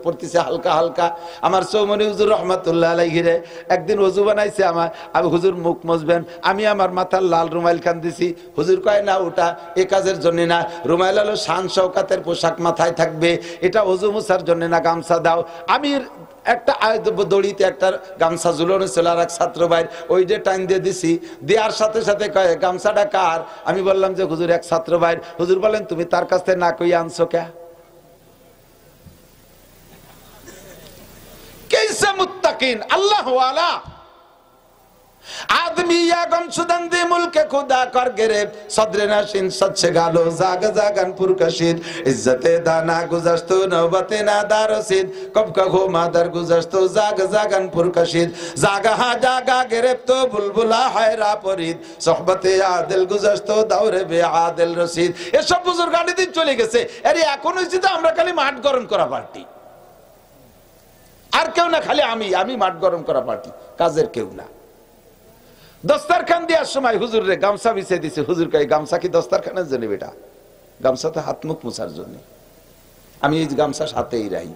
পড়তেছে হালকা হালকা। আমার চৌমনি হুজুর রহমাতুল্লাহ আলাইহি রে একদিন ওযু বানাইছে আমার, আমি হুজুর মুখ মুছবেন, আমি আমার মাথার লাল রুমাইল খান দিছি। হুজুর কয় না, ওটা এ কাজের জন্য না, রুমাইল হলো শান শওকাতের পোশাক, মাথায় থাকবে, এটা ওযু মুছার জন্য না, গামছা দাও। আমি একটা দড়িতে একটা গামছা ঝুলানো ছিল, আর এক ছাত্র ভাই ওই যে টাইম দিয়ে দিছি, দেওয়ার সাথে সাথে কয় গামছাটা কার? আমি বললাম যে হুজুর এক ছাত্র ভাই। হুজুর বলেন তুমি তার কাছ থেকে না কই আনছো কে? कैसे मुत्तकीन अल्लाह वाला आदमी या गमशुदन दे मुल्क खुदा कर गिरे सदरे नशीन सच्चे गालो जाग जागन पुरकशीद इज्जते दाना गुजश्तो नौबते नादार रसीद कब का हो मादर गुजश्तो जाग जागन पुरकशीद जागा हा जागा गिरफ्तो बुलबुला हैरा परीद सोहबते आदिल गुजश्तो दौरे बे आदिल रसीद ये सब बुजुर्ग गाड़ी दिन चले গেছে আরে এখন হইছে তো আমরা খালি মাঠ গরম করা পার্টি আর কেউ না খালি আমি মাঠ গরম করা পার্টি কাজের কেউ না দস্তারখান দেওয়ার সময় হুজুর রে গামছা বিছিয়ে দিছে হুজুর কয় গামছা কি দস্তারখানের জন্য বেটা গামছা তো হাত মুখ মোছার জন্য আমি এই গামছা সাথেই রাখি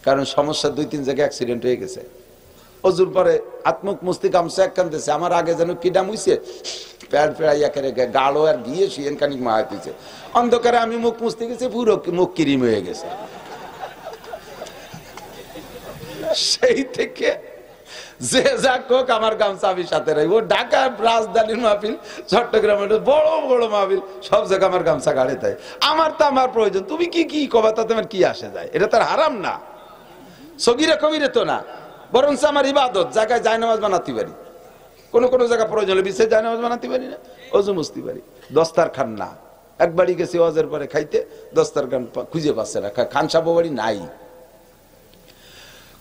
কারণ সমস্যা 2-3 জায়গায় অ্যাক্সিডেন্ট হয়ে গেছে হুজুর পরে হাত মুখ মুছতে গামছা একখান দিয়েছে আমার আগে যেন কিডা মুইছে প্যাড ফেরাইয়া করে গাড়ো আর গিয়ে শিয়েন কানিক মা হইছে অন্ধকারে আমি মুখ মুছতে গেছি পুরো মুখ ক্রিম হয়ে গেছে সেই থেকে যে যা কোক আমার গামছা আমি সাথে রাখি ও ঢাকা রাজধানীর মাহফিল চট্টগ্রামের বড় বড় মাহফিল সব জায়গায় আমার গামছা গাড়ি তাই আমার তো আমার প্রয়োজন তুমি কি কি কবা তাতে আমার কি আসে যায় এটা তার হারাম না সগীরা কবিরে তো না বরঞ্চ আমার ইবাদত জায়গায় জায়নামাজ বানাতে পারি কোন কোন জায়গা প্রয়োজন হলে বিশেষ জায়নামাজ বানাতে পারি না ওযু মুছতে পারি দস্তারখান না একবারই গেছি ওয়াজের পরে খাইতে দস্তারখান খুঁজে পাচ্ছে না খান সাহেব বাড়ি নাই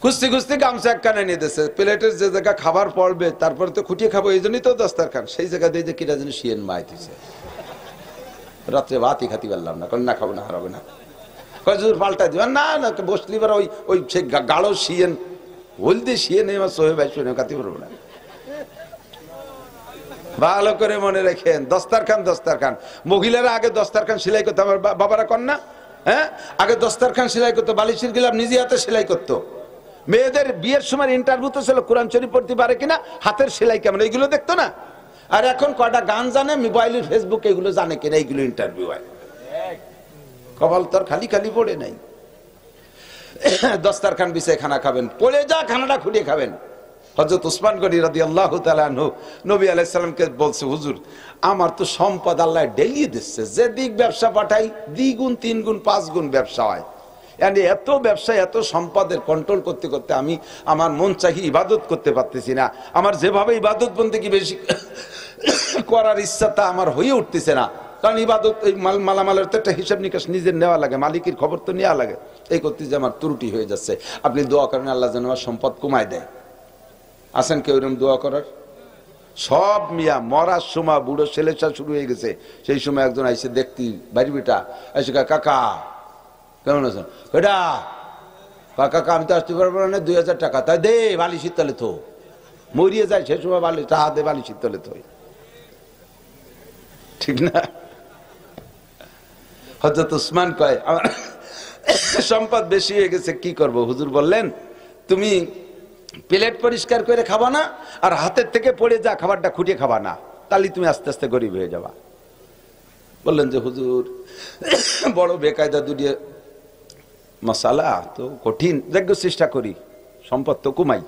খুঁজতে খুঁজতে গামছা একখানে নিয়ে দিয়েছে প্লেটের যে জায়গা খাবার পড়বে তারপরে তো খুঁটিয়ে খাবো এই জন্যই তো দস্তারখান সেই জায়গা দিয়ে যে কিরা যেন শিয়েন মাইতেছে রাত্রে ভাতই খাতি পারলাম না না খাবো না হারাবে না কয়জোর পাল্টা দিবেন না না বসলি বার ওই ওই সেই গাঢ় শিয়েন হলদি শিয়েন আমার সোহে ভাই শুনে খাতি পারবো না ভালো করে মনে রাখেন দস্তারখান মহিলারা আগে দস্তারখান সেলাই করতো আমার বাবারা কন না হ্যাঁ আগে দস্তারখান সেলাই করতো বালিশের গিলাপ নিজে হাতে সেলাই করতো মেয়েদের বিয়ের সময় ইন্টারভিউ তো ছিল কোরআন শরীফ পড়তে পারে কিনা হাতের সেলাই কেমন এইগুলো দেখতো না আর এখন কয়টা গান জানে, মোবাইলের ফেসবুক এগুলো জানে কিনা, এইগুলো ইন্টারভিউ হয়। কপাল তোর খালি খালি পড়ে নাই। দস্তারখান বিছায় খানা খাবেন, পড়ে যা খানাটা খুঁটিয়ে খাবেন। হযরত উসমান গনি রাদিয়াল্লাহু তাআলা আনহু নবী আলাইহিস সালামকে বলছে, হুজুর আমার তো সম্পদ আল্লাহ ডেলিয়ে দিচ্ছে, যে দিক ব্যবসা পাঠাই দ্বিগুণ 3 গুণ 5 গুণ ব্যবসা হয়। মানে এত ব্যবসা এত সম্পদের কন্ট্রোল করতে করতে আমি আমার মন চাহি ইবাদত করতে পারতেছি না। আমার যেভাবে ইবাদত বন্দেগী বেশি করার ইচ্ছাটা আমার হয়ে উঠতেছে না, কারণ ইবাদত এই মালামালের তো একটা হিসাব নিকাশ নিজের নেওয়া লাগে, মালিকের খবর তো নেওয়া লাগে। এই করতে যে আমার ত্রুটি হয়ে যাচ্ছে, আপনি দোয়া করেন আল্লাহ যেন আমার সম্পদ কমায় দেয়। আছেন কেউ এরকম দোয়া করার? সব মিয়া মরার সময় বুড়ো ছেলেটা শুরু হয়ে গেছে। সেই সময় একজন আইসে দেখতি বাড়ি বেটা এসে, কাকা কেমন আছেন? বেটা কাকা আমি তো আসতে পারবো না, 2000 টাকা তাই দে, বালি শীতলে থো। মরিয়ে যায় সেই সময় বালি টাহা দে, বালি শীতলে থই, ঠিক না? হযরত উসমান কয় আমার সম্পদ বেশি হয়ে গেছে, কি করব? হুজুর বললেন তুমি প্লেট পরিষ্কার করে খাবা না, আর হাতের থেকে পড়ে যা খাবারটা খুঁটিয়ে খাবা না, তাহলে তুমি আস্তে আস্তে গরিব হয়ে যাবা। বললেন যে হুজুর বড় বেকায়দা দুটিয়ে মশালা তো কঠিন, দেখো চেষ্টা করি, সম্পদ তো কমাই।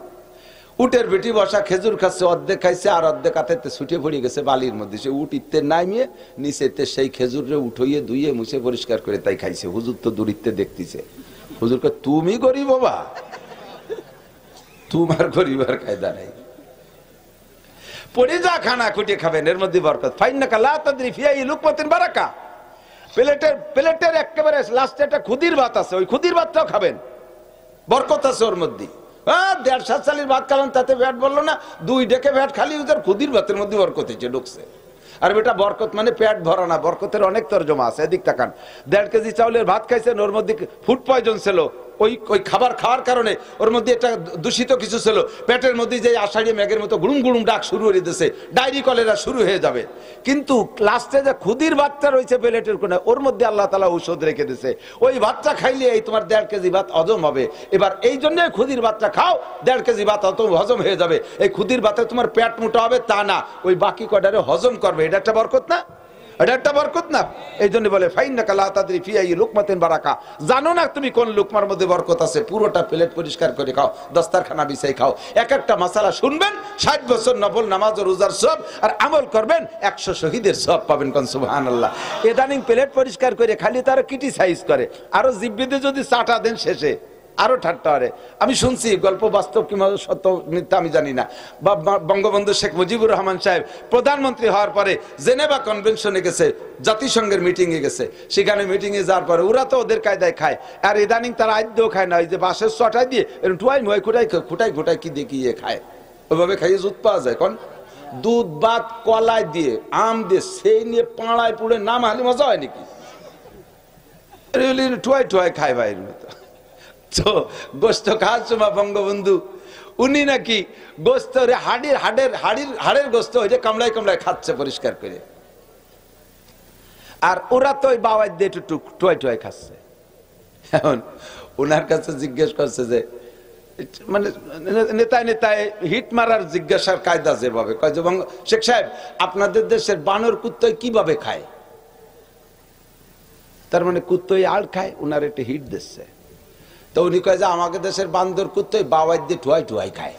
উটের বেটি বসা খেজুর খাচ্ছে, অর্ধেক খাইছে আর অর্ধেক হাতে ছুটে পড়ে গেছে বালির মধ্যে। সে উট ইত্তে নামিয়ে নিচেতে সেই খেজুরে উঠইয়ে ধুইয়ে মুছে পরিষ্কার করে তাই খাইছে। হুজুর তো দূরিত্বে দেখতেছে। হুজুরকে তুমি গরিব বাবা, তোমার গরিবার কায়দা নাই, পড়ে যা খানা খুঁটিয়ে খাবেন, এর মধ্যে বরকত। ফাইন্নাকা লা তাদরি ফি আই লুকমাতিন বারাকা। প্লেটের একেবারে লাস্টে একটা খুদির ভাত আছে, ওই খুদির ভাতটাও খাবেন, বরকত আছে ওর মধ্যে। 1.5 চালির ভাত খাবেন, তাতে ভ্যাট বললো না, 2 ডেকে ভ্যাট খালি ওদের খুদির ভাতের মধ্যে বরকত হয়েছে, ঢুকছে। আর বেটা বরকত মানে পেট ভরা না, বরকতের অনেক তর্জমা আছে, এদিক তাকান। 1.5 কেজি চাউলের ভাত খাইছেন, ওর মধ্যে ফুড পয়জন ছিল, ওই খাবার খাওয়ার কারণে ওর মধ্যে একটা দূষিত কিছু ছিল, পেটের মধ্যে যে আষাঢ়ি মেঘের মতো গুড়ুম গুড়ুম ডাক শুরু হয়ে দিতেছে, ডায়রি কলেরা শুরু হয়ে যাবে। কিন্তু লাস্টে যে খুদির ভাতটা রয়েছে প্লেটের কোণে, ওর মধ্যে আল্লাহ তাআলা ঔষধ রেখে দিয়েছে। ওই ভাতটা খাইলে এই তোমার 1.5 কেজি ভাত হজম হবে। এবার এই জন্য খুদির ভাতটা খাও, 1.5 কেজি ভাত হজম হয়ে যাবে। এই খুদির ভাতে তোমার পেট মোটা হবে তা না, ওই বাকি কটারে হজম করবে। এটা একটা বরকত না? এটা একটা বরকত না? এই জন্য বলে ফাইন্নাকা লা তাদরি ফি আই লুকমাতিন বারাকা। জানো না তুমি কোন লুকমার মধ্যে বরকত আছে? পুরোটা প্লেট পরিষ্কার করে খাও, দস্তারখানা বিছাই খাও। এক একটা মাসালা শুনবেন, 60 বছর নফল নামাজ ও রোজার সওয়াব, আর আমল করবেন 100 শহীদের সওয়াব পাবেন। কোন সুবহানাল্লাহ। ইদানিং প্লেট পরিষ্কার করে খালি তারা ক্রিটিসাইজ করে, আরো জিব্বিতে যদি চাটা দেন শেষে আরো ঠাট্টা করে। আমি শুনছি, গল্প বাস্তব কিংবা সত্য মিথ্যা আমি জানি না, বঙ্গবন্ধু শেখ মুজিবুর রহমান সাহেব প্রধানমন্ত্রী হওয়ার পরে জেনেভা কনভেনশনে গেছে, জাতিসংঘের মিটিং এ গেছে। সেখানে মিটিং এ যাওয়ার পরে ওরা তো ওদের কায়দায় খায়, আর ইদানিং তারা আদ্যও খায় না, ওই যে বাঁশের চটাই দিয়ে টুয়াই মুয়াই খুঁটাই কি দিয়ে কি খায়, ওইভাবে খাইয়ে দুধ পাওয়া যায়। কোন দুধ ভাত কলাই দিয়ে আম দিয়ে সেই নিয়ে পাড়ায় পুড়ে নাম হালি মজা হয় নাকি? টুয়াই খায় ভাইয়ের মতো। তো গোস্ত খাওয়ার সময় বঙ্গবন্ধু উনি নাকি গোস্ত হাড়ের গোস্ত ওইটা কামড়ায় খাচ্ছে পরিষ্কার করে, আর ওরা তো ওই বাওয়াই দিয়ে একটু টুয়াই খাচ্ছে। এখন ওনার কাছে জিজ্ঞেস করছে যে, মানে নেতায় হিট মারার জিজ্ঞাসার কায়দা যেভাবে কয় যে, শেখ সাহেব আপনাদের দেশের বানর কুত্তই কিভাবে খায়? তার মানে কুত্তই আড় খায়, ওনার একটা হিট দিচ্ছে। তো উনি কয় যে আমাকে দেশের বান্দর কুত্তই বাওয়াই দিয়ে টুয়াই খায়।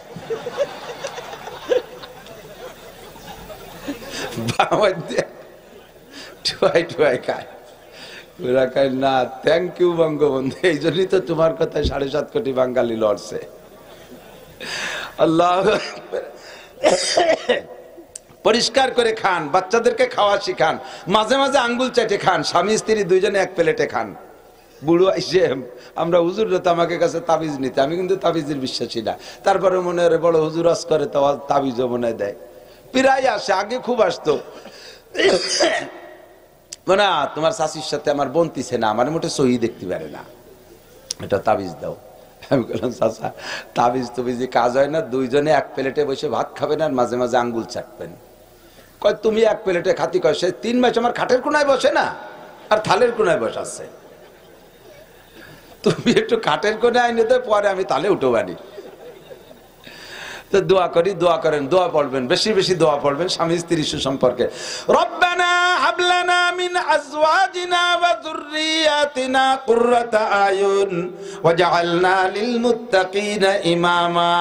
বাওয়াই দিয়ে টুয়াই খায়। ওরা কয় না, থ্যাংক ইউ বঙ্গবন্ধু, এই জন্যই তো তোমার কথায় 7.5 কোটি বাঙালি লড়ছে। আল্লাহ পরিষ্কার করে খান, বাচ্চাদেরকে খাওয়া শিখান, মাঝে মাঝে আঙ্গুল চাটে খান, স্বামী স্ত্রী দুইজনে এক প্লেটে খান। বুড়ো আইসে আমরা হুজুর আমাকে কাছে তাবিজ নিতে, আমি কিন্তু তাবিজের বিশ্বাসী না, তারপরে মনে হয় বড় হুজুর আজ করে তো তাবিজও মনে দেয়, প্রায় আসে, আগে খুব আসতো। না তোমার শাশির সাথে আমার বনতিছে না, আমার মোটে সহি দেখতে পারে না, এটা তাবিজ দাও। আমি বললাম চাচা তাবিজ তুবিজ কাজ হয় না, দুইজনে এক প্লেটে বসে ভাত খাবেন আর মাঝে মাঝে আঙ্গুল চাটবেন। কয় তুমি এক প্লেটে খাতি, কয় সে 3 মাস আমার খাটের কোনায় বসে না আর থালের কোনায় বসাচ্ছে, তুমি একটু খাটের কোনায় আইনে তো পরে আমি তালে উঠো বানি। তো দোয়া করি, দোয়া করেন, দোয়া পড়বেন, বেশি বেশি দোয়া পড়বেন স্বামী স্ত্রী সুসম্পর্কে। রব্বানা হাব লানা মিন আজওয়াজিনা ওয়া যুররিয়াতিনা কুররাতা আয়ুন ওয়াজআলনা লিল মুত্তাকিনা ইমামা।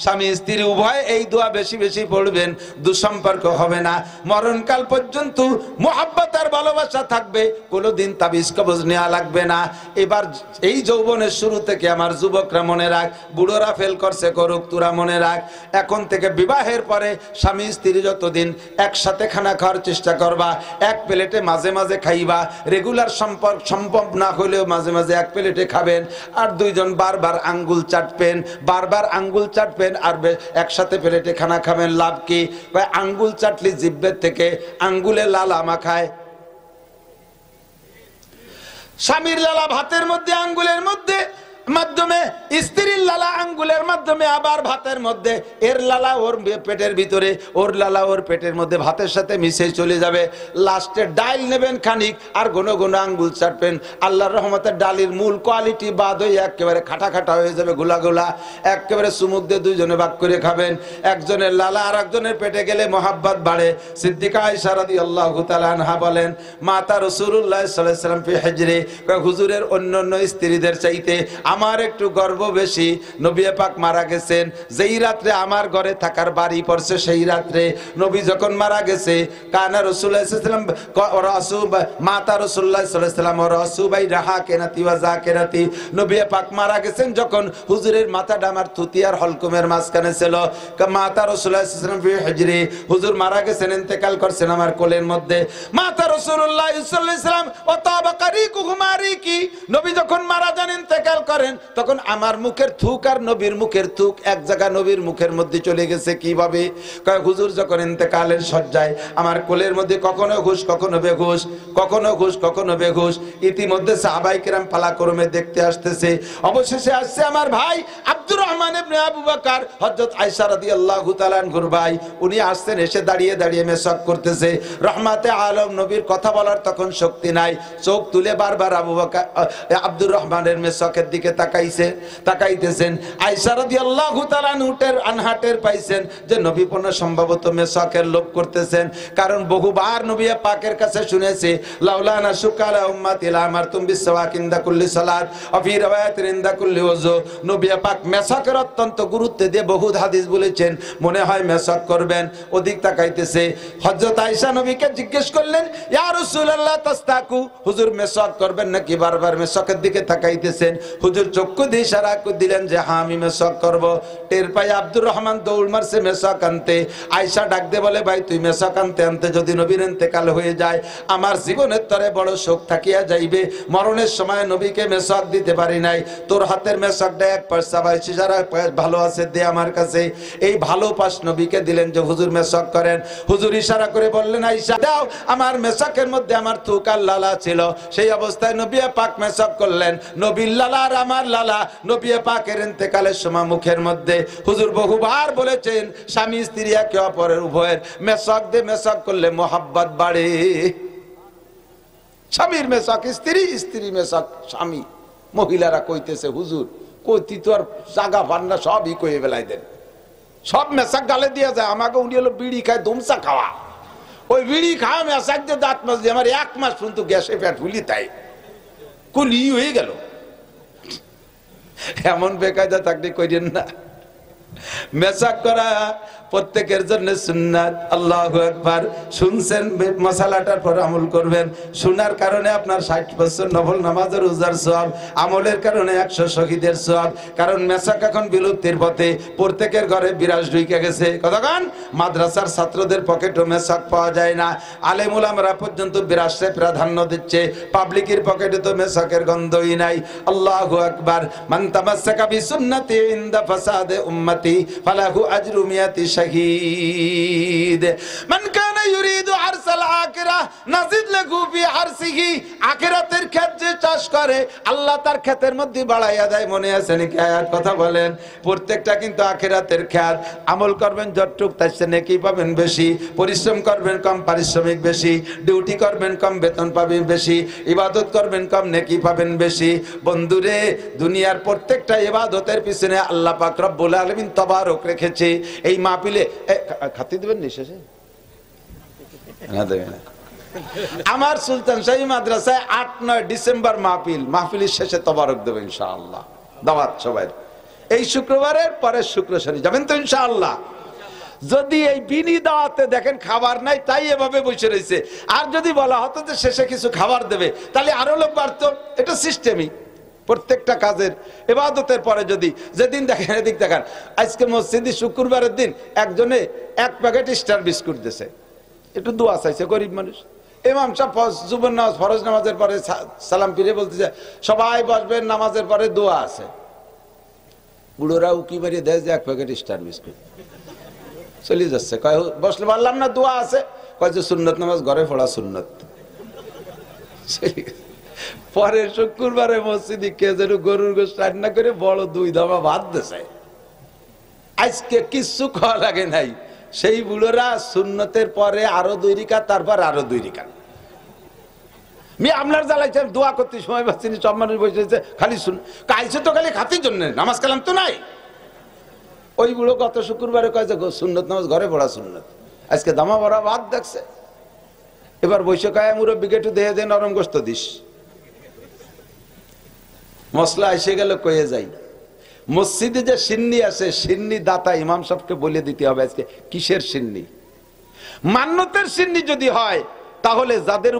স্বামী স্ত্রী উভয় এই দোয়া বেশি বেশি পড়বেন, দুঃসম্পর্ক হবে না, মরণকাল পর্যন্ত মোহাব্বত আর ভালোবাসা থাকবে, কোনোদিন তাবিজ কবজ নেওয়া লাগবে না। এবার এই যৌবনের শুরু থেকে আমার যুবকরা মনে রাখ, বুড়োরা ফেল করছে করুক, তোরা মনে রাখ, এখন থেকে বিবাহের পরে স্বামী স্ত্রী যতদিন একসাথে খানা খাওয়ার চেষ্টা করবা, এক প্লেটে মাঝে মাঝে খাইবা, রেগুলার সম্পর্ক সম্ভব না হলেও মাঝে মাঝে এক প্লেটে খাবেন, আর দুইজন বারবার আঙ্গুল চাটবেন, বারবার আঙ্গুল চাটবেন, আর একসাথে প্লেটে খানা খাবেন। লাভ কি? আঙ্গুল চাটলি জিহ্বার থেকে আঙ্গুলে লালা মাখায়, স্বামীর লালা ভাতের মধ্যে আঙ্গুলের মধ্যে মাধ্যমে, স্ত্রীর লালা আঙ্গুলের মাধ্যমে, আবার ভাতের মধ্যে, এর লালা ওর পেটের ভিতরে, ওর লালা ওর পেটের মধ্যে ভাতের সাথে মিশে চলে যাবে। লাস্টে ডাল নেবেন খানিক, আর ঘন ঘন আঙ্গুল চাটবেন, আল্লাহর রহমতের ডালের মূল কোয়ালিটি বাদ হয়ে একেবারে খাটা খাটা হয়ে যাবে, গোলা গোলা, একেবারে চুমুক দিয়ে দুইজনে ভাগ করে খাবেন। একজনের লালা আর একজনের পেটে গেলে মহাব্বত বাড়ে। সিদ্দিকা আয়েশা রাদিয়াল্লাহু তাআলা আনহা বলেন, মাতা রাসূলুল্লাহ সাল্লাল্লাহু আলাইহি ওয়াসাল্লাম ফি হিজরি, হুজুরের অন্যান্য স্ত্রীদের চাইতে আমার একটু গর্ব বেশি। নবী পাক মারা গেছেন যেই রাত্রে আমার ঘরে থাকার বাড়ি পড়ছে, সেই রাত্রে নবী যখন মারা গেছে, কানা রাসূলুল্লাহ সাল্লাল্লাহু আলাইহি ওয়াসাল্লাম মাতা রাসূলুল্লাহ সাল্লাল্লাহু আলাইহি ওয়াসাল্লাম ওয়া রাসূবাই রাহা কেনাতি ওয়া যাকিরাতি। নবী পাক মারা গেছেন যখন হুজুরের মাথাটা আমার থুতি আর হলকুমের মাঝখানে ছিল। মাতা রাসূলুল্লাহ সাল্লাল্লাহু আলাইহি ওয়াসাল্লাম ফি হিজরি, হুজুর মারা গেছেন, ইন্তেকাল করছেন আমার কোলের মধ্যে। মাতা রাসূলুল্লাহ সাল্লাল্লাহু আলাইহি ওয়াসাল্লাম ও তাবাকারিকুহুমা রিকি, নবী যখন মারা যান, ইন্তেকাল করেন, তখন আমার মুখের থুক আর নবীর মুখের থুক এক জায়গা নবীর মুখের মধ্যে চলে গেছে। কিভাবে? হুজুর যখন ইন্তেকালের শয্যায় আমার কোলের মধ্যে কখনো ঘুষ কখনো বেঘুষ, কখনো ঘুষ কখনো বেঘুষ, ইতিমধ্যে সাহাবায়ে কেরাম পালাক্রমে দেখতে আসতেছে। অবশেষে আসছে আমার ভাই আব্দুর রহমান ইবনে আবু বকর, হযরত আয়েশা রাদিয়াল্লাহু তাআলা আনহুর ভাই, উনি আসছেন, এসে দাঁড়িয়ে দাঁড়িয়ে মেসওয়াক করতেছে। রহমাতে আলম নবীর কথা বলার তখন শক্তি নাই, চোখ তুলে বারবার আবু বকর আব্দুর রহমানের মেসওয়াকের দিকে তাকাইতেছেন। আয়েশা রাদিয়াল্লাহু তাআলা আনহাটের পাইছেন যে নবী পণ্য সম্ভবত মেসওয়াকের লোভ করতেছেন, কারণ বহুবার নবী পাকের কাছে শুনেছি, লাউলানা শুকালা উম্মতি লা আমারতুম বিসওয়াক ইনদা কুল্লি সালাত ওয়া ফি riwayat ইনদা কুল্লি ওযু। নবী পাক মেসওয়াকের অত্যন্ত গুরুত্ব দিয়ে বহুত হাদিস বলেছেন, মনে হয় মেসওয়াক করবেন। ওদিক তাকাইতেছে। হযরত আয়েশা নবীকে জিজ্ঞেস করলেন, ইয়া রাসূলুল্লাহ তাস্তাকু, হুজুর মেসওয়াক করবেন নাকি? বারবার মেসওয়াকের দিকে তাকাইতেছেন। হুজুর চক্ষু দিয়ে ইশারা করে দিলেন যে হ্যাঁ আমি মেসওয়াক করব। টের পাই আব্দুর রহমান দৌড় মারছে মেসওয়াক আনতে। আয়েশা ডাক দিয়ে বলে, ভাই তুই মেসওয়াক আনতে আনতে যদি নবীর ইন্তেকাল হয়ে যায়, আমার জীবনের তরে বড় শোক থাকিয়া যাইবে। মরণের সময় নবীকে মেসওয়াক দিতে পারি নাই, তোর হাতের মেসওয়াকটা এক পয়সা ভাই ইশারা ভালো আছে দে আমার কাছে। এই ভালো পাশ নবীকে দিলেন যে হুজুর মেসওয়াক করেন। হুজুর ইশারা করে বললেন, আয়েশা দাও। আমার মেসওয়াকের মধ্যে আমার থুক আর লালা ছিল, সেই অবস্থায় নবী পাক মেসওয়াক করলেন। নবীর লালা আর আমার লালা নবী পাকের ইন্তেকালের সময় মুখের মধ্যে। হুজুর বহুবার বলেছেন, স্বামী স্ত্রী একে অপরের উভয়ের মেসওয়াক দিয়ে মেসওয়াক করলে মোহাব্বত বাড়ে। স্বামীর মেসওয়াক স্ত্রী, স্ত্রী মেসওয়াক স্বামী। মহিলারা কইতেছে, হুজুর কইতি তো আর জাগা ভান্না সবই কয়ে বেলাই দেন, সব মেসওয়াক গালে দিয়ে যায়। আমাকে উনি হলো বিড়ি খায়, ধুমসা খাওয়া, ওই বিড়ি খাওয়া মেসওয়াক দিয়ে দাঁত মাছ দিয়ে আমার 1 মাস পর্যন্ত গ্যাসে পেট ফুলি, তাই কুলি হয়ে গেল। এমন বেকায়দা থাকলে কইরেন না। মেসওয়াক করা প্রত্যেকের জন্য সুন্নাত। আল্লাহু আকবার। শুনছেন মশালাটার পর আমল করবেন। শোনার কারণে আপনার 60 বছর নফল নামাজের রোজার সওয়াব, আমলের কারণে 100 শহীদের সওয়াব। কারণ মেসওয়াক এখন বিলুপ্তির পথে, প্রত্যেকের ঘরে বিরাজ ঢুকে গেছে। কতক্ষণ মাদ্রাসার ছাত্রদের পকেটও মেসওয়াক পাওয়া যায় না, আলেম উলামারা পর্যন্ত বিরাজে প্রাধান্য দিচ্ছে, পাবলিকের পকেটে তো মেসওয়াকের গন্ধই নাই। আল্লাহু আকবার। মান তামাসসাকা বিসুন্নতি ইনদা ফাসাদে উম্মতি ফালাহু আজরু মিয়াতি শাহীদ। মান কানা ইউরিদু আরসাল আখিরাহ নাজিদ লাহু ফি হারসিহি, আখিরাতের ক্ষেত যে চাষ করে আল্লাহ তার ক্ষেতের মধ্যে বাড়াইয়া দেয়। মনে আছে নাকি আয়াত কথা বলেন? প্রত্যেকটা কিন্তু আখিরাতের ক্ষেত। আমল করবেন যতটুক তার চেয়ে নেকি পাবেন বেশি, পরিশ্রম করবেন কম পারিশ্রমিক বেশি, ডিউটি করবেন কম বেতন পাবেন বেশি, ইবাদত করবেন কম নেকি পাবেন বেশি। বন্ধুরে, দুনিয়ার প্রত্যেকটা ইবাদতের পিছনে আল্লাহ পাক রব্বুল আলামিন তবারক রেখেছে। এই মাহফিলে খাতি দিবেন নি শেষে? না দেবেন না। আমার সুলতান শাহী মাদ্রাসায় 8-9 ডিসেম্বর মাহফিলের শেষে তবারক দেবে ইনশাআল্লাহ। দাওয়াত সবাই। এই শুক্রবারের পরের শুক্র শনি যাবেন তো ইনশাআল্লাহ। যদি এই বিনি দাওয়াতে দেখেন খাবার নাই তাই এভাবে বসে রয়েছে, আর যদি বলা হতো যে শেষে কিছু খাবার দেবে তাহলে আরো লোক বাড়তো। এটা সিস্টেমই প্রত্যেকটা কাজের। ইবাদতের পরে যদি যেদিন দেখেন এদিক দেখান, আজকে মসজিদে শুক্রবারের দিন একজনে 1 প্যাকেট স্টার বিস্কুট দিয়েছে, একটু দোয়া চাইছে, গরিব মানুষ। ইমাম সাহেব জুবর নামাজ ফরজ নামাজের পরে সালাম ফিরে বলতেছে সবাই বসবেন, নামাজের পরে দোয়া আছে। বুড়োরা উকি মারিয়ে দেয় যে 1 প্যাকেট স্টার বিস্কুট চলে যাচ্ছে। কয় বসলে বললাম না দোয়া আছে? কয় যে সুন্নত নামাজ ঘরে পড়া সুন্নত। পরে শুক্রবারে মসজিদে কে যেন গরুর গোশত রান্না করে বড় 2 ধামা ভাত দিয়েছে। আজকে কিচ্ছু খাওয়া লাগে নাই। সেই বুড়োরা সুন্নতের পরে আরো 2 রিকাত, তারপর আরো 2 রিকাত। আপনার জ্বালাইছে দোয়া করতে সময় পাচ্ছি না, সব মানুষ বসেছে খালি শুন কাইছে তো খালি খাতির জন্য, নামাজ কালাম তো নাই। ওই বুড়ো গত শুক্রবারে কয় যে সুন্নত নামাজ ঘরে পড়া সুন্নত, আজকে দামা ভরা ভাত দেখছে। এবার বৈশাখ আয় মুরব্বীকে একটু দেহে দে নরম গোস্ত দিস। মশলা এসে গেল কয়ে যাই। মসজিদে যে সিন্নি আছে, সিন্নি দাতা ইমাম সাহেবকে বলে দিতে হবে আজকে কিসের সিন্নি। মান্নতের সিন্নি যদি হয় তাহলে যাদের